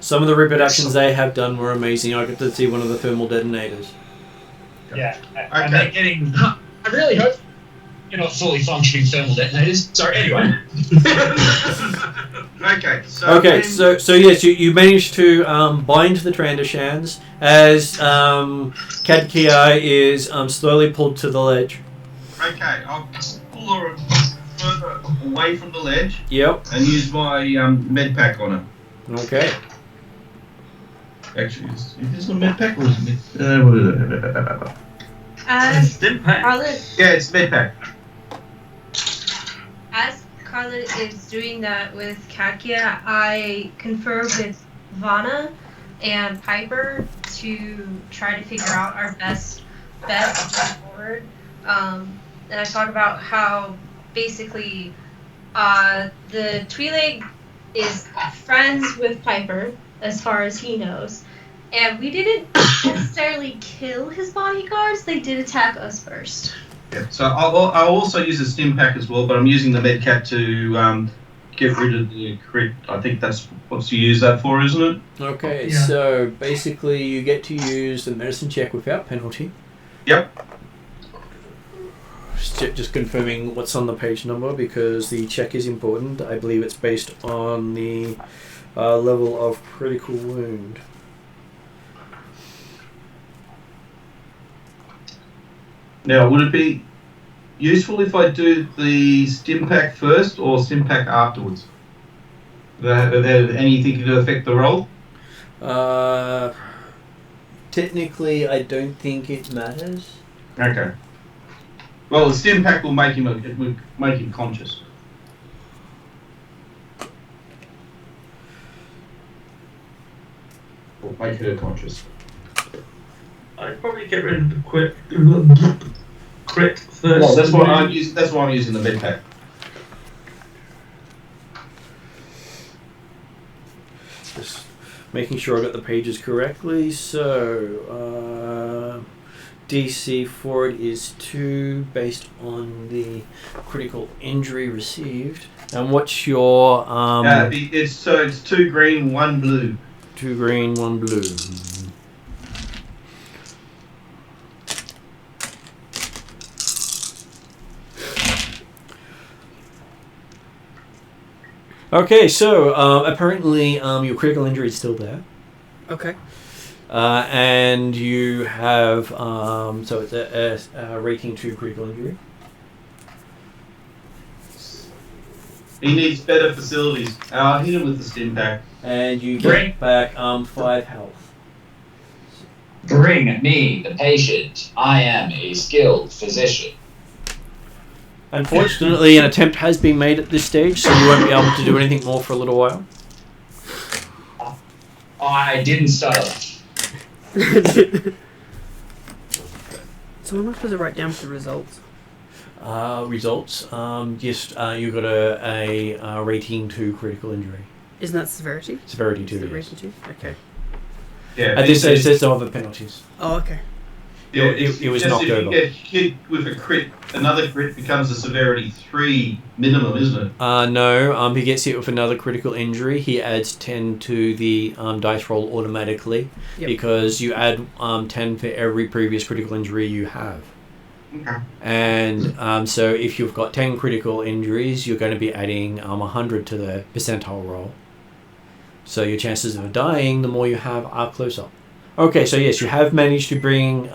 Some of the reproductions they have done were amazing. I got to see one of the thermal detonators. Yeah, and they're getting. I really hope you're not fully functioning thermal detonators. Sorry, anyway. Okay, so... Okay, so yes, you managed to bind the Trandoshans as Cadkia is slowly pulled to the ledge. Okay, I'll pull her further away from the ledge Yep. and use my med pack on her. Okay. Actually, is this a med pack or is it what is it? As Stim pack. Carla, Yeah, it's med pack. as Carla is doing that with Katkia, I confer with Vanna and Piper to try to figure out our best bet moving forward. And I talk about how basically the Twi'lek is friends with Piper, as far as he knows. And we didn't necessarily kill his bodyguards, they did attack us first. Yeah. So I'll also use a stim pack as well, but I'm using the med cap to get rid of the crit. I think that's what you use that for, isn't it? Okay, Yeah. so basically you get to use the medicine check without penalty. Yep. Just confirming what's on the page number because the check is important. I believe it's based on the level of critical wound. Now, would it be useful if I do the stim pack first or stim pack afterwards? Are there anything to affect the roll? Technically, I don't think it matters. Okay. Well, the stim pack will make him conscious. Or make her conscious. I'd probably get rid of the crit first. Well, that's why I'm using the med pack. Just making sure I got the pages correctly. So, DC for it is 2 based on the critical injury received. And what's your It's 2 green, 1 blue. 2 green, 1 blue. Okay, so apparently your critical injury is still there. Okay. And you have so it's a rating 2 critical injury. He needs better facilities. Hit him with the stim pack. And you get back 5 health. Bring me the patient. I am a skilled physician. Unfortunately, an attempt has been made at this stage, so you won't be able to do anything more for a little while. I didn't stutter. So what am I supposed to write down for the results? Results. You got a rating 2 critical injury. Isn't that severity? Severity 2. Is it Yes. rating 2? Okay. Yeah. At this stage, there's no other penalties. Oh, okay. Yeah, It was just knocked if you over. get hit with a crit, another crit becomes a severity 3 minimum, isn't it? No. He gets hit with another critical injury. He adds 10 to the dice roll automatically because you add 10 for every previous critical injury you have. Okay. And so if you've got 10 critical injuries, you're going to be adding 100 to the percentile roll. So your chances of dying, the more you have, are closer. Okay, so yes, you have managed to bring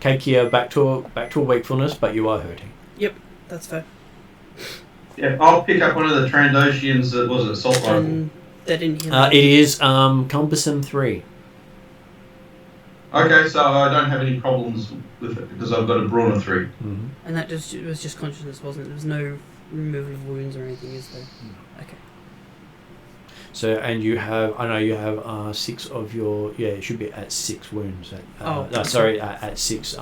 Kaikia back to wakefulness, but you are hurting. Yep, that's fair. Yeah, I'll pick up one of the Trandoshians that was an assault rifle. They didn't heal. It is cumbersome 3. Okay, so I don't have any problems with it because I've got a brawn of 3. Mm-hmm. And that was just consciousness, wasn't it? There was no removal of wounds or anything, is there? Okay. So, and you have, I know you have 6 of your, it should be at 6 wounds. At 6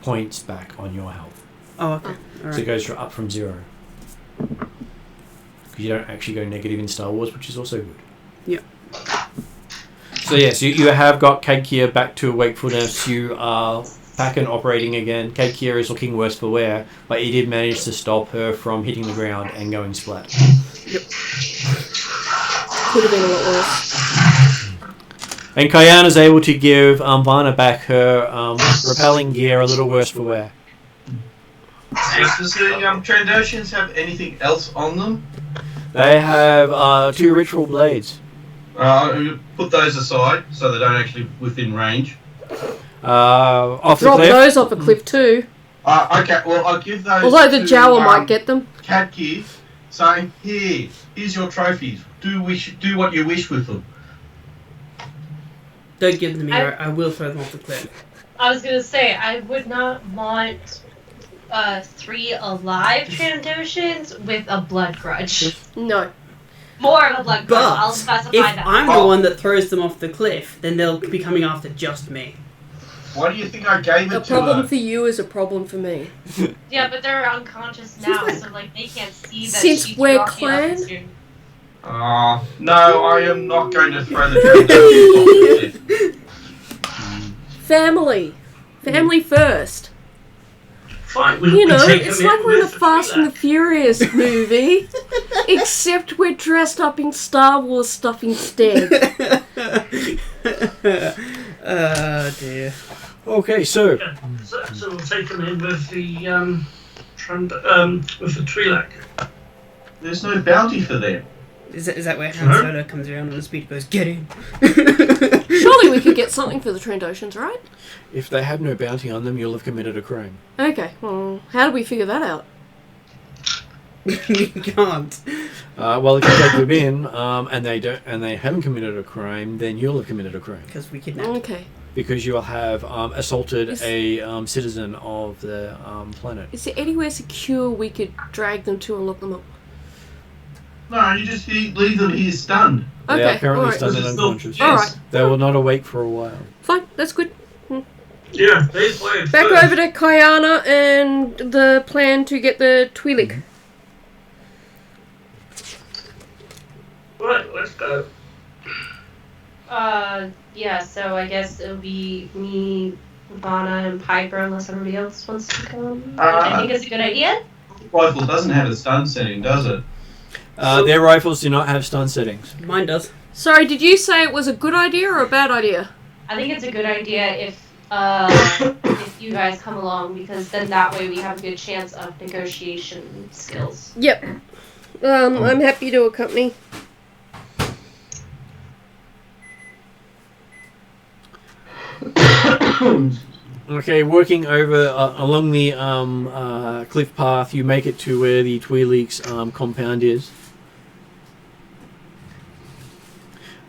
points back on your health. Oh, okay. All So right. it goes up from 0. Because you don't actually go negative in Star Wars, which is also good. Yep. So yes, you have got Kaikia back to wakefulness. You are back and operating again. Kaikia is looking worse for wear, but you did manage to stop her from hitting the ground and going splat. Yep. Could have been a lot worse. And Kayana's able to give Vana back her repelling gear a little worse for wear. Does the Trandoshians have anything else on them? They have 2 ritual blades. Put those aside so they don't actually within range. Off the Drop cliff. those off a cliff too. Okay, well I'll give those. Although the to, Jawa might get them. Catkiv, saying, here's your trophies. Do what you wish with them. Don't give them to me, or I will throw them off the cliff. I was gonna say, I would not want 3 alive Trandoshans with a blood grudge. No. More of a blood grudge, I'll But specify if that. I'm the one that throws them off the cliff, then they'll be coming after just me. Why do you think I gave it A to problem her? for you is a problem for me. Yeah, but they're unconscious now, so like they can't see that Since she's we're walking up clan? the stairs. No, I am not going to throw the Trandoshians off the cliff. Family. Family first. Fine, we You know, can take it's him like in we're in a with Fast and the Furious movie, except we're dressed up in Star Wars stuff instead. Oh dear. Okay, so Yeah, so we'll take him in with the Twi'lek. There's no bounty for them. Is that where Han Solo comes around on the speed and goes, get in? Surely we could get something for the Trandoshans, right? if they have no bounty on them, you'll have committed a crime. Okay, well, how do we figure that out? You can't. Well, if you take them in and they haven't committed a crime, then you'll have committed a crime Because we kidnapped. Okay. because you will have assaulted Is- a citizen of the planet. Is there anywhere secure we could drag them to and lock them up? No, you just leave them here stunned. They Okay, are currently alright. stunned and This is still- unconscious. All right. They will not awake for a while. Fine, that's good. Yeah, these waves. Back over to Kayana and the plan to get the Twi'lek. Right, let's go. Yeah, so I guess it'll be me, Vanna, and Piper, unless everybody else wants to come. Which I think is a good idea. Rifle doesn't have a stun setting, does it? Their rifles do not have stun settings. Mine does. Sorry, did you say it was a good idea or a bad idea? I think it's a good idea if you guys come along, because then that way we have a good chance of negotiation skills. Yep. I'm happy to accompany. Okay, working over along the cliff path, you make it to where the Twi'lek's compound is.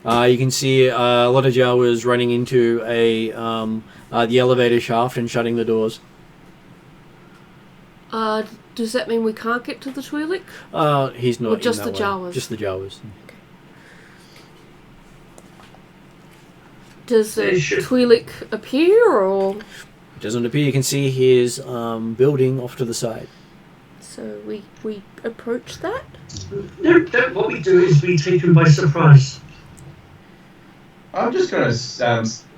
You can see a lot of Jawas running into the elevator shaft and shutting the doors. Does that mean we can't get to the Twi'lek? He's not. Or just in that the way. Jawas? Just the Jawas. Okay. Does the They should- Twi'lek appear, or Doesn't appear. You can see his building off to the side. so we approach that? No, what we do is we take him by surprise. I'm just going to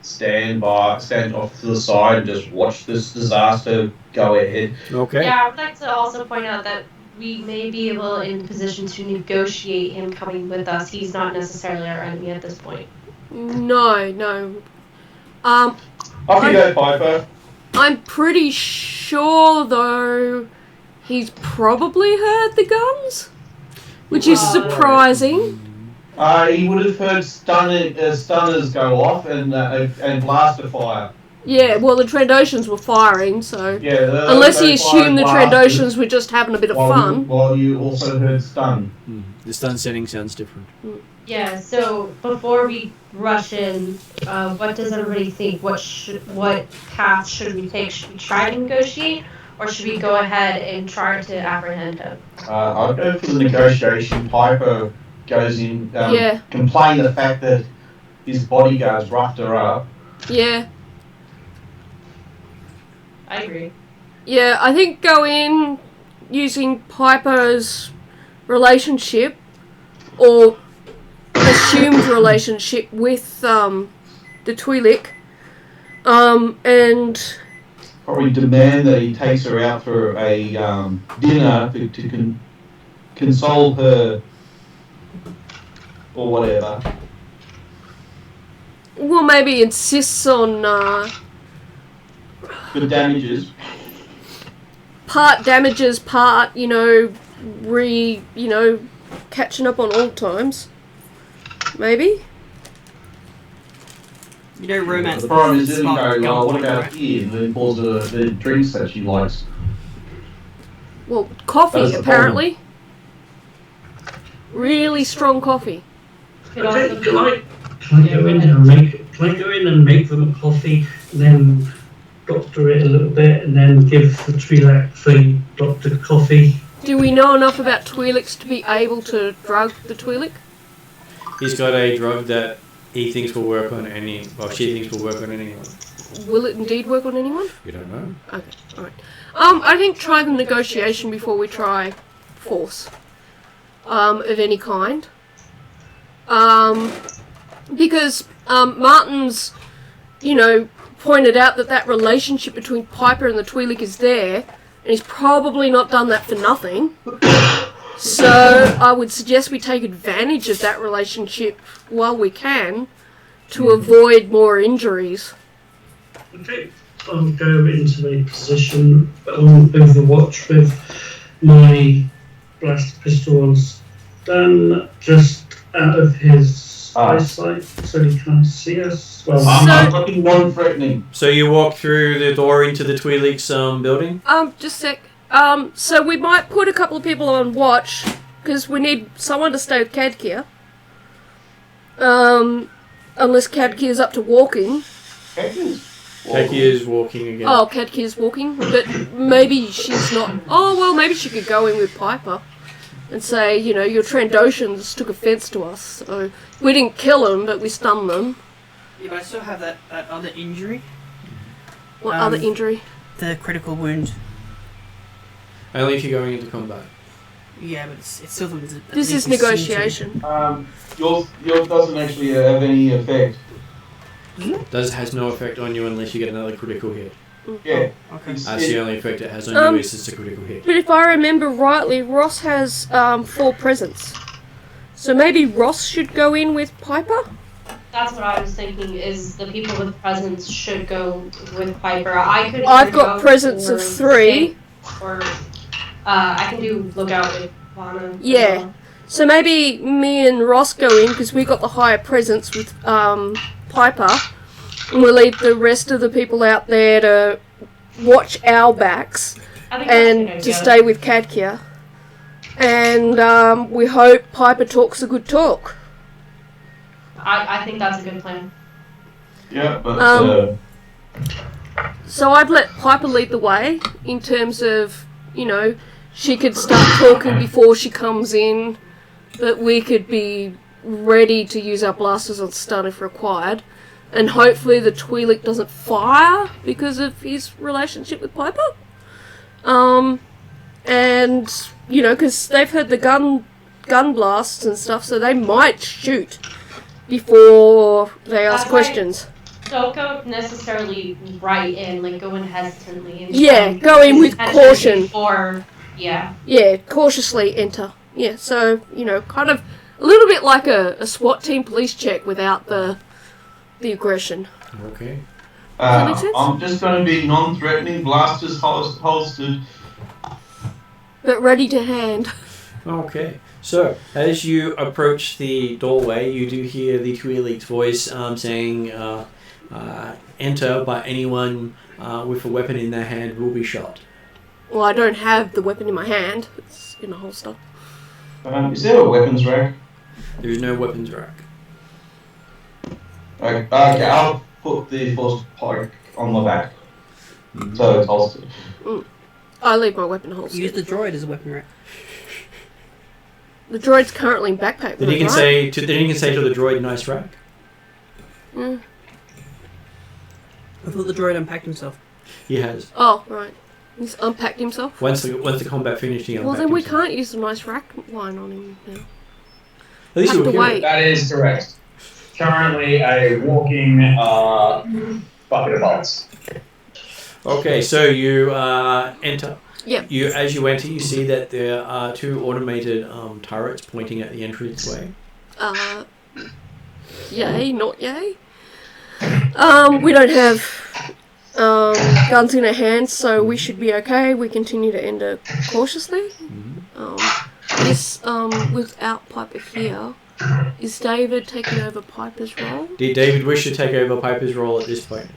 stand off to the side and just watch this disaster go ahead. Okay. Yeah, I would like to also point out that we may be able in position to negotiate him coming with us. He's not necessarily our enemy at this point. No. Off you go, Piper. I'm pretty sure, though, he's probably heard the guns, which is surprising. He would have heard stunners go off and blaster fire. Yeah, well, the Trandoshans were firing, so Yeah. unless they he assumed the fired blasters Trandoshans were just having a bit of while fun. While you also heard stun. The stun setting sounds different. Yeah, so before we rush in, what does everybody think? What path should we take? Should we try to negotiate, or should we go ahead and try to apprehend him? I'll go for the negotiation. Piper goes in, Yeah. complain the fact that his bodyguards roughed her up. Yeah. I agree. Yeah, I think go in using Piper's relationship or assumed relationship with the Twi'lek, and Probably demand that he takes her out for a dinner to console her or whatever. well, maybe insists on The damages. part damages, part catching up on old times. Maybe. You know, romance. The problem is, is then you not go, what gunpoint, about right? here? And then pours the drinks that she likes. Well, coffee That's the apparently. Really strong coffee. Could Okay, also can I go in and make them a coffee, and then doctor it a little bit, and then give the Twi'lek the doctored coffee? Do we know enough about Twi'leks to be able to drug the Twi'lek? He's got a drug that he thinks will work on she thinks will work on anyone. Will it indeed work on anyone? You don't know. Okay, alright. I think try the negotiation before we try force. Of any kind. Because Martin's, pointed out that relationship between Piper and the Twi'lek is there, and he's probably not done that for nothing. So I would suggest we take advantage of that relationship while we can to avoid more injuries. Okay, I'll go into a position on Overwatch with my blast pistols done just out of his eyesight, so he can't see us. Well, I'm looking non-threatening. So you walk through the door into the Twi'lek's building? Just a sec. So we might put a couple of people on watch, because we need someone to stay with Kadkia. Unless Kadkia's up to walking. Keki is walking again. Oh, Kadkia's walking, but maybe she's not. Oh, well, maybe she could go in with Piper and say, your Trandoshans took offence to us, so we didn't kill them, but we stunned them. Yeah, but I still have that other injury. What other injury? The critical wound. Only if you're going into combat. Yeah, but it's still the. This is negotiation. Yours doesn't actually have any effect. Has no effect on you unless you get another critical hit. Yeah. Okay. That's the only effect it has on you is it's a critical hit. But if I remember rightly, Ross has 4 presents. So maybe Ross should go in with Piper? That's what I was thinking, is the people with presents should go with Piper. I could I've either got go presents for of 3. Or I can do lookout with Lana. as Yeah. well. So maybe me and Ross go in, because we got the higher presents with Piper. And we'll leave the rest of the people out there to watch our backs I think that's a and good to idea. stay with Kadkia. And we hope Piper talks a good talk. I think that's a good plan. Yeah, but So I'd let Piper lead the way in terms of, she could start talking before she comes in, but we could be ready to use our blasters on stun if required. And hopefully the Twi'lek doesn't fire because of his relationship with Piper. And, because they've heard the gun blasts and stuff, so they might shoot before they ask That's why- questions. Don't go necessarily right in, like go in hesitantly. And Yeah, go in with caution. Yeah. Yeah, cautiously enter. Yeah, so, kind of a little bit like a SWAT team police check without the aggression. Okay. that make sense? I'm just going to be non-threatening, blasters holstered. But ready to hand. Okay. So, as you approach the doorway, you do hear the Twi'lek's voice saying, enter, but anyone with a weapon in their hand will be shot. Well, I don't have the weapon in my hand. It's in a holster. Is there a weapons rack? There is no weapons rack. Okay, I'll put the first pike on my back. So it's holstered. I leave my weapon holster. Use the droid as a weapon rack. The droid's currently in backpack. Then you can say to the droid, nice rack. Mm. I thought the droid unpacked himself. He has. Oh, right. He's unpacked himself. Once the combat finished, he Well, unpacked then we himself. can't use the nice rack line on him now. At least Have you'll to hear wait. it. That is correct. Currently a walking bucket of bolts. Okay, so you enter. Yep. As you enter, you see that there are two automated turrets pointing at the entranceway. Yay, not yay. We don't have guns in our hands, so we should be okay. We continue to enter cautiously. Without Piper here, is David taking over Piper's role? Did David wish to take over Piper's role at this point?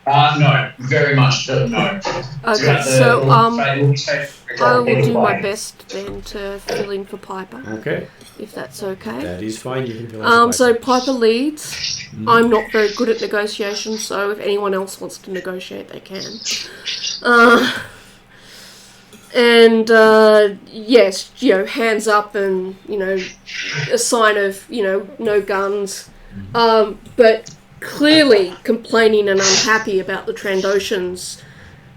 No, very much no. Okay, so I will do my best then to fill in for Piper, Okay, if that's okay. that is fine. You can go on. So Piper leads. I'm not very good at negotiation, so if anyone else wants to negotiate, they can. Yes, hands up and, a sign of, no guns. But clearly complaining and unhappy about the Trandoshans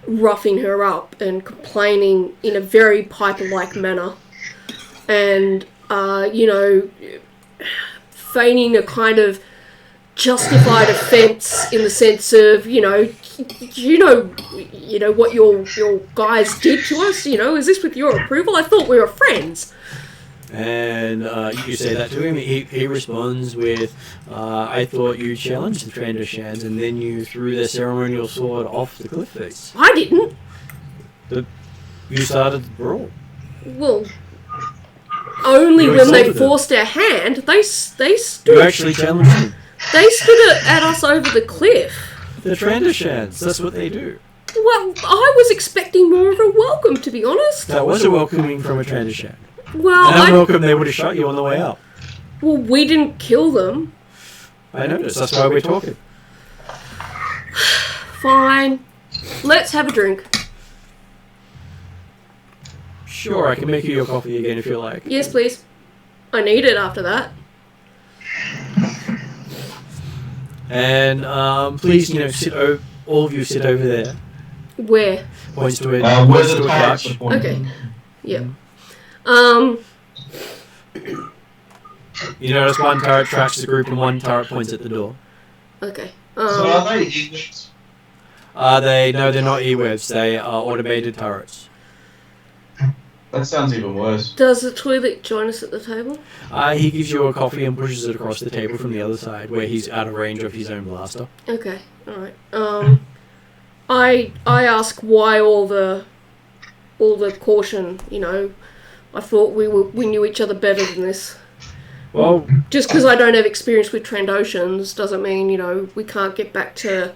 roughing her up and complaining in a very Piper-like manner. And, feigning a kind of justified offence in the sense of, what your guys did to us? Is this with your approval? I thought we were friends. And you say that to him. He responds with, I thought you challenged the Trandoshans and then you threw their ceremonial sword off the cliff face. I didn't. You started the brawl. Well, only You when they assaulted them. forced our hand. They You stood. actually challenged them. They stood at us over the cliff. The Trandoshans, that's what they do. Well, I was expecting more of a welcome, to be honest. That was a welcoming from a Trandoshan. Well, And unwelcome, they would have shot you on the way out. well, we didn't kill them. I noticed, that's why we're talking. Fine. Let's have a drink. Sure, I can make you your coffee again if you like. Yes, please. I need it after that. And please, all of you sit over there. Where? Points to it. Where Points the to a turrets couch. are pointing. Okay. Yeah. You notice one turret tracks the group and one turret points at the door. Okay. So are they English? No, they're not E-webs. They are automated turrets. That sounds even worse. Does the Twi'lek join us at the table? He gives you a coffee and pushes it across the table from the other side, where he's out of range of his own blaster. Okay. All right. I ask why all the caution. I thought we knew each other better than this. Well, Just because I don't have experience with Trandoshans doesn't mean, we can't get back to,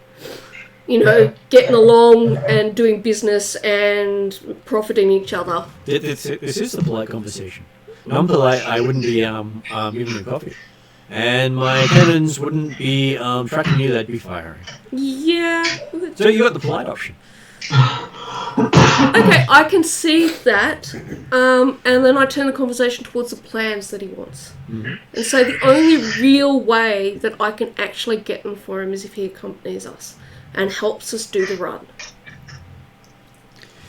getting along and doing business and profiting each other. this is the polite conversation. Non-polite, I wouldn't be giving you coffee. And my cannons wouldn't be tracking you, they'd be firing. Yeah. So you got the polite option. Okay, I can see that. And then I turn the conversation towards the plans that he wants. Mm-hmm. And so the only real way that I can actually get them for him is if he accompanies us and helps us do the run.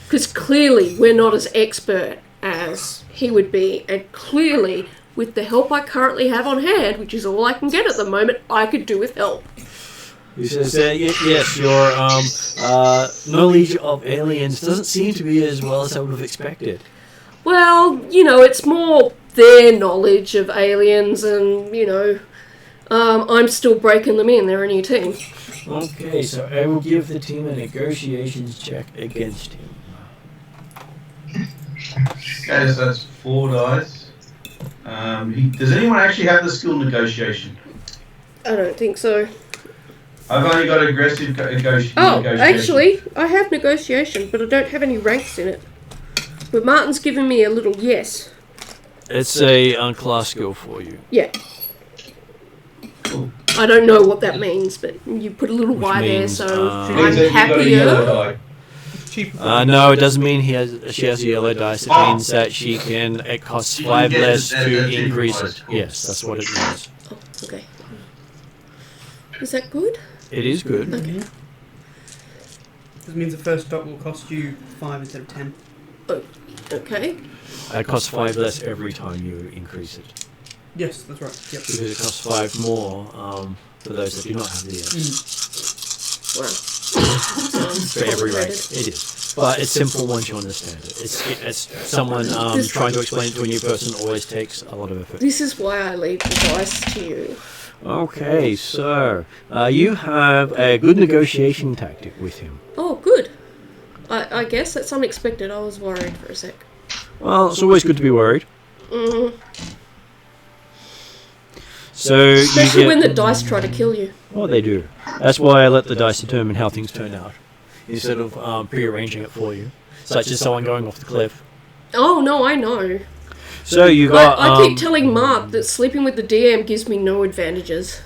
Because clearly we're not as expert as he would be, and clearly with the help I currently have on hand, which is all I can get at the moment, I could do with help. He says, yes, your knowledge of aliens doesn't seem to be as well as I would have expected. Well, it's more their knowledge of aliens, and, I'm still breaking them in. They're a new team. Okay, so I will give the team a negotiations check against him. Okay, so that's 4 dice. Does anyone actually have the skill negotiation? I don't think so. I've only got aggressive negotiation. Oh, actually, I have negotiation, but I don't have any ranks in it. But Martin's given me a little yes. It's a class skill for you. Yeah. I don't know what that means, but you put a little Which Y there, means, so Means I'm that you've got a yellow happier. die. No, it doesn't mean she has a yellow dice. It means that she can. It costs She 5 can get less it to at a increase cheaper price, it. cool. Yes, that's what it means. Oh, okay. Is that good? It is good. Okay. This means the first dot will cost you 5 instead of 10. Oh, okay. It costs 5 less every time you increase it. Yes, that's right. Yep. Because it costs 5 more for those that do not have the Wow. for every rank. It is. But it's simple once you understand it. It's someone trying to explain it to a new person always takes a lot of effort. This is why I leave the dice to you. Okay, so you have a good negotiation tactic with him. Oh, good. I guess that's unexpected. I was worried for a sec. Well, it's always good to be worried. Mm. So Especially you when get, the dice try to kill you. Oh, they do. That's why I let the dice determine how things turn out, instead of prearranging it for you, such as someone going off the cliff. Oh, no, I know. So you got. I keep telling Mark that sleeping with the DM gives me no advantages.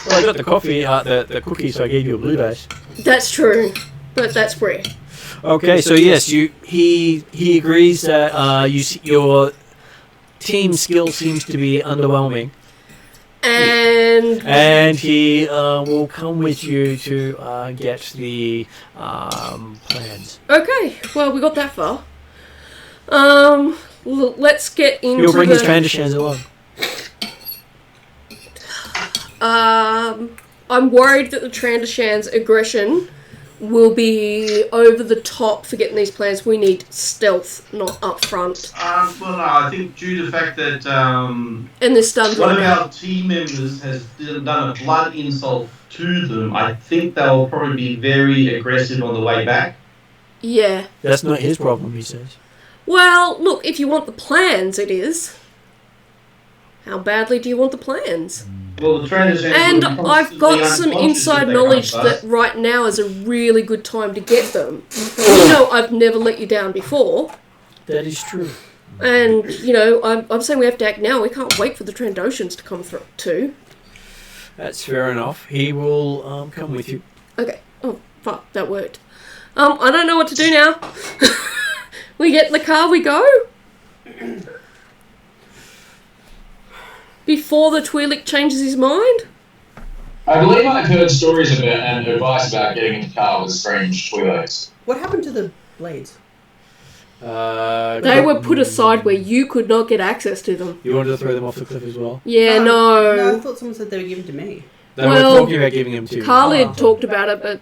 Well, I got the coffee, the cookie, so I gave you a blue dice. That's true, but that's rare. Okay, so yes, he agrees that your team skill seems to be underwhelming, And he will come with you to get the plans. okay, well, we got that far. Let's get into He'll bring his Trandoshans along. I'm worried that the Trandoshan's aggression will be over the top for getting these plans. We need stealth, not upfront. Well, no, I think due to the fact that And this stunned one of right our team members has done a blood insult to them, I think they'll probably be very aggressive on the way back. Yeah. That's not his problem, he says. Well, look, if you want the plans, it is. How badly do you want the plans? Well, the trainers And I've got some inside knowledge that right now is a really good time to get them. I've never let you down before. That is true. And, I'm saying we have to act now. We can't wait for the Trandoshans to come through, too. That's fair enough. He will come with you. Okay. Oh, fuck, that worked. I don't know what to do now. We get in the car, we go? Before the Twi'lek changes his mind? I believe I've heard stories about and advice about getting in the car with strange Twi'leks. What happened to the blades? They were put aside where you could not get access to them. You wanted to throw them off the cliff as well? Yeah, No, I no. thought someone said they were given to me. They Well, were talking about giving them to you. Khalid talked about it, but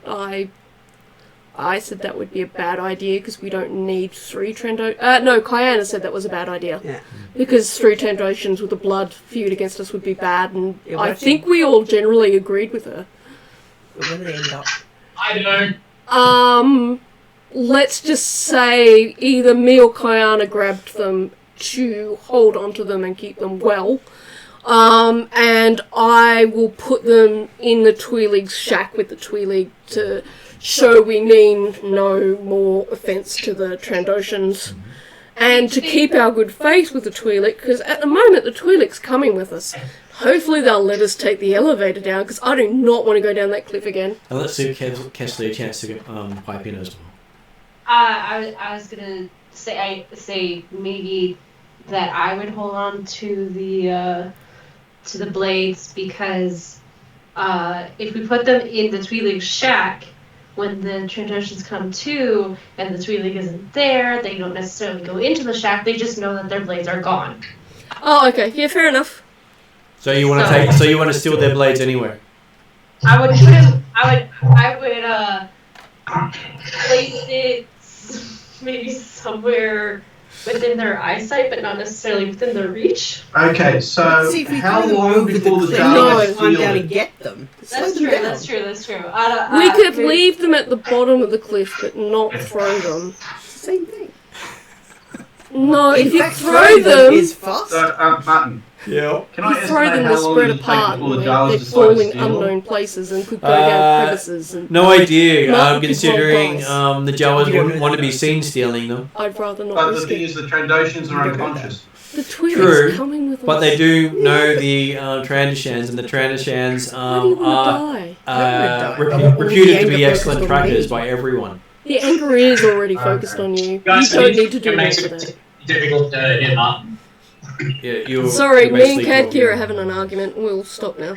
I said that would be a bad idea because we don't need 3 Trando... no, Kayana said that was a bad idea. Yeah. Because 3 Trandoshans with a blood feud against us would be bad, and Yeah, I well, think we all generally agreed with her. But where did they end up? I don't. Let's just say either me or Kayana grabbed them to hold onto them and keep them well. And I will put them in the Twi'leg's shack with the Twi'leg to show we mean no more offence to the Trandoshans. And to keep our good faith with the Twi'leg, because at the moment the Twi'leg's coming with us. Hopefully they'll let us take the elevator down, because I do not want to go down that cliff again. And let's give Kessler a chance to pipe in as well. I was gonna say maybe that I would hold on to the blades, because if we put them in the Twi'leg's shack, when the Trandoshans come to and the Twi'leg isn't there, they don't necessarily go into the shack. They just know that their blades are gone. Oh, okay. Yeah, fair enough. So you want to So you want to steal their blades anyway? I would put them. I would place it maybe somewhere within their eyesight, but not necessarily within their reach. Okay, so Let's see if we how can long over the before the cliff. Jawas Climb feel down it? and get them. That's true. That's true. That's true. We could leave them at the bottom of the cliff, but not throw them. Same thing. No, In if you fact, throw them, is fast. So, Martin, Yeah. can you I throw estimate them, how they long spread it'll take apart, before the and Jawas they decide fall to in steal? unknown places and could go down crevices. And No idea, Multiple considering guys. the Jawas wouldn't want to be seen stealing them. I'd rather not But the risk thing it. is, the Trandoshans are unconscious. The True, Twi'leg's coming with us. But they do know the Trandoshans, and the Trandoshans Why do you want to are die? reputed to be The excellent anger trackers focused by everyone. The anger is already focused on you. You Guys, don't need to do it more makes for it that. difficult to hit Martin. Yeah, you're Sorry, you're me and basically Kadkir are talking. having an argument. We'll stop now.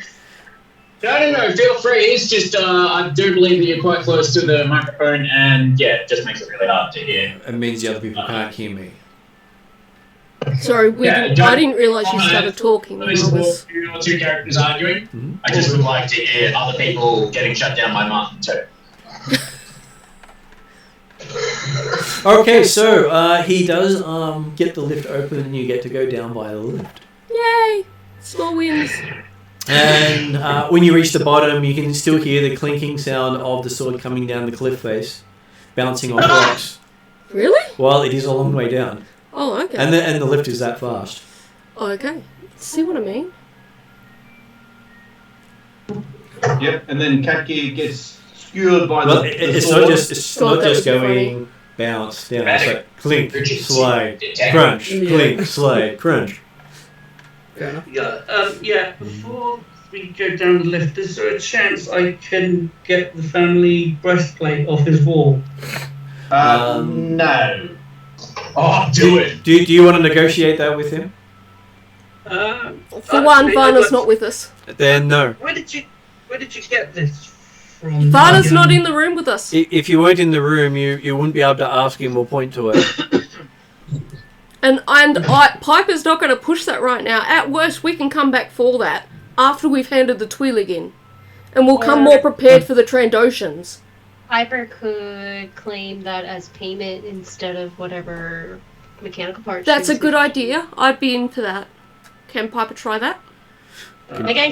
No, feel free. It's just, I do believe that you're quite close to the microphone, and yeah, it just makes it really hard to hear. It means the other people can't hear me. Sorry, Yeah, I didn't realise you started talking when I There's was... two characters arguing. Mhm. I just would like to hear other people getting shut down by Martin too. Okay, so he does get the lift open, and you get to go down by the lift. Yay! Small wins. And when you reach the bottom, you can still hear the clinking sound of the sword coming down the cliff face, bouncing off rocks. Really? Well, it is a long way down, Oh, okay. and the lift is that fast. Oh, okay. See what I mean? Yep, and then Katki gets skewered by Well, the it's sword. not just God, that would be going bounce down. It's like clink, slide, crunch, clink, slide, crunch. Fair enough. Yeah, before we go down the lift, is there a chance I can get the family breastplate off his wall? No. Oh, do it! Do you want to negotiate that with him? For one, Varna's not with us. Then no. Where did you get this from? Varna's not in the room with us. If you weren't in the room, you wouldn't be able to ask him or point to it. And Piper's not going to push that right now. At worst, we can come back for that after we've handed the Twi'leg in. And we'll come more prepared for the Trandoshans. Piper could claim that as payment instead of whatever mechanical parts. That's she a was good using. idea. I'd be in for that. Can Piper try that? Again,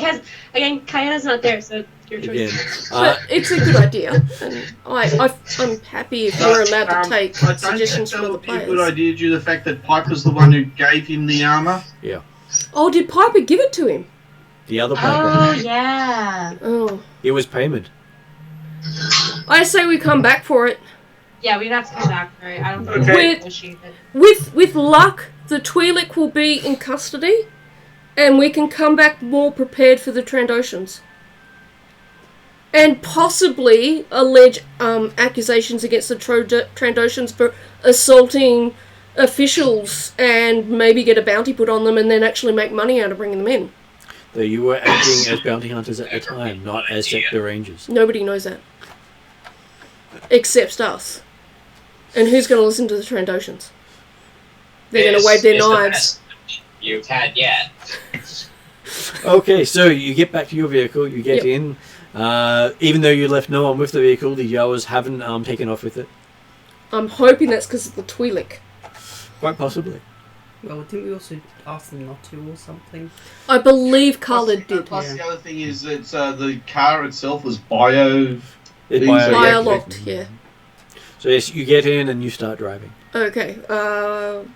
Kayana's not there, so your choice. Again, But it's a good idea. And I'm happy if you're allowed to take I don't suggestions think from that other would be a good players. idea due to the fact that Piper's the one who gave him the armour. Oh, did Piper give it to him? the other paper. Oh yeah. Oh. It was payment. I say we come back for it. Yeah, we'd have to come back for it. I don't think we Okay. can negotiate it. With luck, the Twi'lek will be in custody, and we can come back more prepared for the Trandoshans. And possibly allege accusations against the Trandoshans for assaulting officials and maybe get a bounty put on them and then actually make money out of bringing them in. Though you were acting as bounty hunters at the time, not as sector rangers. Nobody knows that. Except us. And who's going to listen to the Trandoshans? They're going to wave their It's the knives. best you've had yet. Okay, so you get back to your vehicle, you get in. Even though you left no one with the vehicle, the Jawas haven't taken off with it. I'm hoping that's because of the Twi'lek. Quite possibly. Well, didn't we also ask them not to or something? I believe Khalid did. Plus, Yeah. the other thing is that the car itself was bio. It's Bio- Bio-locked, yeah. So yes, you get in and you start driving. Okay.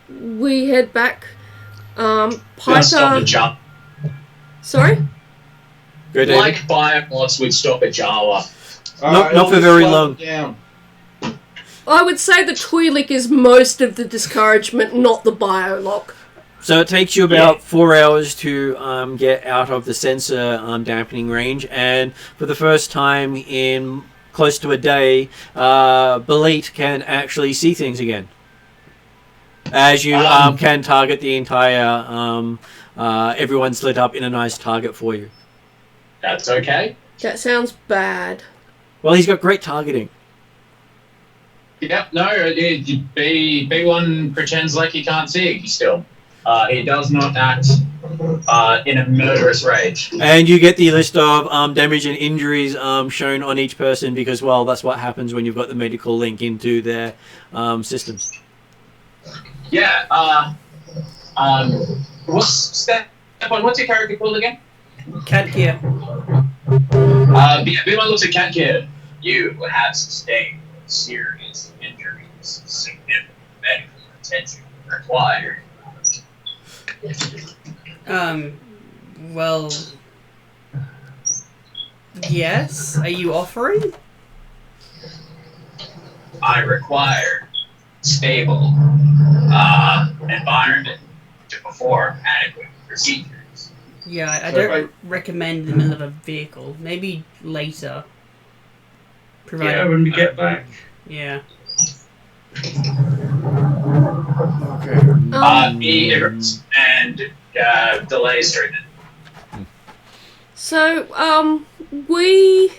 We head back. Let's stop Piper. at Jawa. Sorry. Go, David. Like Biomods would stop at Jawa. Not for very long. Down. I would say the Twi'lek is most of the discouragement, not the biolock. So it takes you about 4 hours to get out of the sensor dampening range, and for the first time in close to a day, Belit can actually see things again. As you can target the entire, everyone's lit up in a nice target for you. That's okay. That sounds bad. Well, he's got great targeting. Yep, no, B1 pretends like he can't see you still. He does not act in a murderous rage. And you get the list of damage and injuries shown on each person because, well, that's what happens when you've got the medical link into their systems. Yeah, what's your character called again? Cat here. B1 looks at Cat Kid. You have sustained serious injuries. Significant medical attention required. Well, yes. Are you offering? I require stable environment to perform adequate procedures. Yeah, I don't recommend them in a vehicle. Maybe later. Yeah, when we get back. Yeah. Okay. Be ignorant and delays treatment. So, we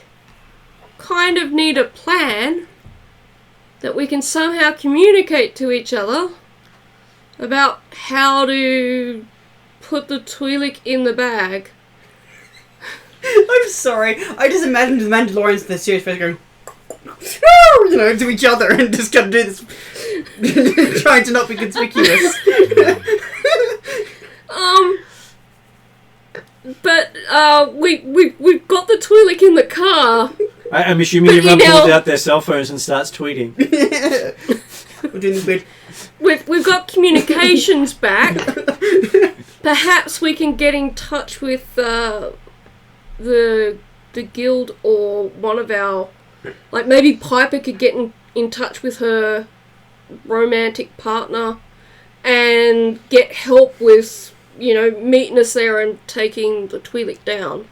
kind of need a plan that we can somehow communicate to each other about how to put the Twi'lek in the bag. I'm sorry. I just imagined the Mandalorians in the serious face going, to each other and just kind of do this, trying to not be conspicuous. But we've got the Twi'lek in the car. I'm assuming But everyone you know- pulls out their cell phones and starts tweeting. We're doing weird. We've got communications back. Perhaps we can get in touch with the guild or one of our, like maybe Piper could get in touch with her romantic partner and get help with, meeting us there and taking the Twi'lek down.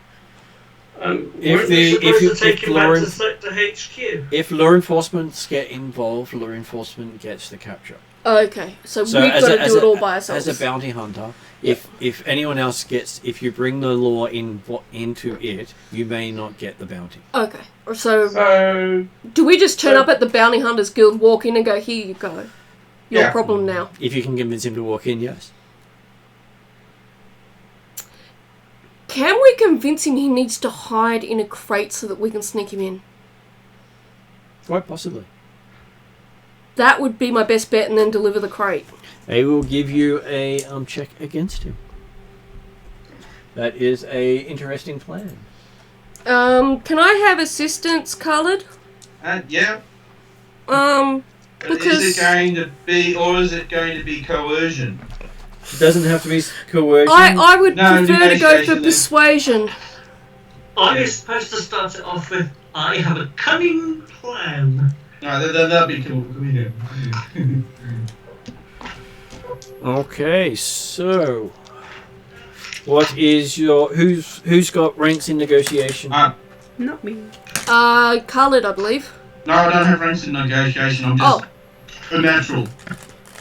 If law enforcement get involved, law enforcement gets the capture. Okay, so we've got to do it all by ourselves. As a bounty hunter, if anyone else if you bring the law into it, you may not get the bounty. Okay, so do we just turn up at the Bounty Hunters Guild, walk in and go, here you go, your problem now? If you can convince him to walk in, yes. Can we convince him he needs to hide in a crate so that we can sneak him in? Quite possibly. That would be my best bet, and then deliver the crate. They will give you a check against him. That is a interesting plan. Can I have assistance colored? Yeah. Because Is it going to be, or is it going to be coercion? It doesn't have to be coercion. I would prefer to go for negotiation then. persuasion. I was supposed to start it off with, I have a cunning plan. No, that'd be cool. Okay, so what is your who's got ranks in negotiation? Not me. Colored, I believe. No, I don't have ranks in negotiation. I'm just a natural.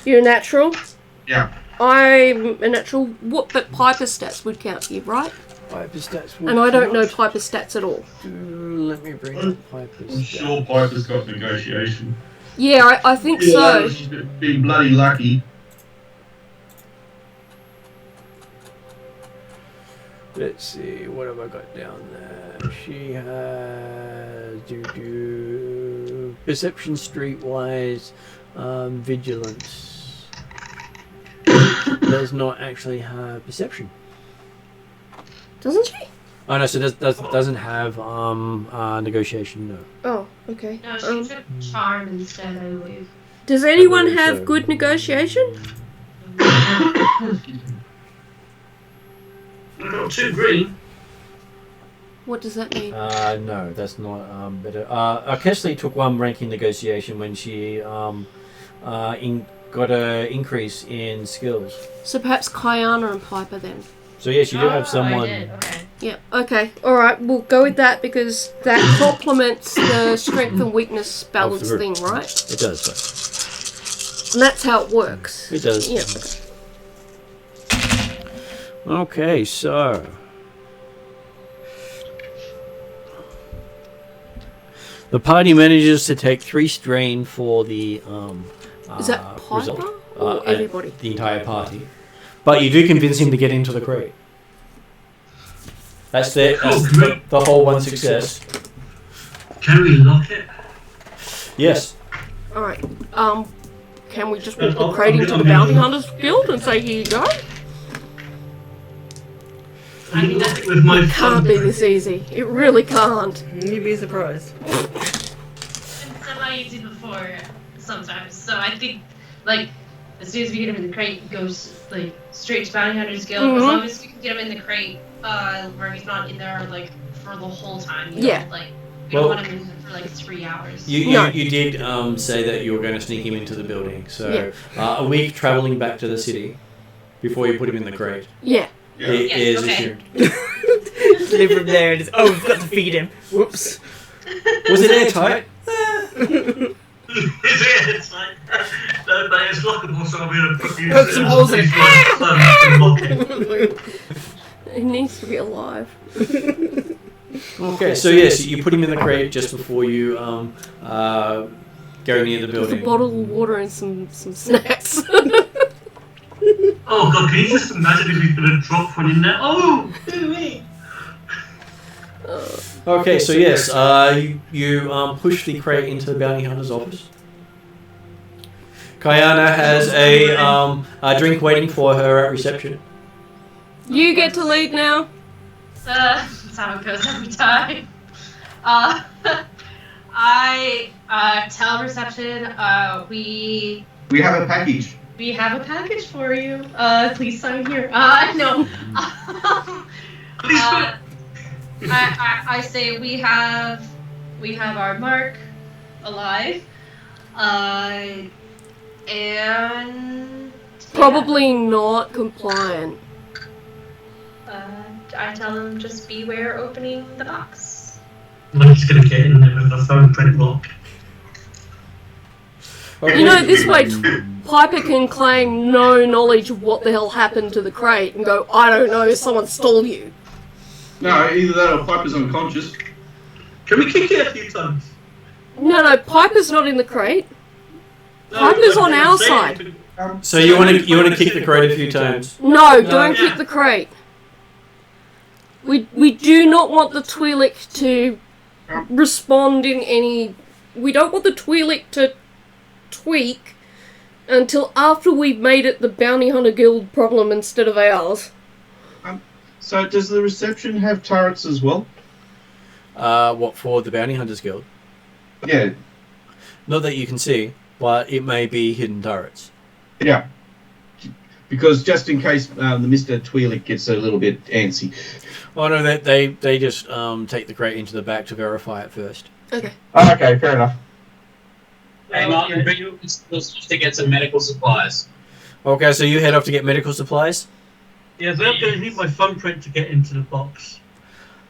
You're a natural? Yeah. I'm a natural. What? But Piper stats would count you, right? Piper stats. And I don't know Piper stats at all. Let me bring up Piper's I'm stats. sure Piper's got negotiation. Yeah, I think so. She's been bloody lucky. Let's see, what have I got down there? She has perception streetwise, vigilance. Does not actually have perception. Doesn't she? Oh no, so doesn't have negotiation. No. Oh, okay. No, she took charm instead, I believe. Does anyone believe have so. good negotiation? I've got 2 green. What does that mean? No, that's not better. Kesley took 1 ranking negotiation when she got an increase in skills. So perhaps Kyana and Piper then. So yes, you do have I someone. did. Okay. Yeah, okay. Alright, we'll go with that because that complements the strength and weakness balance Of the thing, group. right? It does. And that's how it works. It does. Yeah. Okay, so the party manages to take 3 strain for the Is that Piper result. or everybody? The entire party. But you do convince him to get into the crate. That's the whole 1 success. Can we lock it? Yes. Alright, can we just walk the crate into the Bounty Hunters Guild and say, here you go? I mean, Lock it with my It can't be this easy. It really can't. You'd be surprised. it's semi-easy before sometimes. So I think, like, as soon as we get him in the crate, he goes, like, straight to Bounty Hunter's Guild. Mhm. As long as we can get him in the crate, where he's not in there, like, for the whole time. You Yeah. Know, like, we Well- don't want him in there for, like, 3 hours. You did say that you were going to sneak him into the building. So a week travelling back to the city before you put him in the crate. Yeah. It Yes, is okay. assumed. Live from there and just, oh, we've got to feed him. Whoops. Was it airtight? It's like, no, but it's lockable, so I'm going to put you Poke some holes in it. and lock it. He needs to be alive. Okay, so yes, you put him in the crate just before you go near the With a building. bottle of water and some snacks. Oh god, can you just imagine if he's going to drop one in there? Oh, do me. Okay, so yes, you push the crate into the bounty hunter's office. Kyana has a drink waiting for her at reception. You get to lead now. That's how it goes every time. I tell reception, we have a package. have a package for you. Please sign here. No. I say we have our Mark alive. And Probably not compliant. I tell them just beware opening the box. I'm just going to get in there with a phone print lock. Okay. You know, this way Piper can claim no knowledge of what the hell happened to the crate and go, I don't know, someone stole you. No, either that or Piper's unconscious. Can we kick it a few times? No, Piper's not in the crate. Piper's on our side. So you want to kick the crate a few times? No, don't kick the crate. We do not want the Twi'lek to respond in any... We don't want the Twi'lek to tweak until after we've made it the Bounty Hunter Guild problem instead of ours. So does the reception have turrets as well? What, for the bounty hunters guild? Yeah. Not that you can see, but it may be hidden turrets. Yeah. Because just in case the Mr. Twi'lek gets a little bit antsy. Oh no, they just take the crate into the back to verify it first. Okay. Oh, okay, fair enough. Hey Martin, bring you to get some medical supplies. Okay, so you head off to get medical supplies? Yeah, but I'm going to need my thumbprint to get into the box.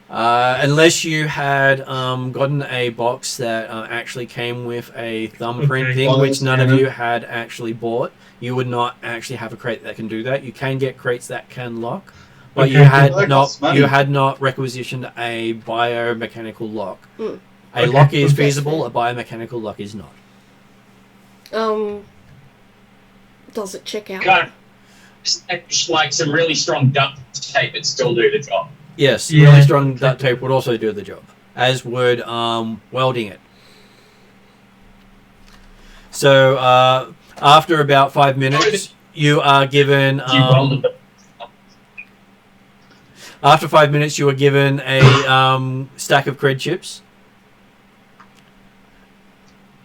Unless you had gotten a box that actually came with a thumbprint Okay. thing, which none of you had actually bought, you would not actually have a crate that can do that. You can get crates that can lock, but Okay. you had Well, that not costs money. you had not requisitioned a biomechanical lock. Mm. A Okay. lock is feasible, a biomechanical lock is not. Does it check out? Kind of just like some really strong duct tape that still do the job. Yes, Yeah. really strong duct tape would also do the job, as would welding it. So after about 5 minutes, you are given. You welded them. After 5 minutes, you are given a stack of cred chips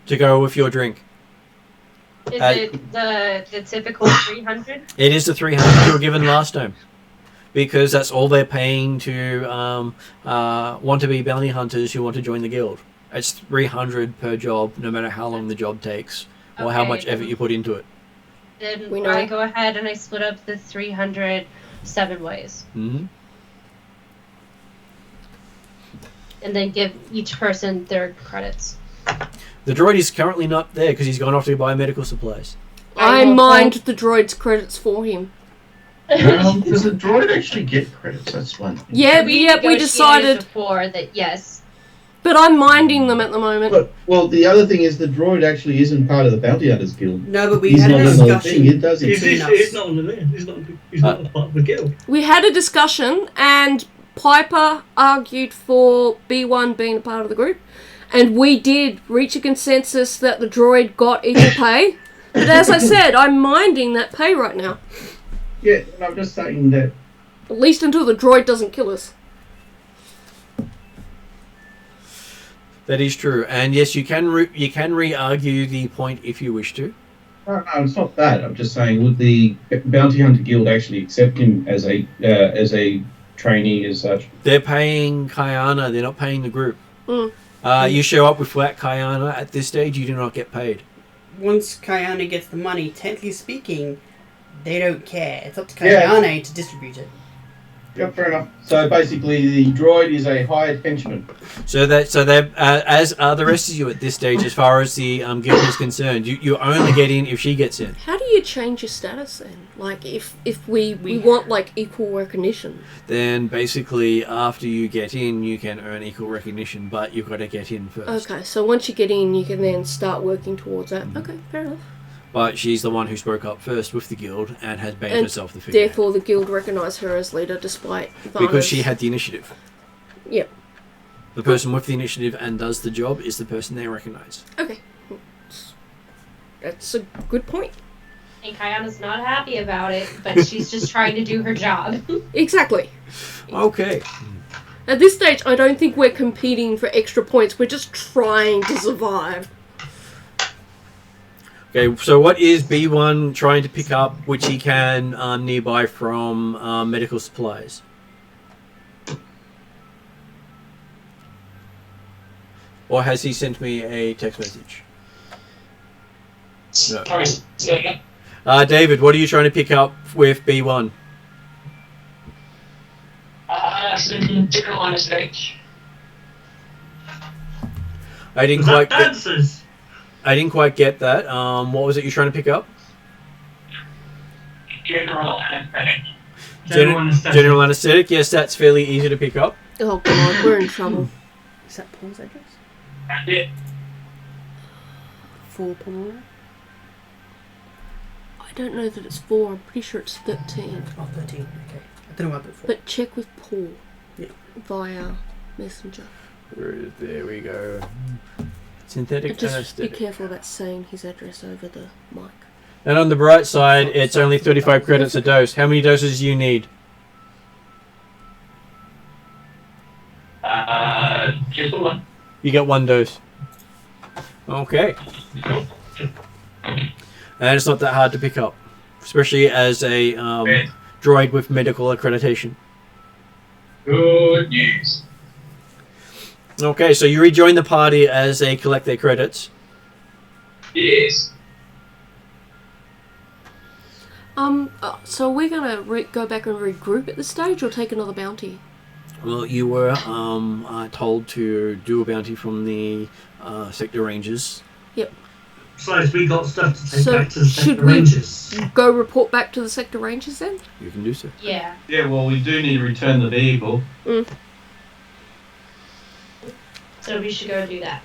to go with your drink. Is it the typical 300? It is the 300 you were given last time. Because that's all they're paying to want to be bounty hunters who want to join the guild. It's 300 per job, no matter how long the job takes or how much effort you put into it. Then We know. I go ahead and I split up the 300 7 ways. Mm-hmm. And then give each person their credits. The droid is currently not there because he's gone off to buy medical supplies. I will mined the droid's credits for him. Does the droid actually get credits? That's one thing. Yeah, we we decided, before that yes. but I'm minding them at the moment. But, well, the other thing is the droid actually isn't part of the Bounty Hunters Guild. No, but we He's had not a in the discussion. thing, does he? He's not under there. He's not a part of the guild. We had a discussion, and Piper argued for B1 being a part of the group, and we did reach a consensus that the droid got equal pay. But as I said, I'm minding that pay right now. Yeah, and I'm just saying that. At least until the droid doesn't kill us. That is true, and yes, you can re-argue the point if you wish to. No, it's not that. I'm just saying, would the Bounty Hunter Guild actually accept him as a trainee as such? They're paying Kayana, they're not paying the group. You show up with flat Kayana, at this stage you do not get paid. Once Kayane gets the money, technically speaking, they don't care. It's up to Yeah. Kayane to distribute it. Yeah, fair enough. So basically, the droid is a hired pensioner. So they're as are the rest of you at this stage, as far as the guild is concerned. You only get in if she gets in. How do you change your status then? Like, if we want, like, equal recognition. Then basically, after you get in, you can earn equal recognition, but you've got to get in first. Okay, so once you get in, you can then start working towards that. Okay, fair enough. But she's the one who spoke up first with the guild and has made And herself the figurehead. Therefore, the guild recognise her as leader despite Because she had the initiative. Yep. The person with the initiative and does the job is the person they recognise. Okay. That's a good point. And Kayana's not happy about it, but she's just trying to do her job. Exactly. Okay. At this stage, I don't think we're competing for extra points. We're just trying to survive. Okay, so what is B1 trying to pick up, which he can nearby from medical supplies? Or has he sent me a text message? No. Sorry, say again. David, what are you trying to pick up with B1? Some different line of speech. I didn't Was that quite get. dancers? I didn't quite get that. What was it you're trying to pick up? General anesthetic. General anesthetic. Yes, that's fairly easy to pick up. Oh god, we're in trouble. Is that Paul's address? That's it. 4 Pomona? I don't know that it's 4. I'm pretty sure it's 13. Oh, 13. Okay. I don't know about 4. But check with Paul. Yeah. Via Messenger. There we go. Synthetic And just be anesthetic. careful about saying his address over the mic. And on the bright side, it's only 35 credits a dose. How many doses do you need? Just the one. You get 1 dose. Okay. And it's not that hard to pick up. Especially as a droid with medical accreditation. Good news. Okay, so you rejoin the party as they collect their credits. Yes. So we're gonna go back and regroup at this stage, or take another bounty? Well, you were told to do a bounty from the sector rangers. Yep. So we got stuff to take So back to the should sector we- rangers. Go report back to the sector rangers then? You can do so. Yeah. Yeah, well, we do need to return the vehicle. So we should go do that.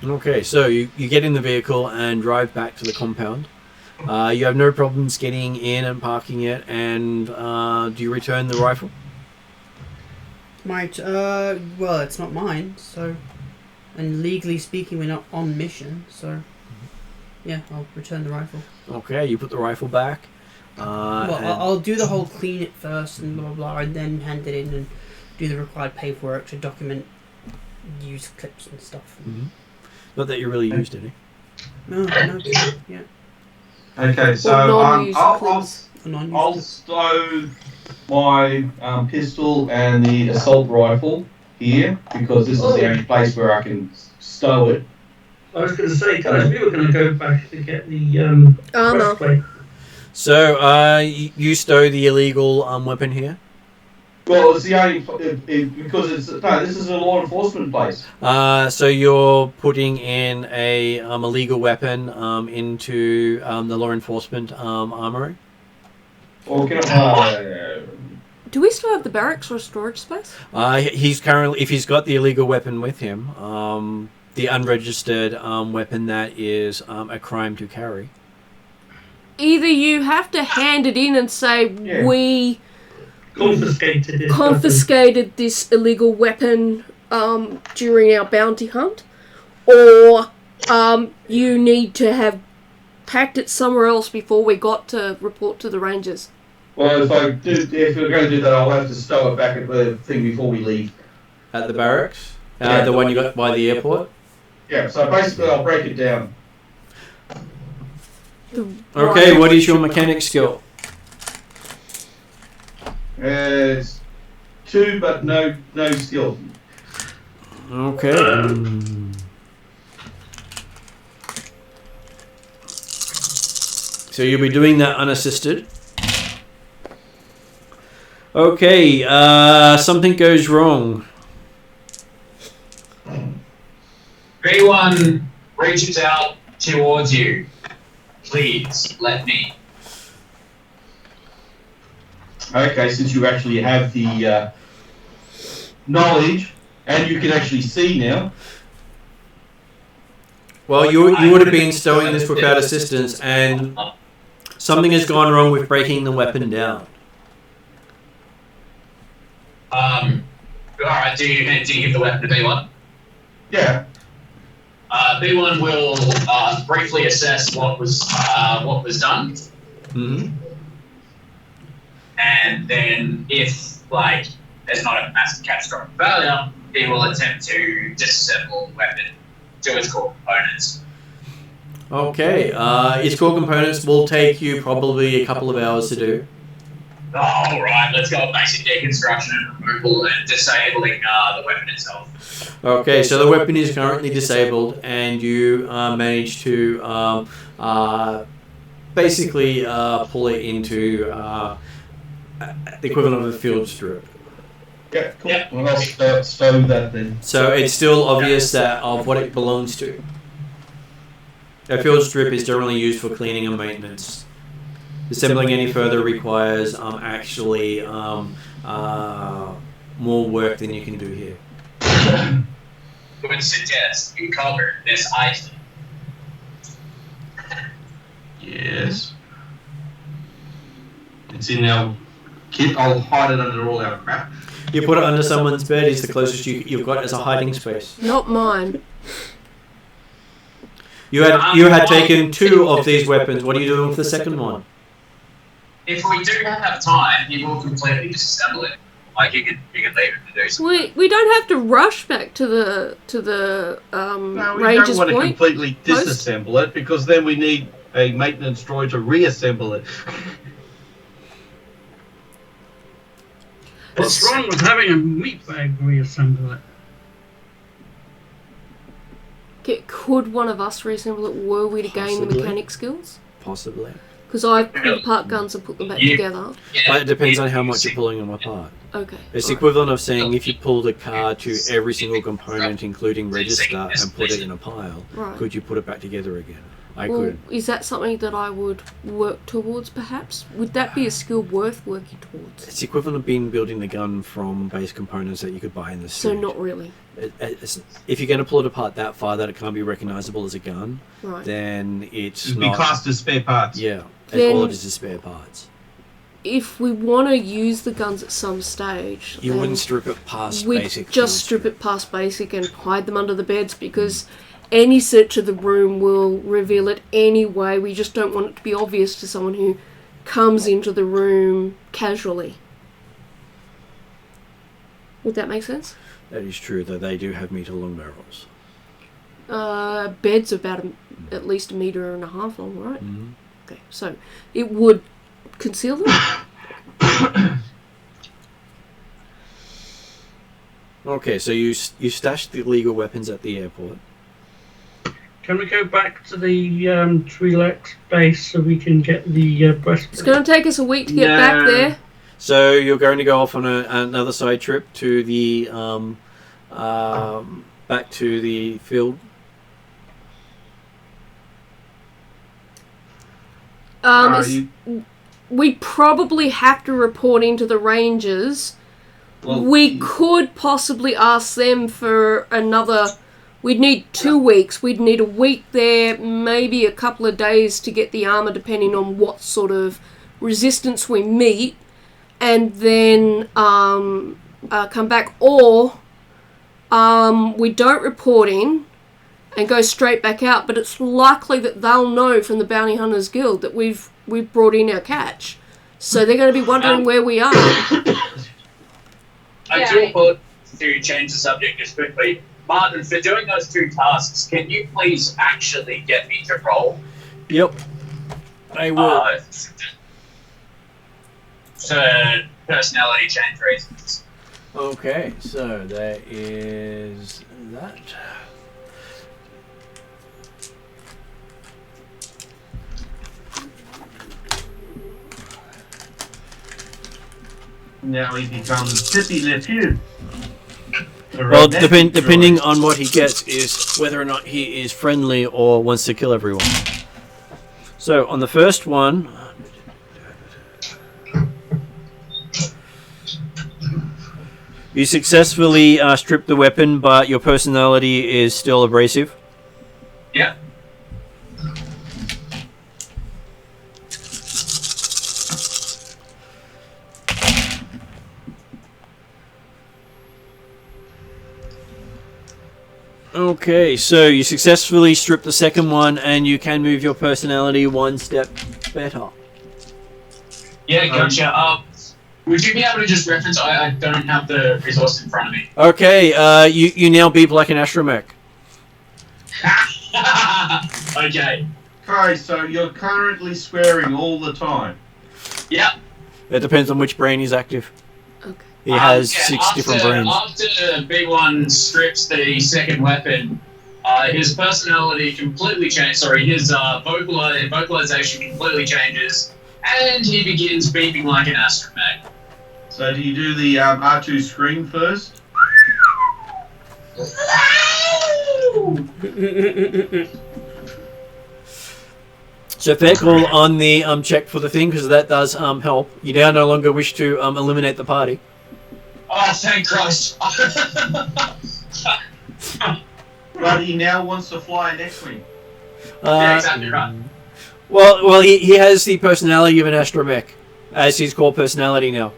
Okay, so you get in the vehicle and drive back to the compound. You have no problems getting in and parking it, and do you return the rifle? Well, it's not mine, so... And legally speaking, we're not on mission, so... Yeah, I'll return the rifle. Okay, you put the rifle back. Well, and- I'll do the whole clean it first and blah blah blah, and then hand it in and do the required paperwork to document use clips and stuff. Not that you really used any. No, yeah. Okay, so Or non-used I'll clips. I'll stow my pistol and the assault rifle here because this is the only place where I can stow it. I was going to say, guys, we were going to go back to get the Armor. breastplate. So, you stow the illegal weapon here? Well, it's the only because this is a law enforcement place. So you're putting in a illegal weapon into the law enforcement armory? Or can Do we still have the barracks or storage space? He's currently, if he's got the illegal weapon with him, the unregistered weapon that is a crime to carry. Either you have to hand it in and say, we confiscated this illegal weapon during our bounty hunt, or you need to have packed it somewhere else before we got to report to the rangers. Well, if we're going to do that, I'll have to stow it back at the thing before we leave. At the barracks? The one you got by the airport? Yeah, so basically I'll break it down. Okay, what is your mechanic skill? It's 2, but no skill. Okay. So you'll be doing that unassisted. Okay, something goes wrong. B1 reaches out towards you. Please, let me. Okay, since you actually have the knowledge, and you can actually see now. Well, you would have been stowing this without assistance, and something has gone wrong with breaking the weapon down. Alright, do you give the weapon to B1? Yeah. B1 will briefly assess what was done. Mm-hmm. And then if, there's not a massive catastrophic failure, he will attempt to disassemble the weapon to its core components. Okay, its core components will take you probably a couple of hours to do. Alright, let's go with basic deconstruction and removal and disabling the weapon itself. Okay, so the weapon is currently disabled, and you manage to basically pull it into the equivalent of a field strip. Yeah, cool. Yeah. Well, I'll stow that then. So it's still obvious that of what it belongs to. A field strip is generally used for cleaning and maintenance. Assembling any further requires actually more work than you can do here. Would suggest you cover this item. Yes. It's in our kit. I'll hide it under all our crap. You put it under someone's bed is the closest you've got as a hiding space. Not mine. You had taken 2 of these weapons. What are you doing with the second one? If we do have time, you will completely disassemble it. You can leave it to do something. We don't have to rush back to the No, we Rangers don't want to point. completely disassemble it because then we need a maintenance droid to reassemble it. What's wrong with having a meat bag reassemble it? Could one of us reassemble it were we to gain the Possibly. mechanic skills? Possibly. Because I've pulled apart guns and put them back together. But it depends on how much you're pulling them apart. Okay. It's the equivalent of saying if you pulled a car to every single component, including register, and put it in a pile, Right. could you put it back together again? I Well, could. is that something that I would work towards, perhaps? Would that be a skill worth working towards? It's the equivalent of building the gun from base components that you could buy in the store. So not really. If you're going to pull it apart that far that it can't be recognisable as a gun, Right. then it's It'd be not. classed as spare parts. Yeah, Then- all it is spare parts. If we want to use the guns at some stage, You then wouldn't strip it past we'd basic. just strip it past basic and hide them under the beds because any search of the room will reveal it anyway. We just don't want it to be obvious to someone who comes into the room casually. Would that make sense? That is true, though they do have meter long barrels. Beds are about at least 1.5 meters long, right? Mm-hmm. Okay, so it would conceal them. Okay, so you stashed the illegal weapons at the airport. Can we go back to the Twi'lek base so we can get the breastplate? It's going to take us a week to get back there. So you're going to go off on another side trip to the back to the field. We probably have to report into the Rangers. Well, We could possibly ask them for another. We'd need 2 weeks. We'd need a week there, maybe a couple of days to get the armor, depending on what sort of resistance we meet, and then come back. Or we don't report in and go straight back out. But it's likely that they'll know from the Bounty Hunters Guild that we've brought in our catch, so they're going to be wondering where we are. I do apologize to change the subject just quickly. Martin, for doing those 2 tasks, can you please actually get me to roll? Yep, I will. For personality change reasons. Okay, so there is that. Now he becomes Tippy Le Pew. Well, depending on what he gets is whether or not he is friendly or wants to kill everyone. So on the first one, you successfully strip the weapon, but your personality is still abrasive. Yeah. Okay, so you successfully strip the second one, and you can move your personality 1 step better. Yeah, gotcha. Would you be able to just reference? I don't have the resource in front of me. Okay, you now beep like an astromech. Okay. Okay, so you're currently swearing all the time. Yep. It depends on which brain is active. Okay. He has 6 different brains. After B1 strips the second weapon, his personality completely changes. Sorry, his vocalization completely changes, and he begins beeping like an astromech. So do you do the R2 scream first? So fair call on the check for the thing, because that does help. You now no longer wish to eliminate the party. Oh, thank Christ! But he now wants to fly an X-wing. Yeah, exactly right. Well, he has the personality of an astromech as his core personality now.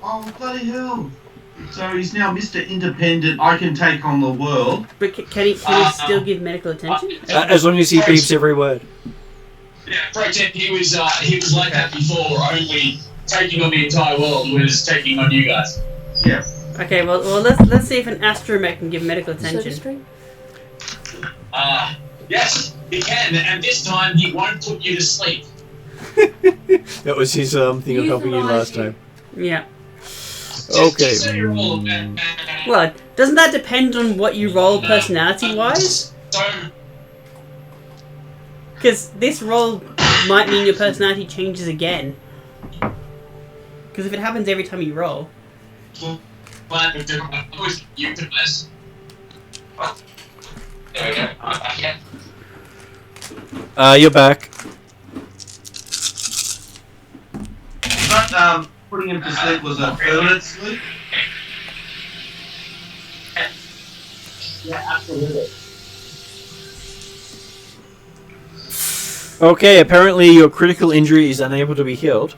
Oh, bloody hell. So he's now Mr. Independent, I can take on the world. But can he still give medical attention? As long as he beeps every word. Yeah, pro tip, he was like that before, only taking on the entire world was taking on you guys. Yeah. Okay, well let's see if an astromech can give medical attention. Stream? Yes, he can, and this time he won't put you to sleep. That was his thing of helping you last time. Yeah. Okay. Just so you're all, Well, doesn't that depend on what you roll personality-wise? Because this roll might mean your personality changes again. Because if it happens every time you roll. But was you to this. There we go. Yeah. You're back. But putting him to sleep was a permanent sleep? Yeah, absolutely. Okay, apparently your critical injury is unable to be healed,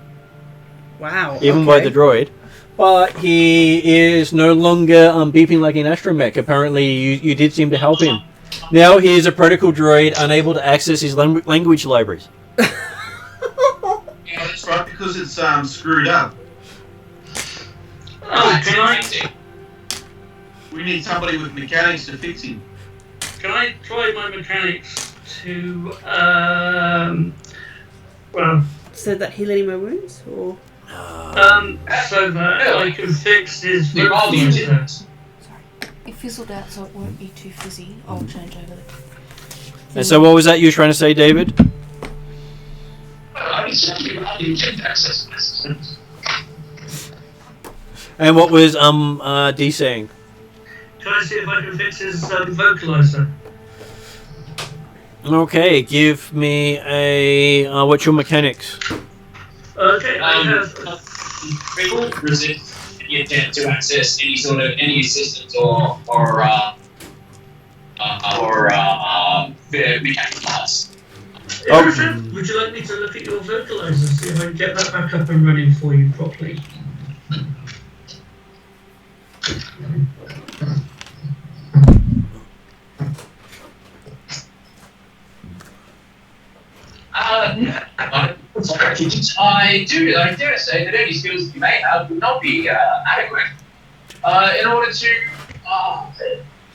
Wow. even by the droid. But he is no longer beeping like an astromech. Apparently you did seem to help him. Now he is a protocol droid unable to access his language libraries. Yeah, that's right, because it's screwed up. Oh, We need somebody with mechanics to fix him. can I try my mechanics to well, So that heal any more wounds, or so that I can fix his They're all muted. vocalizer. Sorry. It fizzled out, so it won't be too fizzy. I'll change over the. And so what was that you were trying to say, David? I was talking about the intent access. And what was D saying? Can I see if I can fix his vocalizer? Okay, give me a what's your mechanics? Okay, I have. People resist the attempt to access any assistance or mechanical parts. Elrood, would you like me to look at your vocalizer, see if I can get that back up and running for you properly? I dare say that any skills you may have would not be adequate in order to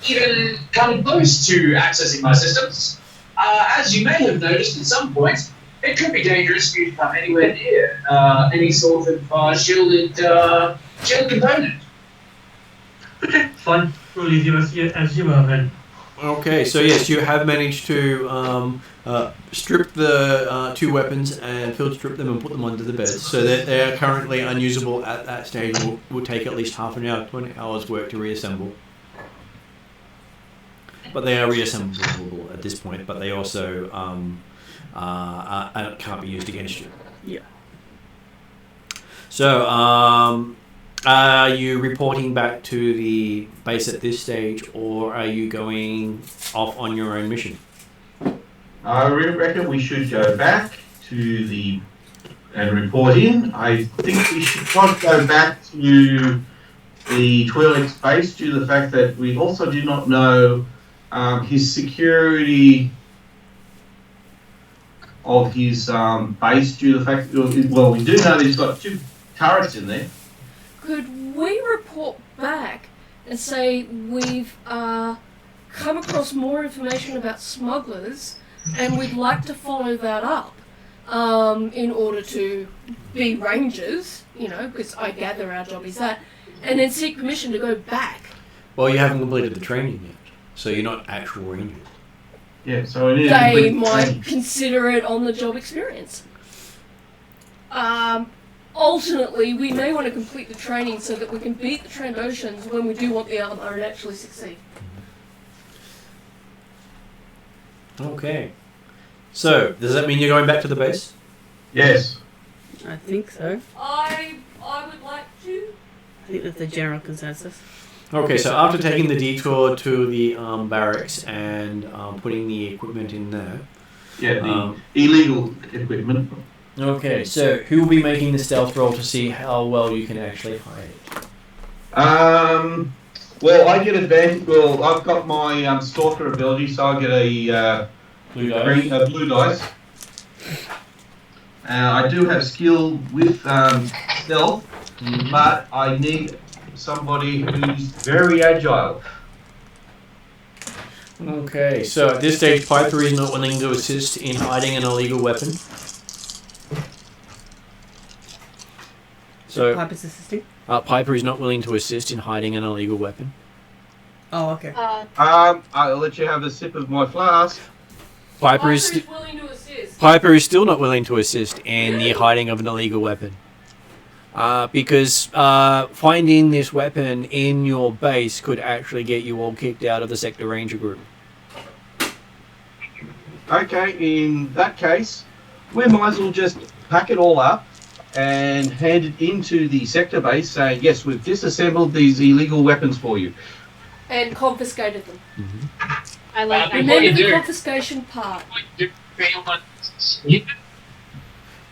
even come close to accessing my systems. As you may have noticed at some point, it could be dangerous for you to come anywhere near any sort of shielded component. Okay, fine. We'll leave you as you are then. Okay, so yes, you have managed to strip the two weapons and field strip them and put them under the bed. So that they are currently unusable at that stage. Will take at least half an hour, 20 hours work to reassemble. But they are reassemblable at this point. But they also can't be used against you. Yeah. So are you reporting back to the base at this stage, or are you going off on your own mission? I reckon we should go back to and report in. I think we should not go back to the Twilight base due to the fact that we also do not know his security of his base due to the fact that, well, we do know that he's got 2 turrets in there. Could we report back and say we've come across more information about smugglers and we'd like to follow that up in order to be rangers, because I gather our job is that, and then seek permission to go back? Well, you haven't completed the training yet, so you're not actual rangers. Yeah, so it is. They might consider it on-the-job experience. Ultimately, we may want to complete the training so that we can beat the Trandoshans when we do want the armor and actually succeed. Okay. So, does that mean you're going back to the base? Yes. I think so. I would like to. I think that's the general consensus. Okay, so after taking the detour to the barracks and putting the equipment in there. Yeah, the illegal equipment. Okay, so who will be making the stealth roll to see how well you can actually hide? Well, I get advantage. Well, I've got my stalker ability, so I get a Blue dice. blue dice. I do have skill with stealth, but I need somebody who's very agile. Okay, so at this stage, Piper is not willing to assist in hiding an illegal weapon. So Piper's assisting? Piper is not willing to assist in hiding an illegal weapon. Oh, okay. I'll let you have a sip of my flask. Piper is willing to assist. Piper is still not willing to assist in the hiding of an illegal weapon. Because finding this weapon in your base could actually get you all kicked out of the Sector Ranger group. Okay, in that case, we might as well just pack it all up and hand it into the sector base saying, yes, we've disassembled these illegal weapons for you. And confiscated them. Mm-hmm. I like that. Remember the confiscation part.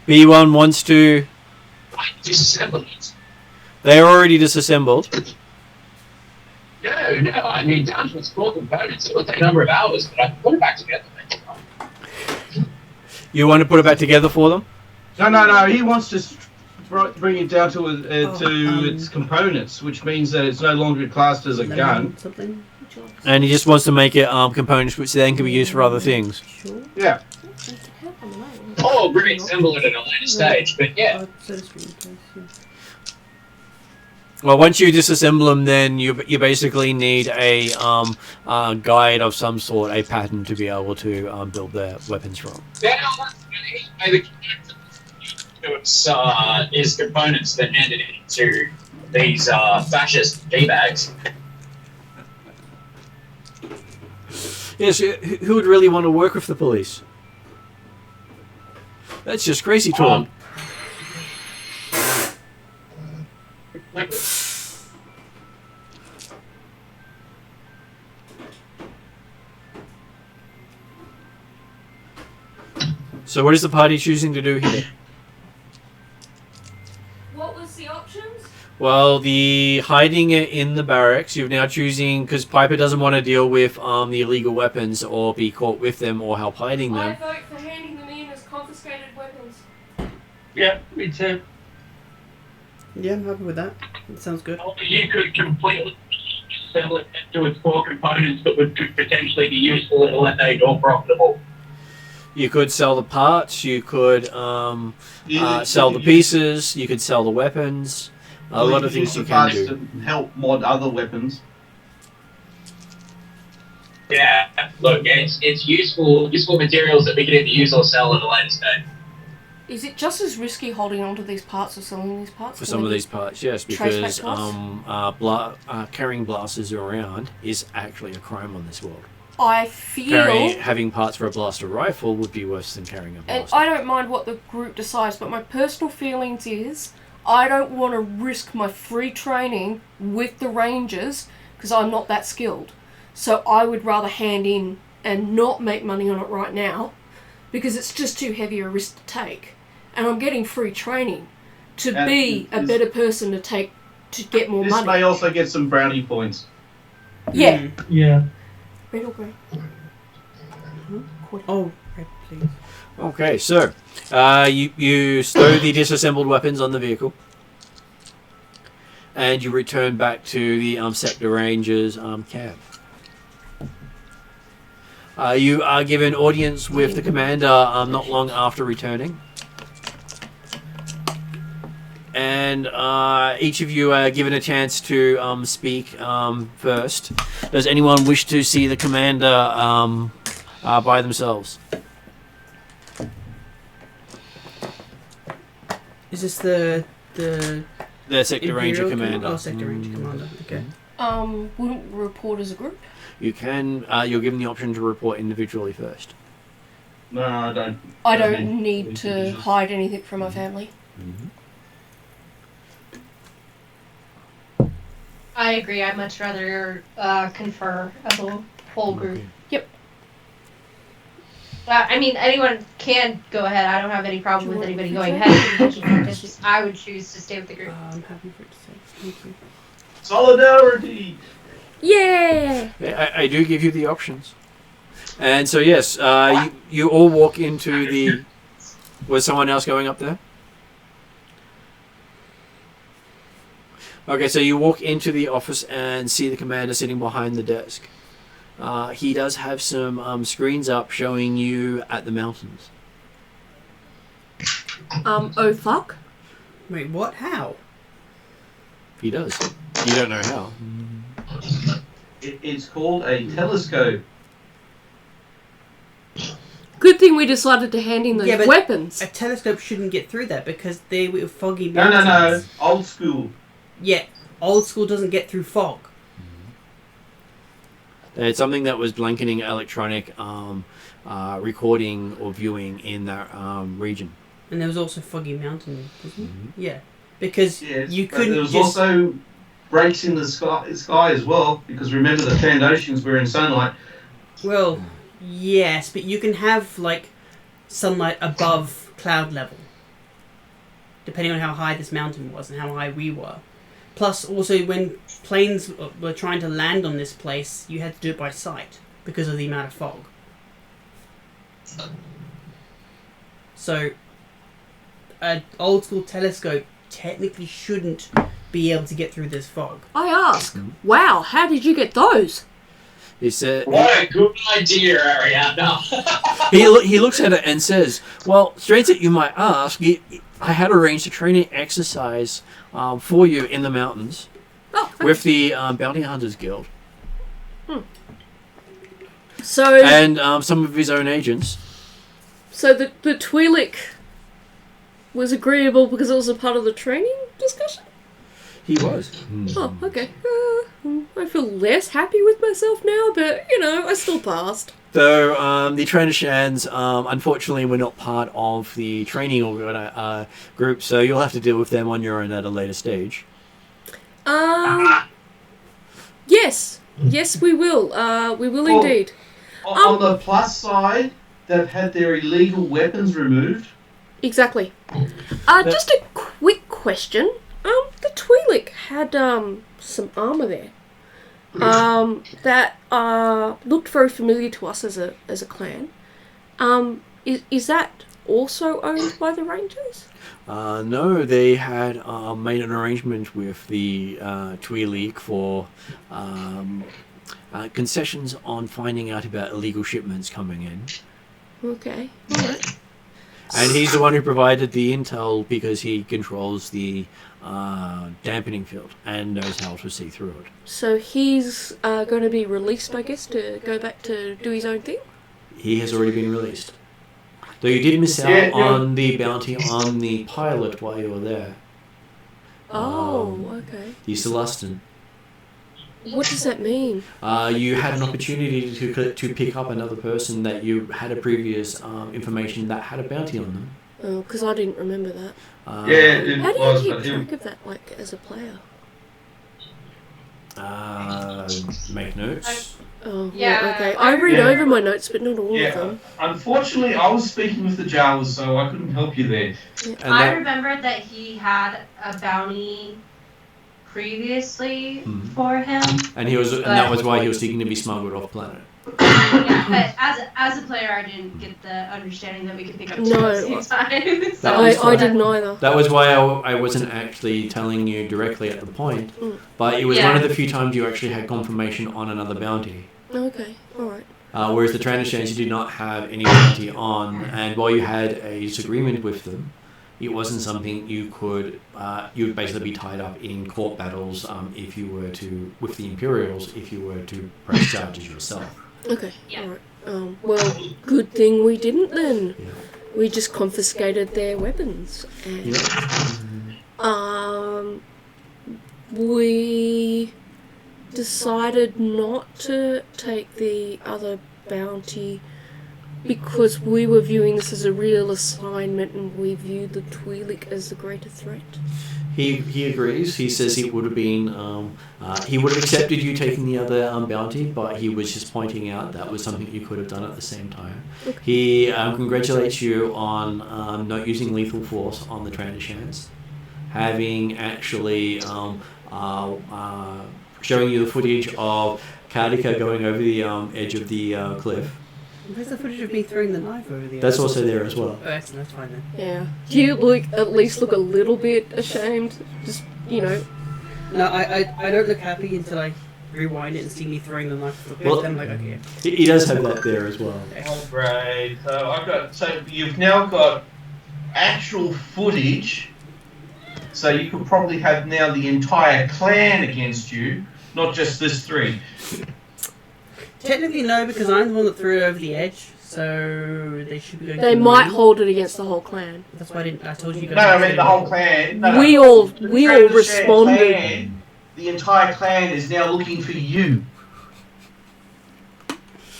B1 wants to... Disassemble it. They are already disassembled. No, I mean, down to small components. It will take a number of hours, but I can put it back together. You want to put it back together for them? No, he wants to bring it down to its components, which means that it's no longer classed as a gun. Something? And he just wants to make it components which then can be used for other things. Sure. Yeah. Oh, reassemble it at a later stage, but yeah. Well, once you disassemble them, then you basically need a guide of some sort, a pattern to be able to build their weapons from. His components then handed it to these fascist D-bags. Yes, who would really want to work with the police? That's just crazy talk. So what is the party choosing to do here? What was the options? Well, the hiding it in the barracks, you're now choosing, because Piper doesn't want to deal with the illegal weapons or be caught with them or help hiding I them. vote for handing them in as confiscated weapons. Yeah, me too. Yeah, I'm happy with that. That sounds good. You could completely sell it into its core components that would potentially be useful and eliminate or profitable. You could sell the parts, you could sell the pieces, you could sell the weapons. A lot of things you can do. To help mod other weapons. Yeah, look, it's useful materials that we can either use or sell at a later stage. Is it just as risky holding on to these parts or selling these parts? For some of these parts, yes, because carrying blasters around is actually a crime on this world. I feel... Having parts for a blaster rifle would be worse than carrying a blaster. And I don't mind what the group decides, but my personal feelings is I don't want to risk my free training with the Rangers because I'm not that skilled. So I would rather hand in and not make money on it right now because it's just too heavy a risk to take. And I'm getting free training to be a better person to get more money. This may also get some brownie points. Yeah. Yeah. Red or grey? Oh, red, please. Okay, so you stow the disassembled weapons on the vehicle, and you return back to the Sector Rangers cab. You are given audience with the commander not long after returning. And each of you are given a chance to speak first. Does anyone wish to see the commander by themselves? Is this the Sector Ranger Commander. Oh, Sector Ranger Commander. Okay. Wouldn't we report as a group? You can. You're given the option to report individually first. No, I don't. I don't need to hide anything from my family. Mm-hmm. I agree. I'd much rather confer as a whole group. Okay. Yep. I mean, anyone can go ahead. I don't have any problem with anybody going ahead. It's just I would choose to stay with the group. I'm happy for it to say. Thank you. Solidarity! Yeah! I do give you the options. And so, yes, you all walk into the... Was someone else going up there? Okay, so you walk into the office and see the commander sitting behind the desk. He does have some screens up showing you at the mountains. Oh fuck? Wait, what? How? He does. You don't know how. It's called a telescope. Good thing we decided to hand in those weapons. A telescope shouldn't get through that because they were foggy No, mountains. no. Old school. Yeah, old school doesn't get through fog. It's something that was blanketing electronic recording or viewing in that region. And there was also foggy mountain, wasn't it? Yeah, because you couldn't. There was also breaks in the sky as well, because remember the Fandotians were in sunlight. Well, yes, but you can have like sunlight above cloud level, depending on how high this mountain was and how high we were. Plus, also when planes were trying to land on this place, you had to do it by sight because of the amount of fog. So, an old school telescope technically shouldn't be able to get through this fog. I ask, wow, how did you get those? He said, What a good idea, Ariadne. he looks at it and says, well, strange that you might ask, I had arranged a training exercise for you in the mountains with the Bounty Hunters Guild. So And some of his own agents. So the Twi'lek was agreeable because it was a part of the training discussion? He was. Oh, okay. I feel less happy with myself now, but, I still passed. So the trainer Shans, unfortunately, were not part of the training group, so you'll have to deal with them on your own at a later stage. Yes. Yes, we will. We will indeed. On the plus side, they've had their illegal weapons removed. Exactly. Just a quick question. The Twi'lek had some armor there. That looked very familiar to us as a clan. Is that also owned by the Rangers? No, they had made an arrangement with the Twi'lek for concessions on finding out about illegal shipments coming in. Okay, alright. And he's the one who provided the intel because he controls the dampening field and knows how to see through it. So he's going to be released, I guess, to go back to do his own thing? He has already been released. Though you did miss out on the bounty on the pilot while you were there. Okay. The Celestin. What does that mean? You had an opportunity to pick up another person that you had a previous information that had a bounty on them. Oh, because I didn't remember that. Uh, How do you keep track of that, as a player? Make notes. Oh, Yeah, okay. I read yeah. over my notes, but not all of Yeah. them. Unfortunately, I was speaking with the Jawas, so I couldn't help you there. And I that, remember that he had a bounty previously Mhm. for him. and that was why he was seeking to be smuggled off planet. Yeah, but as a player, I didn't get the understanding that we could pick up two No. at the same time. So That was I fine. didn't either. That was why I wasn't actually telling you directly at the point, but it was Yeah. one of the few times you actually had confirmation on another bounty. Okay, alright. Whereas the trainer Shans, you did not have any bounty on, and while you had a disagreement with them, it wasn't something you could. You would basically be tied up in court battles if you were to with the Imperials if you were to press charges yourself. Okay, Yeah. alright. Well, good thing we didn't then. Yeah. We just confiscated their weapons. And, we decided not to take the other bounty because we were viewing this as a real assignment and we viewed the Twi'lek as the greater threat. He agrees. He says it would have been he would have accepted you taking the other bounty, but he was just pointing out that was something you could have done at the same time. Okay. He congratulates you on not using lethal force on the trainer Shans, having actually showing you the footage of Kartika going over the edge of the cliff. Where's the footage of me throwing the knife over the That's other? also there as well. Oh, that's fine then. Yeah. Do you at least look a little bit ashamed? Just, No, I don't look happy until I rewind it and see me throwing the knife for the Well- first time. Like, okay. He does have that there as well. Alright, so you've now got actual footage, so you could probably have now the entire clan against you, not just this three. Technically no, because I'm the one that threw it over the edge, so they should be going they to might me. hold it against the whole clan. That's why I told you guys. No, I mean the whole clan. No, We all The we all Trader Shan responded. Clan, the entire clan is now looking for you.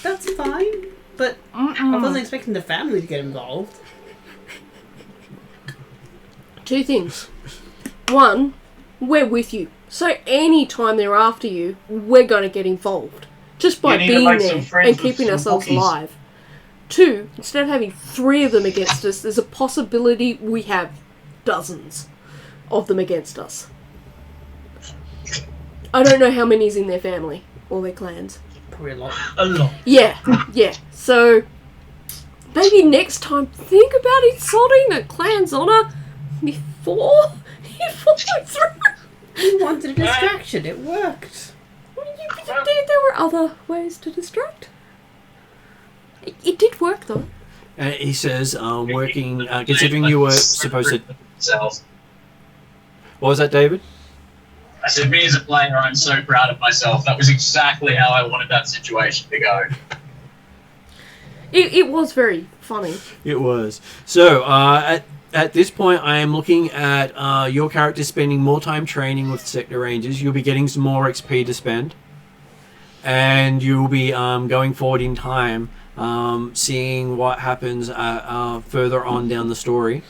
That's fine, but I wasn't expecting the family to get involved. Two things. One, we're with you. So any time they're after you, we're going to get involved. Just by You need to being make there some friends and with keeping some ourselves bookies. alive. Two, instead of having 3 of them against us, there's a possibility we have dozens of them against us. I don't know how many's in their family or their clans. Probably a lot. A lot. Yeah. So maybe next time think about insulting a clan's honour before you follow through. You wanted a distraction, it worked. There were other ways to distract. It did work though. He says, working, considering you were supposed to... Myself. What was that, David? I said, me as a player, I'm so proud of myself. That was exactly how I wanted that situation to go. It was very funny. It was. So, at this point, I am looking at your character spending more time training with Sector Rangers. You'll be getting some more XP to spend. And you'll be going forward in time, seeing what happens further on down the story.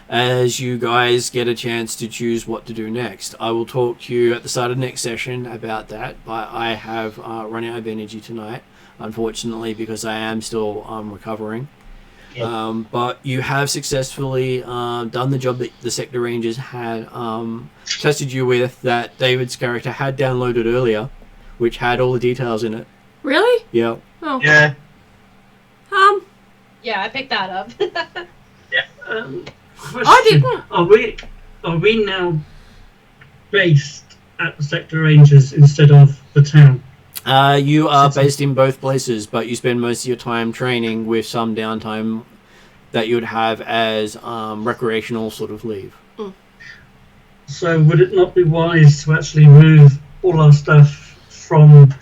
As you guys get a chance to choose what to do next. I will talk to you at the start of next session about that, but I have run out of energy tonight, unfortunately, because I am still recovering. Yeah. But you have successfully done the job that the Sector Rangers had tested you with, that David's character had downloaded earlier, which had all the details in it. Really? Yeah. Oh. Yeah. Yeah, I picked that up. Question. I didn't. Are we now based at the Sector Rangers instead of the town? You are based in both places, but you spend most of your time training with some downtime that you would have as recreational sort of leave. So would it not be wise to actually move all our stuff from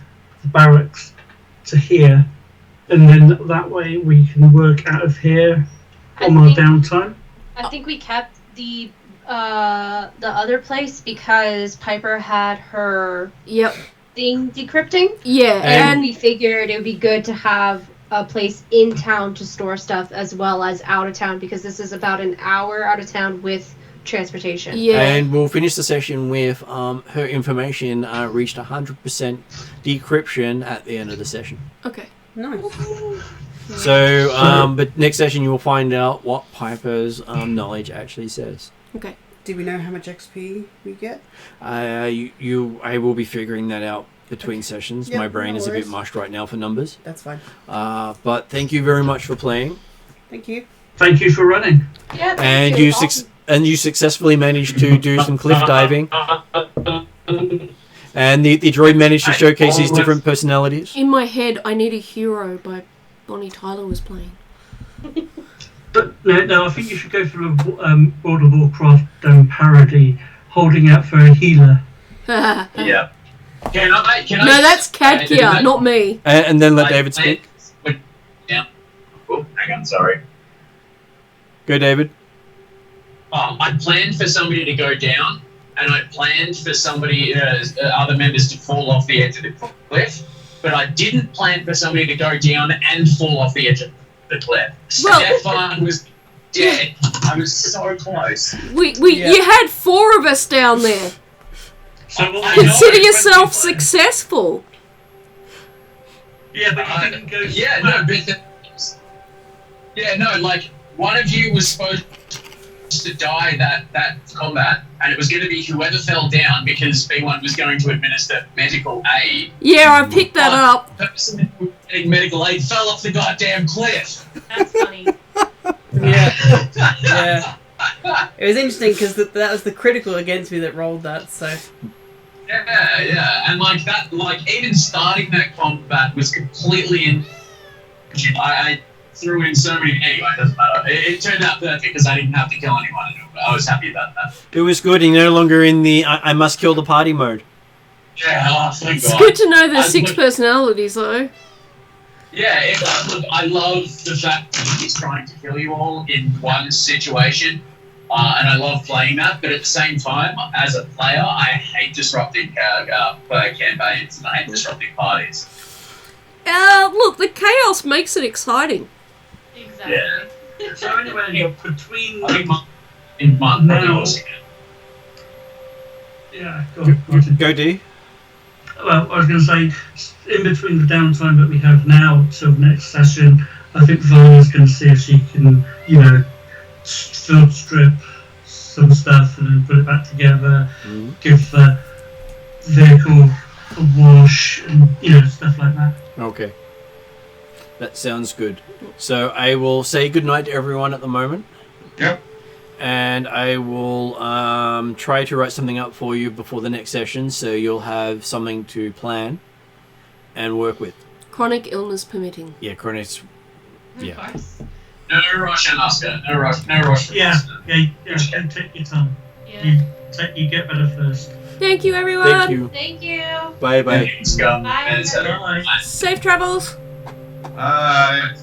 the barracks to here, and then that way we can work out of here on our downtime? I think we kept the other place because Piper had her thing decrypting. Yeah, and we figured it would be good to have a place in town to store stuff as well as out of town, because this is about an hour out of town with transportation. Yeah. And we'll finish the session with her information reached 100% decryption at the end of the session. Okay. Nice. So, but next session you will find out what Piper's knowledge actually says. Okay. Do we know how much XP we get? I will be figuring that out between sessions. Yep, My brain no is a bit worries. mushed right now for numbers. That's fine. But thank you very much for playing. Thank you. Thank you for running. Yeah, And you successfully managed to do some cliff diving. And the droid managed to showcase his different personalities. In my head, I Need a Hero by Bonnie Tyler was playing. But no, I think you should go for a World of Warcraft parody, holding out for a healer. Yeah. Can I No, that's Cadkia, not me. And then let David speak. Yeah. Oh, hang on, sorry. Go, David. I planned for somebody to go down, and I planned for somebody, other members to fall off the edge of the cliff, but I didn't plan for somebody to go down and fall off the edge of the cliff. Well, Stefan was dead. I was so close. You had 4 of us down there. So Consider yourself successful. Yeah, but you didn't go. Like one of you was supposed to die that combat, and it was going to be whoever fell down because B1 was going to administer medical aid. Yeah, I picked that up. The person who was getting medical aid fell off the goddamn cliff. That's funny. Yeah. It was interesting because that was the critical against me that rolled that, so... Yeah, and even starting that combat was completely in... I threw in so many... Anyway, it doesn't matter. It turned out perfect because I didn't have to kill anyone. I was happy about that. It was good. You're no longer in the I must kill the party mode. Yeah, thank It's God. good to know there's 6 personalities, though. Yeah, look, I love the fact that he's trying to kill you all in one situation, and I love playing that, but at the same time, as a player, I hate disrupting campaigns, and I hate disrupting parties. Look, the chaos makes it exciting. Exactly. Yeah. So anyway, between I think in month now, Go, D. Well, I was going to say, in between the downtime that we have now till next session, I think Vana's going to see if she can, field strip some stuff and then put it back together, give the vehicle a wash, and stuff like that. Okay. That sounds good. So I will say goodnight to everyone at the moment. Yep. and I will try to write something up for you before the next session, so you'll have something to plan and work with. Chronic illness permitting. Yeah, chronic. Yeah. Of course. No rush, Oscar. No rush. Yeah, take your time. Yeah. You get better first. Thank you, everyone. Thank you. Thank you. Bye bye. Thanks, Scum. Bye. And so- Bye. Safe travels. Bye.